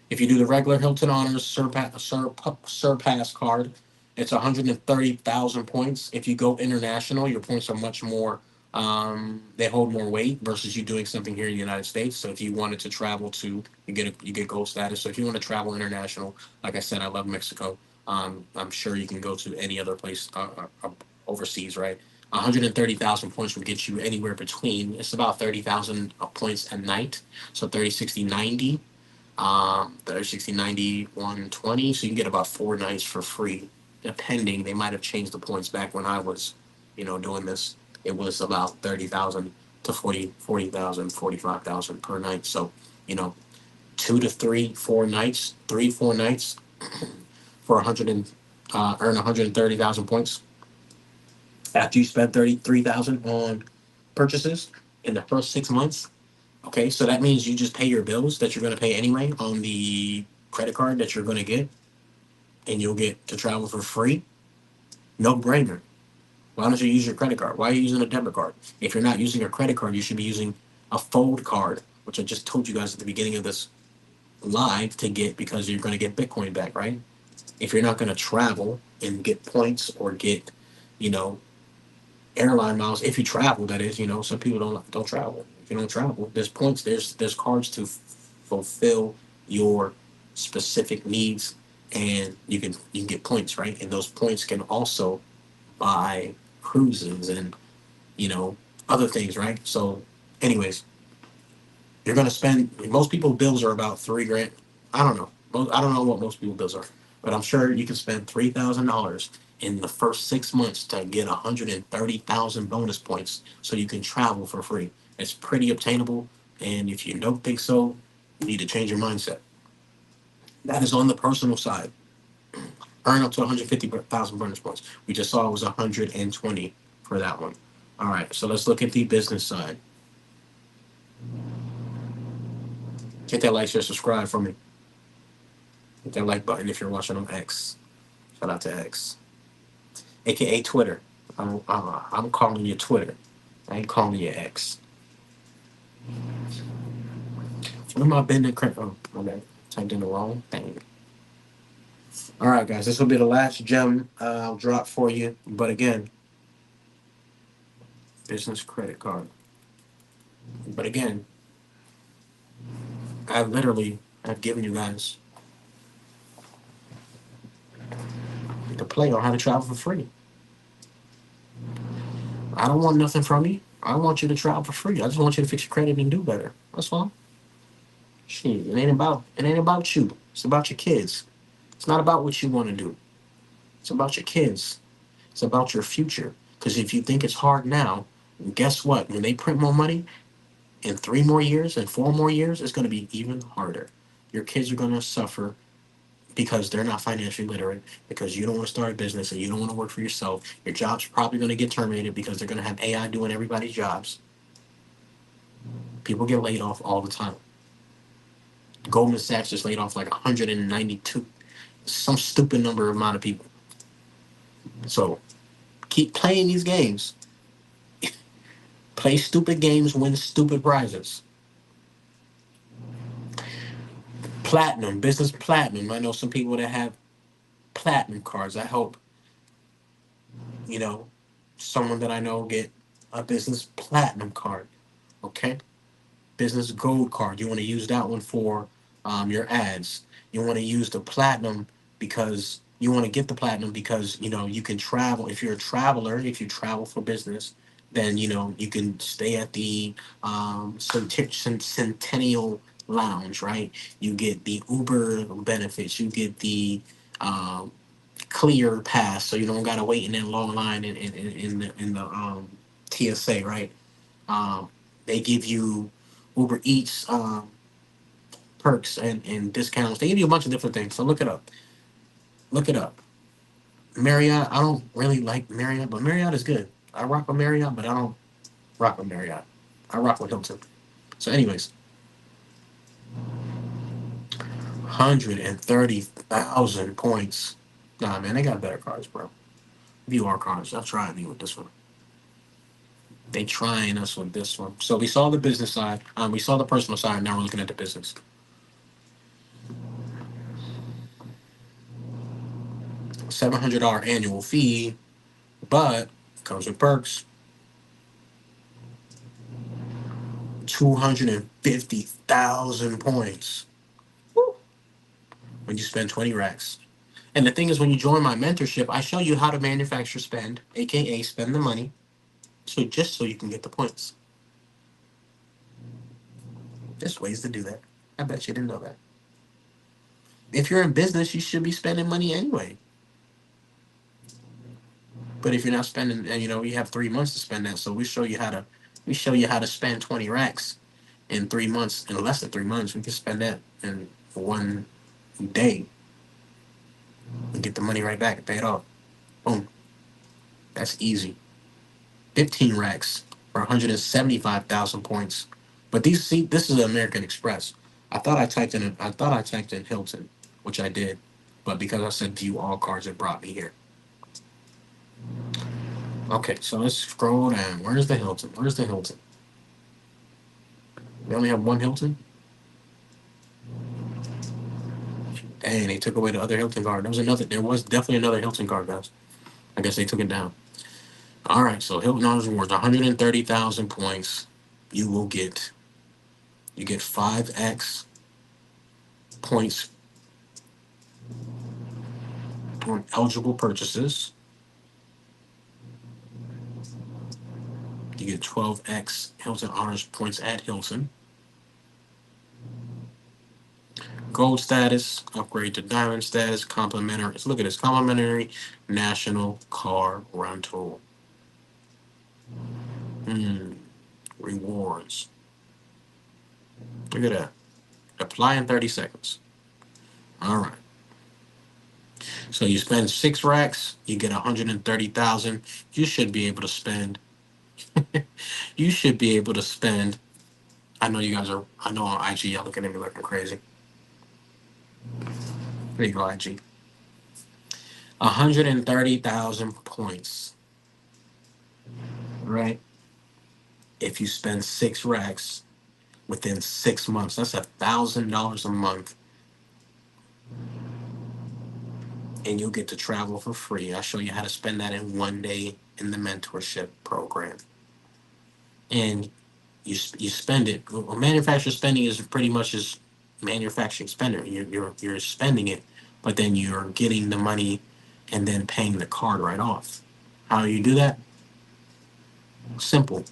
If you do the regular Hilton Honors Surpass card, it's 130,000 points. If you go international, your points are much more. They hold more weight versus you doing something here in the United States. So if you wanted to travel to, you get gold status. So if you want to travel international, like I said, I love Mexico. I'm sure you can go to any other place overseas, right? 130,000 points will get you anywhere between. It's about 30,000 points a night. So 30, 60, 90. 30, 60, 90, 120. So you can get about 4 nights for free, depending. They might have changed the points back when I was, doing this. It was about 30,000 to 40,000, 45,000 per night. So, you know, 2 to 3, 4 nights, 3, 4 nights for 100 and earn 130,000 points after you spend 33,000 on purchases in the first 6 months. Okay, so that means you just pay your bills that you're going to pay anyway on the credit card that you're going to get, and you'll get to travel for free. No brainer. Why don't you use your credit card? Why are you using a debit card? If you're not using a credit card, you should be using a fold card, which I just told you guys at the beginning of this live to get because you're going to get Bitcoin back, right? If you're not going to travel and get points or get, you know, airline miles, if you travel, that is, some people don't travel. If you don't travel, there's points, there's cards to fulfill your specific needs, and you can get points, right? And those points can also buy cruises and you know other things, right? So, anyways, you're gonna spend. Most people bills are about 3 grand. I don't know. I don't know what most people bills are, but I'm sure you can spend $3,000 in the first 6 months to get 130,000 bonus points, so you can travel for free. It's pretty obtainable, and if you don't think so, you need to change your mindset. That is on the personal side. Earn up to 150,000 bonus points. We just saw it was 120 for that one. All right, so let's look at the business side. Hit that like, share, subscribe for me. Hit that like button if you're watching on X. Shout out to X, aka Twitter. I'm calling you Twitter. I ain't calling you X. When my been in crypto? Oh, okay. Typed in the wrong thing. All right, guys, this will be the last gem I'll drop for you. But again, business credit card. But again, I've given you guys the play on how to travel for free. I don't want nothing from you. I want you to travel for free. I just want you to fix your credit and do better. That's all. Shit, it ain't about you. It's about your kids. It's not about what you want to do. It's about your kids. It's about your future. Because if you think it's hard now, guess what? When they print more money in 3 more years and 4 more years, it's going to be even harder. Your kids are going to suffer because they're not financially literate, because you don't want to start a business and you don't want to work for yourself. Your job's probably going to get terminated because they're going to have AI doing everybody's jobs. People get laid off all the time. Goldman Sachs just laid off like 192, some stupid number amount of people. So keep playing these games. Play stupid games, win stupid prizes. Platinum, business platinum. I know some people that have platinum cards. I hope, you know, someone that I know get a business platinum card. Okay? Business gold card. You want to use that one for your ads. You want to use the platinum because you want to get the platinum because you can travel. If you're a traveler, if you travel for business, then you can stay at the Centennial Lounge, right? You get the Uber benefits. You get the um, clear pass, so you don't gotta wait in that long line in the TSA, right? Um, they give you Uber Eats perks and discounts. They give you a bunch of different things. So look it up. Look it up. Marriott, I don't really like Marriott, but Marriott is good. I rock with Marriott, but I don't rock with Marriott. I rock with Hilton. So, anyways, 130,000 points. Nah, man, they got better cards, bro. VR cards. I'll try me with this one. They trying us with this one. So we saw the business side. We saw the personal side. Now we're looking at the business. $700 annual fee, but comes with perks. 250,000 points when you spend 20 racks. And the thing is, when you join my mentorship, I show you how to manufacture spend, aka spend the money, so just so you can get the points. There's ways to do that. I bet you didn't know that. If you're in business, you should be spending money anyway. But if you're not spending, and you have 3 months to spend that, so we show you how to spend 20 racks in 3 months. In less than 3 months, we can spend that in 1 day and get the money right back and pay it off. Boom. That's easy. 15 racks for 175,000 points. But this is American Express. I thought I typed in Hilton, which I did, but because I said view all cards, it brought me here. Okay, so let's scroll down. Where's the Hilton? Where's the Hilton? We only have one Hilton. Dang, they took away the other Hilton card. There was definitely another Hilton card, guys. I guess they took it down. All right, so Hilton Honors Rewards, 130,000 points. You get 5x points on eligible purchases. You get 12x Hilton Honors points at Hilton. Gold status, upgrade to diamond status, complimentary. Let's look at this. Complimentary national car rental. Rewards. Look at that. Apply in 30 seconds. All right. So you spend 6 racks, you get 130,000. You should be able to spend. You should be able to spend. I know you guys are. I know on IG y'all looking at me looking crazy. There you go, IG. 130,000 points. Right? If you spend 6 racks within 6 months, that's $1,000 a month, and you'll get to travel for free. I'll show you how to spend that in 1 day in the mentorship program. And you spend it. Well, manufacturer spending is pretty much just manufacturing spending. You're spending it, but then you're getting the money and then paying the card right off. How do you do that? Simple.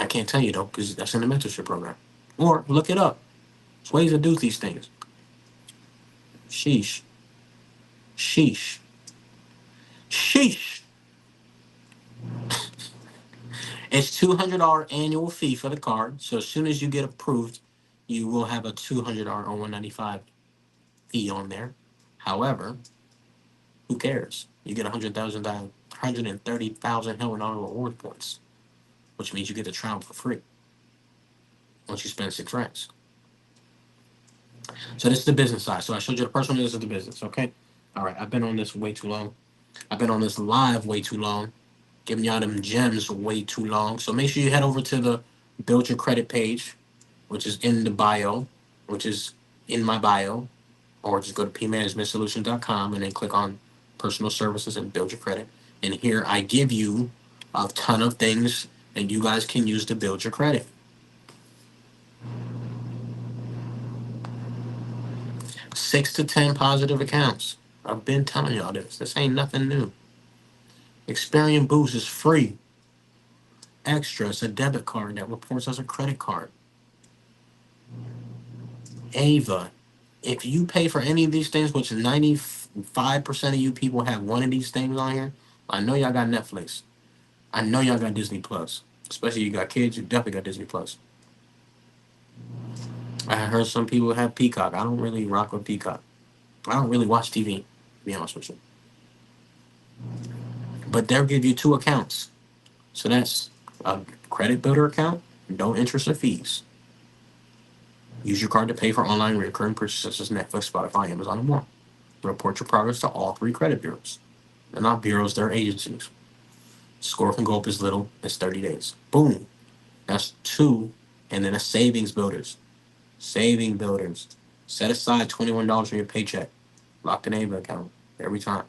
I can't tell you though, because that's in the mentorship program. Or look it up. There's ways to do these things. Sheesh. Sheesh. Sheesh. It's $200 annual fee for the card. So as soon as you get approved, you will have a $200 or 195 fee on there. However, who cares? You get 130,000 Hilton reward points, which means you get to travel for free once you spend 6 racks. So this is the business side. So I showed you the personal. This is the business. Okay. All right. I've been on this way too long. I've been on this live way too long, giving y'all them gems way too long. So make sure you head over to the Build Your Credit page, which is in the bio, which is in my bio, or just go to pmanagementsolution.com and then click on personal services and build your credit. And here I give you a ton of things that you guys can use to build your credit. 6 to 10 positive accounts. I've been telling y'all this. This ain't nothing new. Experian Boost is free. Extra is a debit card that reports as a credit card. Ava, if you pay for any of these things, which 95% of you people have one of these things on here, I know y'all got Netflix. I know y'all got Disney Plus. Especially you got kids, you definitely got Disney Plus. I heard some people have Peacock. I don't really rock with Peacock. I don't really watch TV. be honest with you. But they'll give you two accounts. So that's a credit builder account, no interest or fees. Use your card to pay for online recurring purchases such as Netflix, Spotify, Amazon, and more. Report your progress to all three credit bureaus. They're not bureaus, they're agencies. Score can go up as little as 30 days. Boom. That's two. And then a savings builders. Saving builders. Set aside $21 from your paycheck. Lock the neighbor account every time.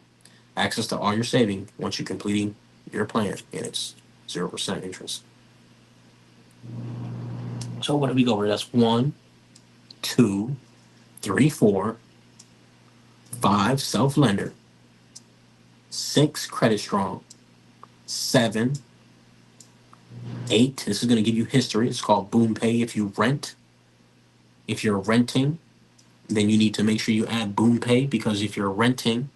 Access to all your saving once you're completing your plan, and it's 0% interest. So what do we go over? That's one, two, three, four, five, self lender, six, credit strong, seven, eight. This is going to give you history. It's called Boom Pay. If you rent, if you're renting, then you need to make sure you add Boom Pay, because if you're renting,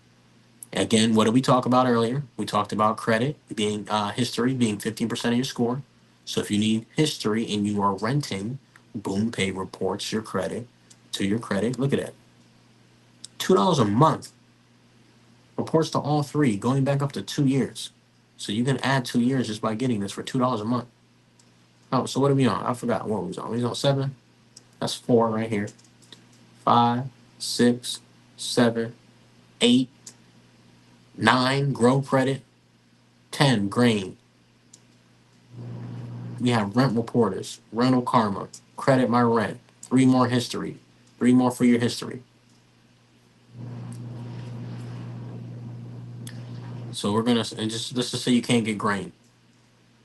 again, what did we talk about earlier? We talked about credit being history being 15% of your score. So if you need history and you are renting, Boom Pay reports your credit to your credit. Look at that. $2 a month reports to all three, going back up to 2 years. So you can add 2 years just by getting this for $2 a month. Oh, so what are we on? I forgot what we was on. We was on seven. That's four right here. 5, 6, 7, 8, 9, grow credit, 10, grain. We have rent reporters, rental karma, credit my rent, three more history, three more for your history. So we're gonna, and just let's just say you can't get grain.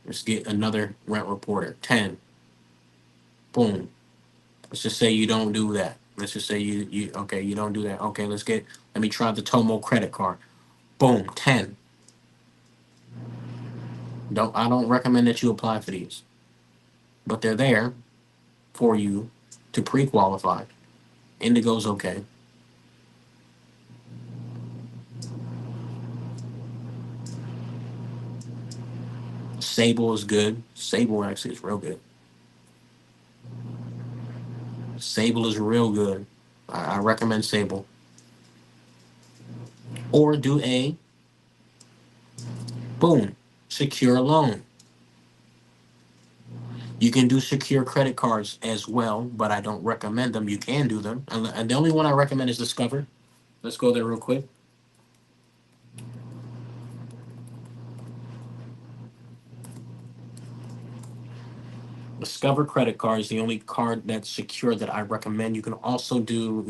Let's get another rent reporter. 10. Boom. Let's just say you don't do that. Let's just say you okay, you don't do that. Okay, let me try the Tomo credit card. Boom, 10. I don't recommend that you apply for these. But they're there for you to pre-qualify. Indigo's okay. Sable is good. Sable actually is real good. Sable is real good. I recommend Sable. Or do a boom secure loan. You can do secure credit cards as well, but I don't recommend them. You can do them, and the only one I recommend is Discover. Let's go there real quick. Discover credit card is the only card that's secure that I recommend. You can also do,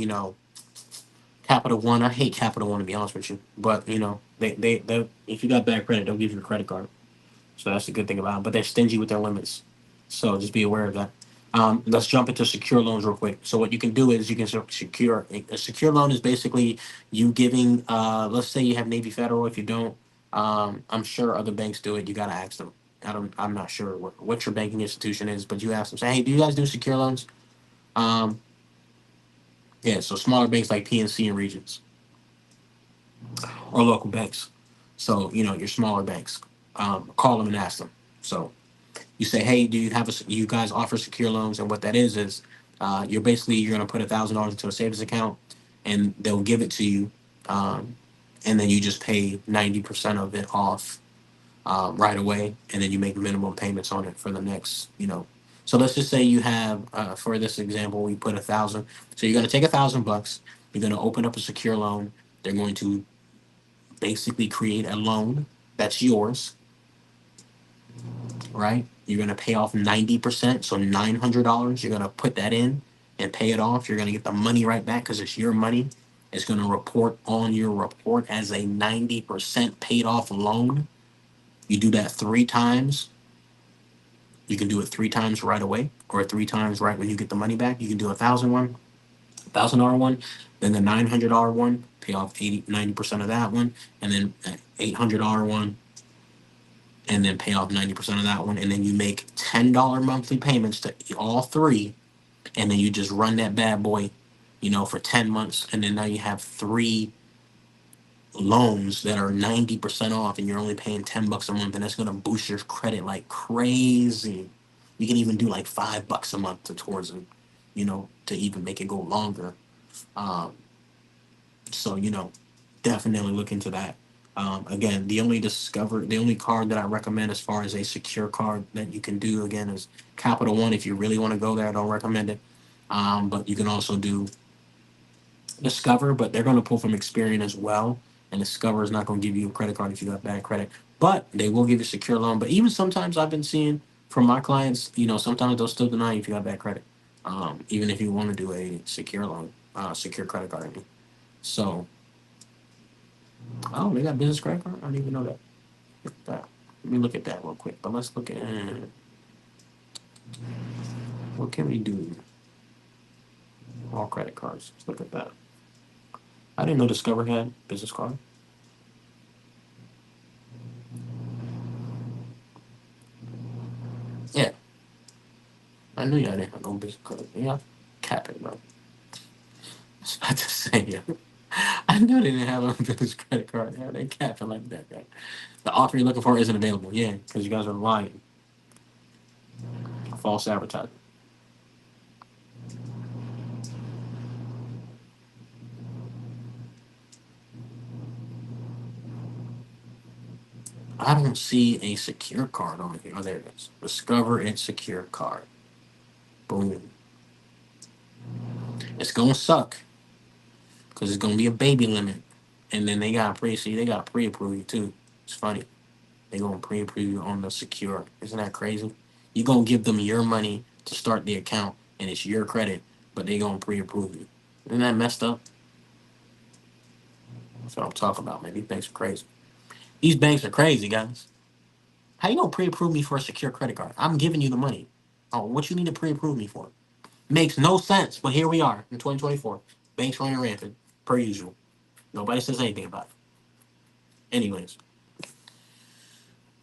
Capital One. I hate Capital One, to be honest with you, but they if you got bad credit, they'll give you a credit card. So that's the good thing about it. But they're stingy with their limits. So just be aware of that. Let's jump into secure loans real quick. So what you can do is you can secure a secure loan is basically you giving. Let's say you have Navy Federal. If you don't, I'm sure other banks do it. You gotta ask them. I'm not sure what your banking institution is, but you ask them. Say, hey, do you guys do secure loans? Um, yeah. So smaller banks like PNC and Regions or local banks. So your smaller banks. Call them and ask them. So you say, hey, do you have you guys offer secure loans? And what that is you're going to put $1,000 into a savings account, and they'll give it to you, and then you just pay 90% of it off right away, and then you make minimum payments on it for the next. So let's just say you have, for this example, we put 1,000. So you're going to take $1,000. You're going to open up a secure loan. They're going to basically create a loan that's yours, right? You're gonna pay off 90%, so $900. You're gonna put that in and pay it off. You're gonna get the money right back because it's your money. It's gonna report on your report as a 90% paid off loan. You do that 3 times. You can do it 3 times right away, or 3 times right when you get the money back. You can do $1,000 one, then the $900 one, pay off 90% of that one, and then $800 one, and then pay off 90% of that one, and then you make $10 monthly payments to all three, and then you just run that bad boy, for 10 months, and then now you have three loans that are 90% off, and you're only paying $10 a month, and that's gonna boost your credit like crazy. You can even do like $5 a month towards it, to even make it go longer. Um, so Definitely look into that. Again, the only card that I recommend as far as a secure card that you can do again is Capital One. If you really want to go there, I don't recommend it. But you can also do Discover, but they're going to pull from Experian as well. And Discover is not going to give you a credit card if you have bad credit, but they will give you a secure loan. But even sometimes I've been seeing from my clients, sometimes they'll still deny you if you have bad credit, even if you want to do a secure loan, secure credit card. I mean. So, oh, they got business credit card. I didn't even know that. Look at that. Let me look at that real quick. But let's look at what can we do? All credit cards. Let's look at that. I didn't know Discover had business card. Yeah, I knew y'all didn't have no business card. Yeah, cap it, bro. I was about to say, yeah. I knew they didn't have a business credit card. Yeah, they capping like that, right? The offer you're looking for isn't available. Yeah, because you guys are lying. False advertising. I don't see a secure card on here. Oh, there it is. Discover and secure card. Boom. It's gonna suck because it's gonna be a baby limit, and then they got pre-approve you too. It's funny. They gonna pre-approve you on the secure. Isn't that crazy? You gonna give them your money to start the account, and it's your credit, but they gonna pre-approve you. Isn't that messed up? That's what I'm talking about, man. These banks are crazy. These banks are crazy, guys. How you gonna pre-approve me for a secure credit card? I'm giving you the money. Oh, what you need to pre-approve me for? Makes no sense. But here we are in 2024. Banks running rampant, per usual. Nobody says anything about it. Anyways,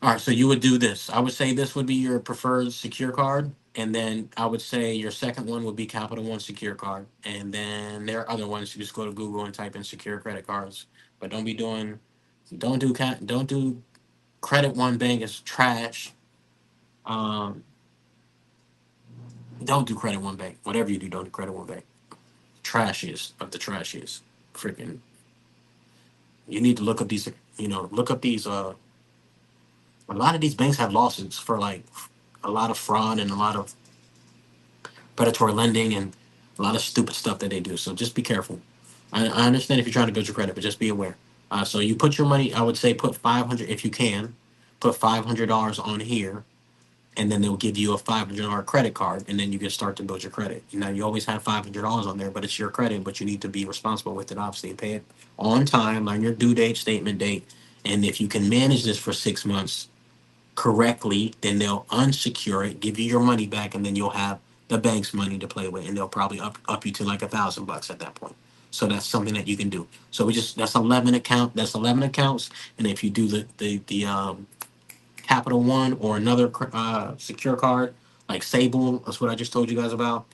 all right. So you would do this. I would say this would be your preferred secure card, and then I would say your second one would be Capital One secure card, and then there are other ones. You just go to Google and type in secure credit cards. But don't do Credit One Bank is trash. Um, don't do Credit One Bank. Whatever you do, don't do Credit One Bank. Trashiest of the trashiest. Freaking. You need to look up these. Look up these. A lot of these banks have lawsuits for like a lot of fraud and a lot of predatory lending and a lot of stupid stuff that they do. So just be careful. I understand if you're trying to build your credit, but just be aware. So you put your money. I would say put 500 if you can. Put $500 on here, and then they'll give you a $500 credit card, and then you can start to build your credit. Now you always have $500 on there, but it's your credit. But you need to be responsible with it. Obviously, and pay it on time, on your due date, statement date, and if you can manage this for 6 months correctly, then they'll unsecure it, give you your money back, and then you'll have the bank's money to play with, and they'll probably up you to like $1,000 at that point. So that's something that you can do. So we just that's 11 account. That's 11 accounts, and if you do the Capital One or another secure card like Sable, that's what I just told you guys about.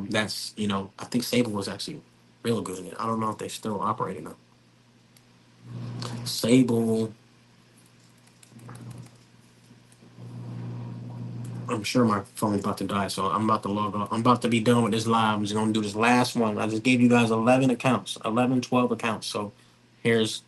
That's I think Sable was actually real good. I don't know if they're still operating though. Sable. I'm sure my phone's about to die, so I'm about to log off. I'm about to be done with this live. I'm just gonna do this last one. I just gave you guys 11 accounts, 11, 12 accounts. So here's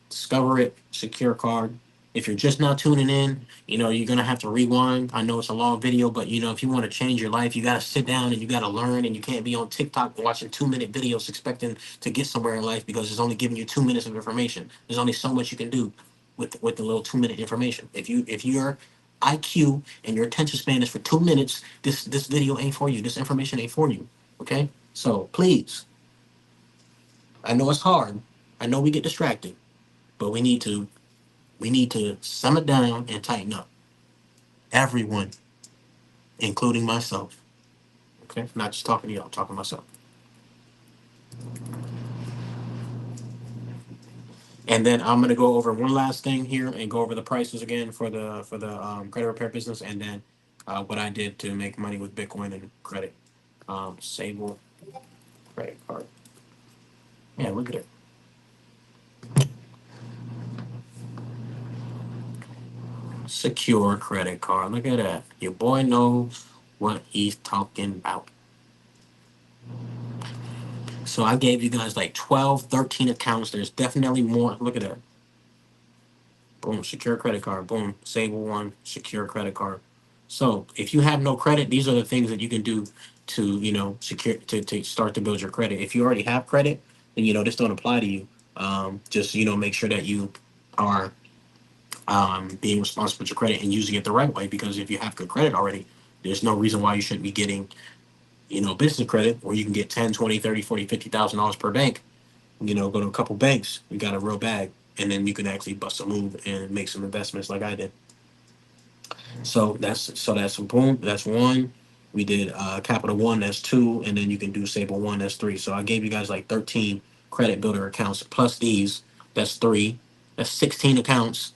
Discover It, secure card. If you're just now tuning in, you're gonna have to rewind. I know it's a long video, but if you want to change your life, you gotta sit down and you gotta learn, and you can't be on TikTok watching 2-minute videos expecting to get somewhere in life because it's only giving you 2 minutes of information. There's only so much you can do with the little 2-minute information. If your IQ and your attention span is for 2 minutes, this video ain't for you. This information ain't for you. Okay? So please, I know it's hard. I know we get distracted, but we need to sum it down and tighten up. Everyone, including myself. Okay? Not just talking to y'all, I'm talking to myself. And then I'm gonna go over one last thing here and go over the prices again for the credit repair business, and then what I did to make money with Bitcoin and credit. Sable credit card. Yeah, look at it. Secure credit card. Look at that. Your boy knows what he's talking about. So I gave you guys like 12, 13 accounts. There's definitely more. Look at that. Boom, secure credit card. Boom, Sable One, secure credit card. So if you have no credit, these are the things that you can do to, secure to start to build your credit. If you already have credit, then this don't apply to you. Just make sure that you are being responsible with your credit and using it the right way. Because if you have good credit already, there's no reason why you shouldn't be getting business credit where you can get 10, 20, 30, 40, $50,000 per bank. Go to a couple banks, you got a real bag, and then you can actually bust a move and make some investments like I did. So that's boom. That's one. We did Capital One. That's two, and then you can do Sable One. That's three. So I gave you guys like 13 credit builder accounts plus these. That's three. That's 16 accounts.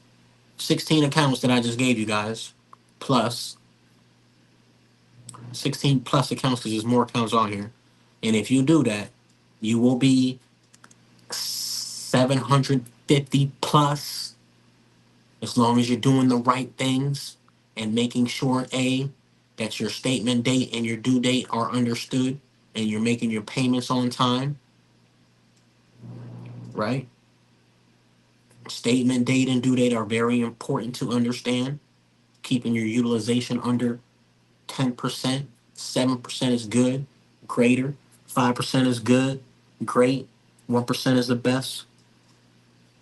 16 accounts that I just gave you guys, plus 16 plus accounts because there's more accounts on here. And if you do that, you will be 750 plus, as long as you're doing the right things and making sure that your statement date and your due date are understood and you're making your payments on time, right? Statement date and due date are very important to understand. Keeping your utilization under 10%, 7% is good, greater, 5% is good, great, 1% is the best.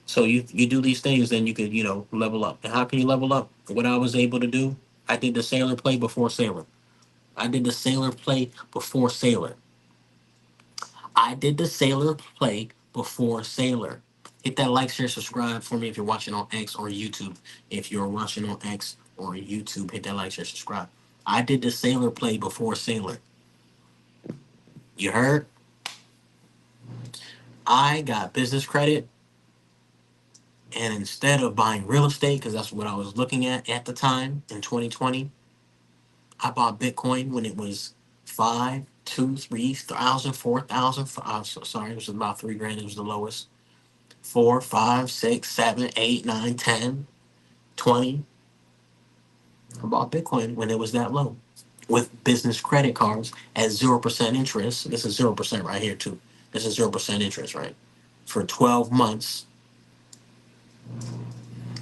So you do these things, then you could level up. And how can you level up? What I was able to do, I did the sailor play before sailor. I did the sailor play before sailor. I did the sailor play before sailor. Hit that like, share, subscribe for me if you're watching on X or YouTube. If you're watching on X or YouTube, hit that like, share, subscribe. I did the sailor play before sailor. You heard? I got business credit, and instead of buying real estate, because that's what I was looking at the time in 2020, I bought Bitcoin when it was 5, 2, 3,000, 4,000. Sorry, it was about 3 grand. It was the lowest. 4, 5, 6, 7, 8, 9, 10, 20. I bought Bitcoin when it was that low with business credit cards at 0% interest. This is 0% right here, too. This is 0% interest, right? For 12 months.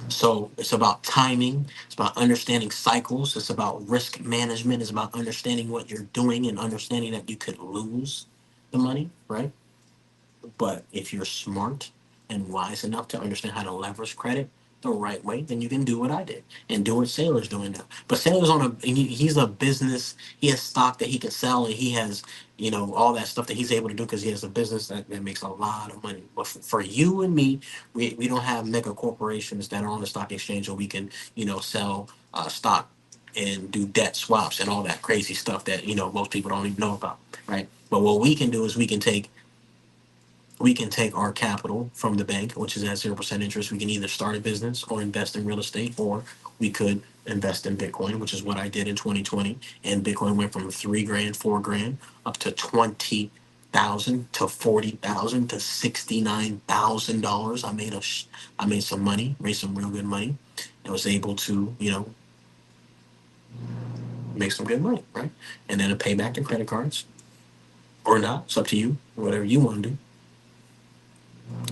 So it's about timing. It's about understanding cycles. It's about risk management. It's about understanding what you're doing and understanding that you could lose the money, right? But if you're smart and wise enough to understand how to leverage credit the right way, then you can do what I did and do what Sailor's doing now. But Sailor's he's a business. He has stock that he can sell, and he has, all that stuff that he's able to do because he has a business that makes a lot of money. But for you and me, we don't have mega corporations that are on the stock exchange where we can, sell stock and do debt swaps and all that crazy stuff that, most people don't even know about, right? But what we can do is we can take our capital from the bank, which is at 0% interest. We can either start a business or invest in real estate, or we could invest in Bitcoin, which is what I did in 2020. And Bitcoin went from 3 grand, 4 grand, up to 20,000 to 40,000 to $69,000. I made some money, made some real good money. I was able to, make some good money, right? And then to pay back the credit cards or not. It's up to you, whatever you want to do.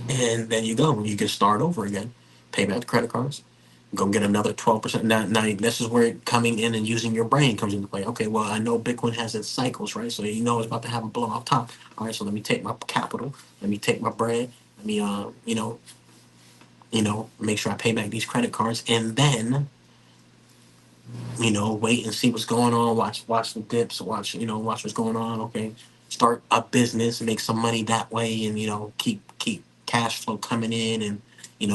And then you go. You can start over again, pay back the credit cards, go get another 12%. Now this is where coming in and using your brain comes into play. Okay, well, I know Bitcoin has its cycles, right? So it's about to have a blow off top. All right, so let me take my capital, let me take my bread, let me make sure I pay back these credit cards, and then wait and see what's going on. Watch the dips. Watch what's going on. Okay, start a business, make some money that way, and keep cash flow coming in, and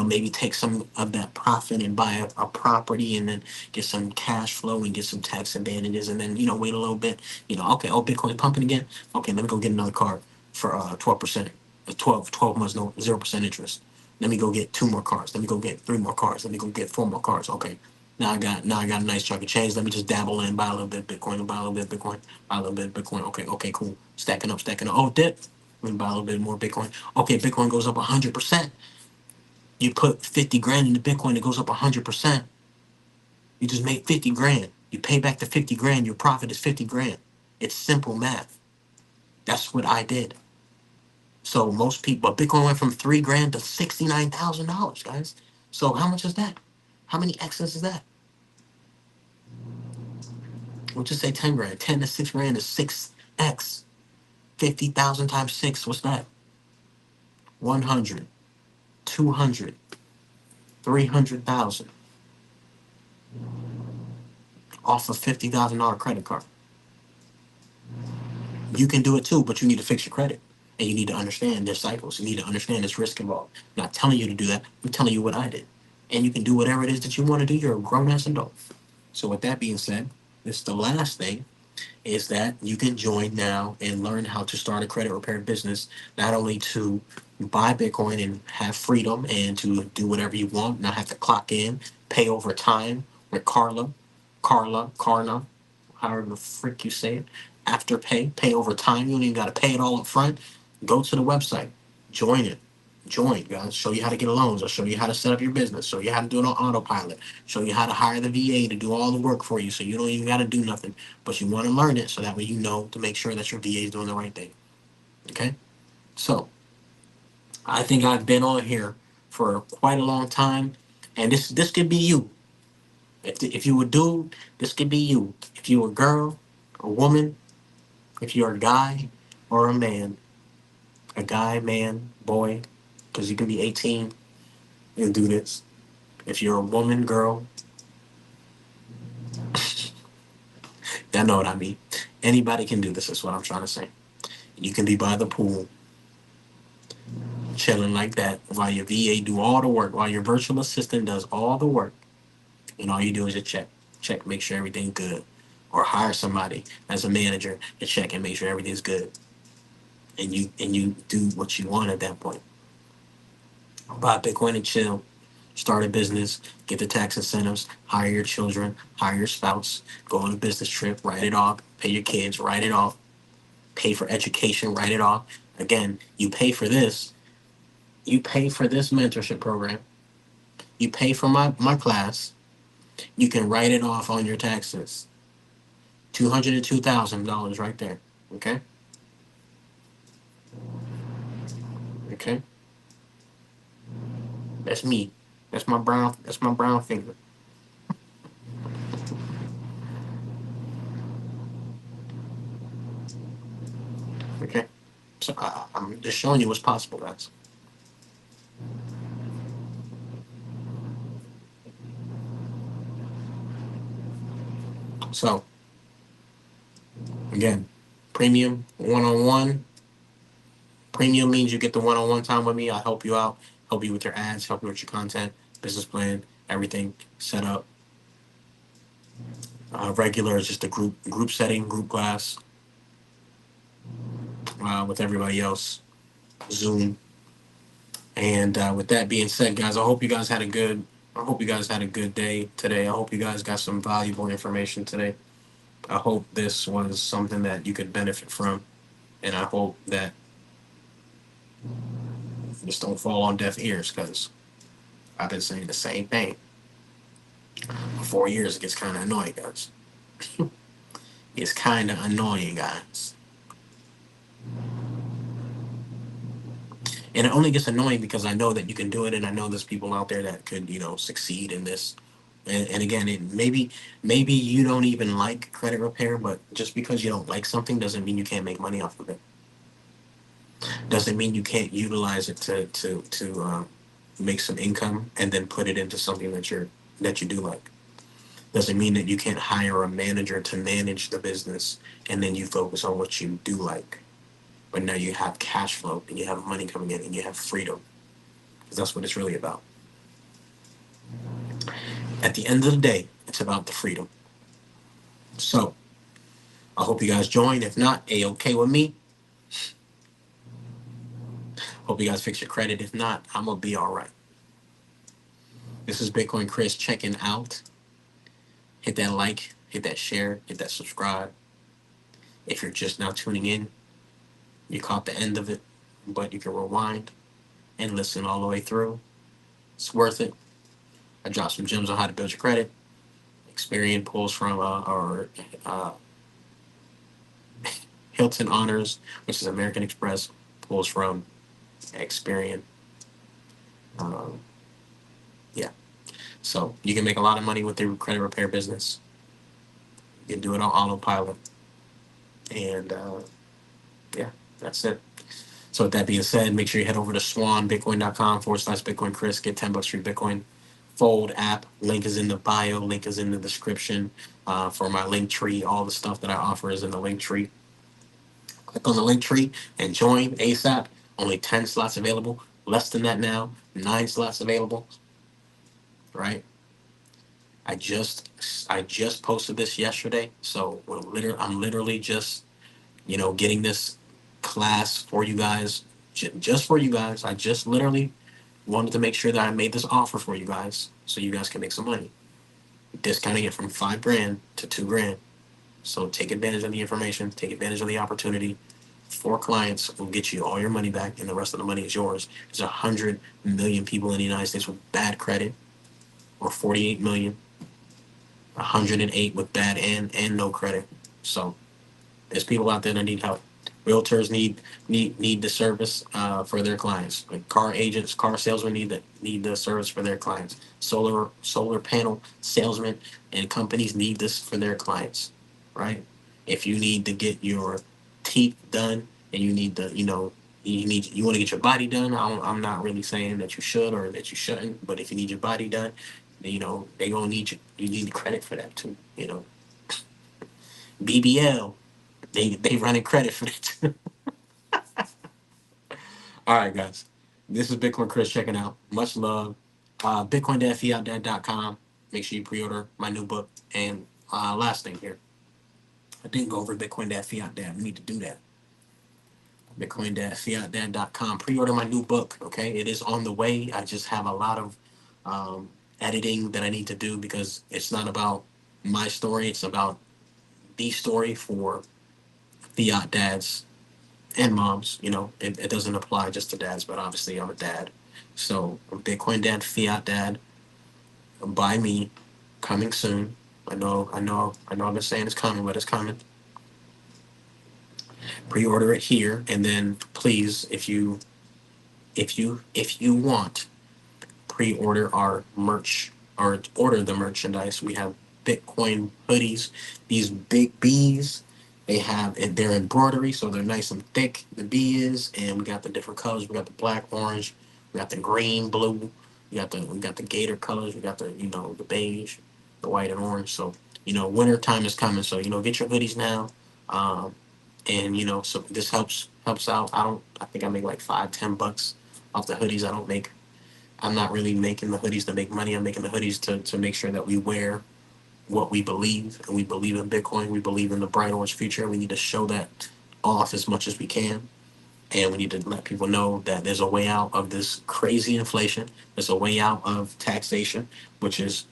maybe take some of that profit and buy a property, and then get some cash flow and get some tax advantages, and then wait a little bit. Okay, oh, Bitcoin pumping again. Okay, let me go get another card for 12%, 12 months, no 0% interest. Let me go get two more cards. Let me go get three more cards. Let me go get four more cards. Okay, now I got a nice chunk of change. Let me just dabble in, buy a little bit of Bitcoin, and buy a little bit of Bitcoin, buy a little bit of Bitcoin. Okay, cool. Stacking up, stacking up. Oh, dip. Let me buy a little bit more Bitcoin. Okay, Bitcoin goes up 100%. You put 50 grand into Bitcoin, it goes up 100%. You just made 50 grand. You pay back the 50 grand, your profit is 50 grand. It's simple math. That's what I did. So most people, but Bitcoin went from 3 grand to $69,000, guys. So how much is that? How many X's is that? We'll just say 10 grand. 10 to 6 grand is 6X. 50,000 times 6, what's that? 100, 200, 300,000 off a $50,000 credit card. You can do it too, but you need to fix your credit. And you need to understand their cycles. You need to understand this risk involved. I'm not telling you to do that. I'm telling you what I did. And you can do whatever it is that you want to do. You're a grown ass adult. So with that being said, this is the last thing is that you can join now and learn how to start a credit repair business, not only to buy Bitcoin and have freedom and to do whatever you want, not have to clock in, pay over time with Karna, however the frick you say it, after pay over time. You don't even got to pay it all up front. Go to the website, join it. Join, guys. Show you how to get loans. I'll show you how to set up your business. Show you how to do it on autopilot. Show you how to hire the VA to do all the work for you so you don't even got to do nothing. But you want to learn it so that way you know to make sure that your VA is doing the right thing. Okay? So, I think I've been on here for quite a long time. And this could be you. If you a dude, this could be you. If you a girl, a woman, if you're a guy or a man, a guy, man, boy, because you can be 18 and do this. If you're a woman, girl, y'all know what I mean. Anybody can do this, is what I'm trying to say. You can be by the pool, chilling like that, while your VA do all the work, while your virtual assistant does all the work, and all you do is just check, make sure everything's good. Or hire somebody as a manager to check and make sure everything's good. And you do what you want at that point. Buy Bitcoin and chill. Start a business, get the tax incentives, hire your children, hire your spouse, go on a business trip, write it off, pay your kids, write it off, pay for education, write it off. Again, you pay for this mentorship program, you pay for my class, you can write it off on your taxes. $202,000 right there. Okay? Okay? That's me. That's my brown finger. Okay? So I'm just showing you what's possible, guys. So again, premium one-on-one. Premium means you get the one-on-one time with me. I help you out, help you with your ads, help you with your content, business plan, everything set up. Regular is just a group setting, group class with everybody else, Zoom. And with that being said, guys, I hope you guys had a good day today. I hope you guys got some valuable information today. I hope this was something that you could benefit from, and I hope that just don't fall on deaf ears because I've been saying the same thing for 4 years. It gets kind of annoying, guys. It's kind of annoying, guys. And it only gets annoying because I know that you can do it, and I know there's people out there that could, succeed in this. And again, maybe you don't even like credit repair, but just because you don't like something doesn't mean you can't make money off of it. Doesn't mean you can't utilize it to make some income and then put it into something that you do like. Doesn't mean that you can't hire a manager to manage the business and then you focus on what you do like. But now you have cash flow and you have money coming in and you have freedom. Because that's what it's really about. At the end of the day, it's about the freedom. So I hope you guys join. If not, A-okay with me. Hope you guys fix your credit. If not, I'm going to be all right. This is Bitcoin Chris checking out. Hit that like, hit that share, hit that subscribe. If you're just now tuning in, you caught the end of it, but you can rewind and listen all the way through. It's worth it. I dropped some gems on how to build your credit. Experian pulls from Hilton Honors, which is American Express, pulls from Experian. Um, yeah. So you can make a lot of money with your credit repair business. You can do it on autopilot. And yeah, that's it. So with that being said, make sure you head over to swanbitcoin.com/Bitcoin Chris. Get 10 bucks for your Bitcoin Fold app. Link is in the bio. Link is in the description for my link tree. All the stuff that I offer is in the link tree. Click on the link tree and join ASAP. Only 10 slots available. Less than that now. 9 slots available. Right. I just posted this yesterday. So I'm literally just getting this class for you guys, just for you guys. I just literally wanted to make sure that I made this offer for you guys so you guys can make some money. Discounting it from 5 grand to 2 grand. So take advantage of the information, take advantage of the opportunity. 4 clients will get you all your money back, and the rest of the money is yours. There's 100 million people in the United States with bad credit, or 48 million, 108 with bad and no credit. So there's people out there that need help. Realtors need the service for their clients. Like car agents, car salesmen need the service for their clients. Solar panel salesmen and companies need this for their clients, right? If you need to get your teeth done and you need the you want to get your body done. I'm not really saying that you should or that you shouldn't, but if you need your body done, they gonna need you. You need credit for that too. BBL. They running credit for that. All right, guys. This is Bitcoin Chris checking out. Much love. Bitcoin.fiatdad.com. Make sure you pre-order my new book. And last thing here, I didn't go over Bitcoin.fiatdad. We need to do that. Bitcoin.fiatdad.com. Pre-order my new book. Okay, it is on the way. I just have a lot of editing that I need to do because it's not about my story. It's about the story for fiat dads and moms. It doesn't apply just to dads, but obviously I'm a dad. So Bitcoin Dad, Fiat Dad, by me, coming soon. I've been saying it's coming, but it's coming. Pre-order it here, and then please, if you want, pre-order our merch or order the merchandise. We have Bitcoin hoodies, these big bees. They're embroidery, so they're nice and thick. The bee is, and we got the different colors. We got the black, orange, we got the green, blue. We got the gator colors. We got the beige, the white and orange. So winter time is coming. So get your hoodies now. Um, and so this helps out. I think I make like 5-10 bucks off the hoodies. I'm not really making the hoodies to make money. I'm making the hoodies to make sure that we wear what we believe, and we believe in Bitcoin. We believe in the bright orange future. We need to show that off as much as we can, and we need to let people know that there's a way out of this crazy inflation. There's a way out of taxation, which is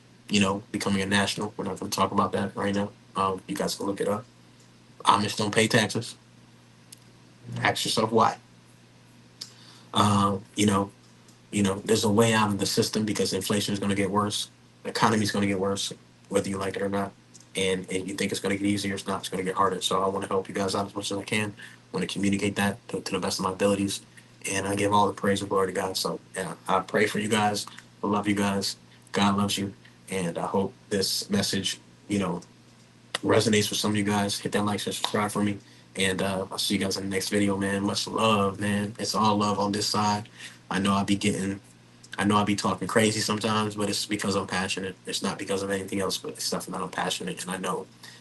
becoming a national. We're not going to talk about that right now. You guys can look it up. Amish don't pay taxes. Ask yourself why. Um, you know, there's a way out of the system because inflation is going to get worse. The economy is going to get worse, whether you like it or not. And you think it's going to get easier, it's not. It's going to get harder. So I want to help you guys out as much as I can. I want to communicate that to the best of my abilities. And I give all the praise and glory to God. So, yeah, I pray for you guys. I love you guys. God loves you. And I hope this message, resonates with some of you guys. Hit that like, share, subscribe for me. And I'll see you guys in the next video, man. Much love, man. It's all love on this side. I know I'll be talking crazy sometimes, but it's because I'm passionate. It's not because of anything else, but it's stuff that I'm passionate. And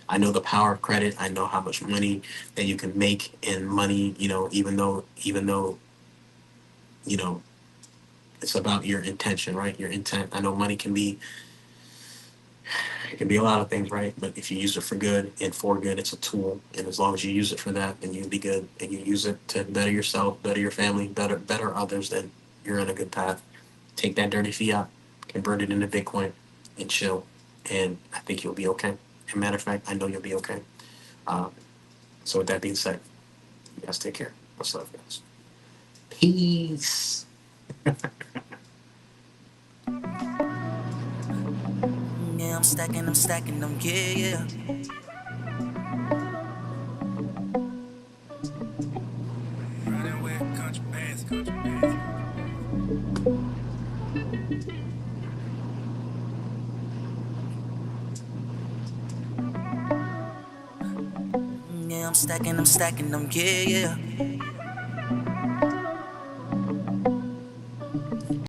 I know the power of credit. I know how much money that you can make in money, even though, you know, it's about your intention, right? Your intent. I know money can be a lot of things, right? But if you use it for good and for good, it's a tool. And as long as you use it for that, then you'll be good. And you use it to better yourself, better your family, better others, then you're on a good path. Take that dirty fiat, convert it into Bitcoin, and chill. And I think you'll be okay. As a matter of fact, I know you'll be okay. Uh, so with that being said, you guys take care. Much love, guys. Peace. Yeah, I'm stacking them, yeah, yeah. Running with country bass, country bass. stacking them, yeah, yeah.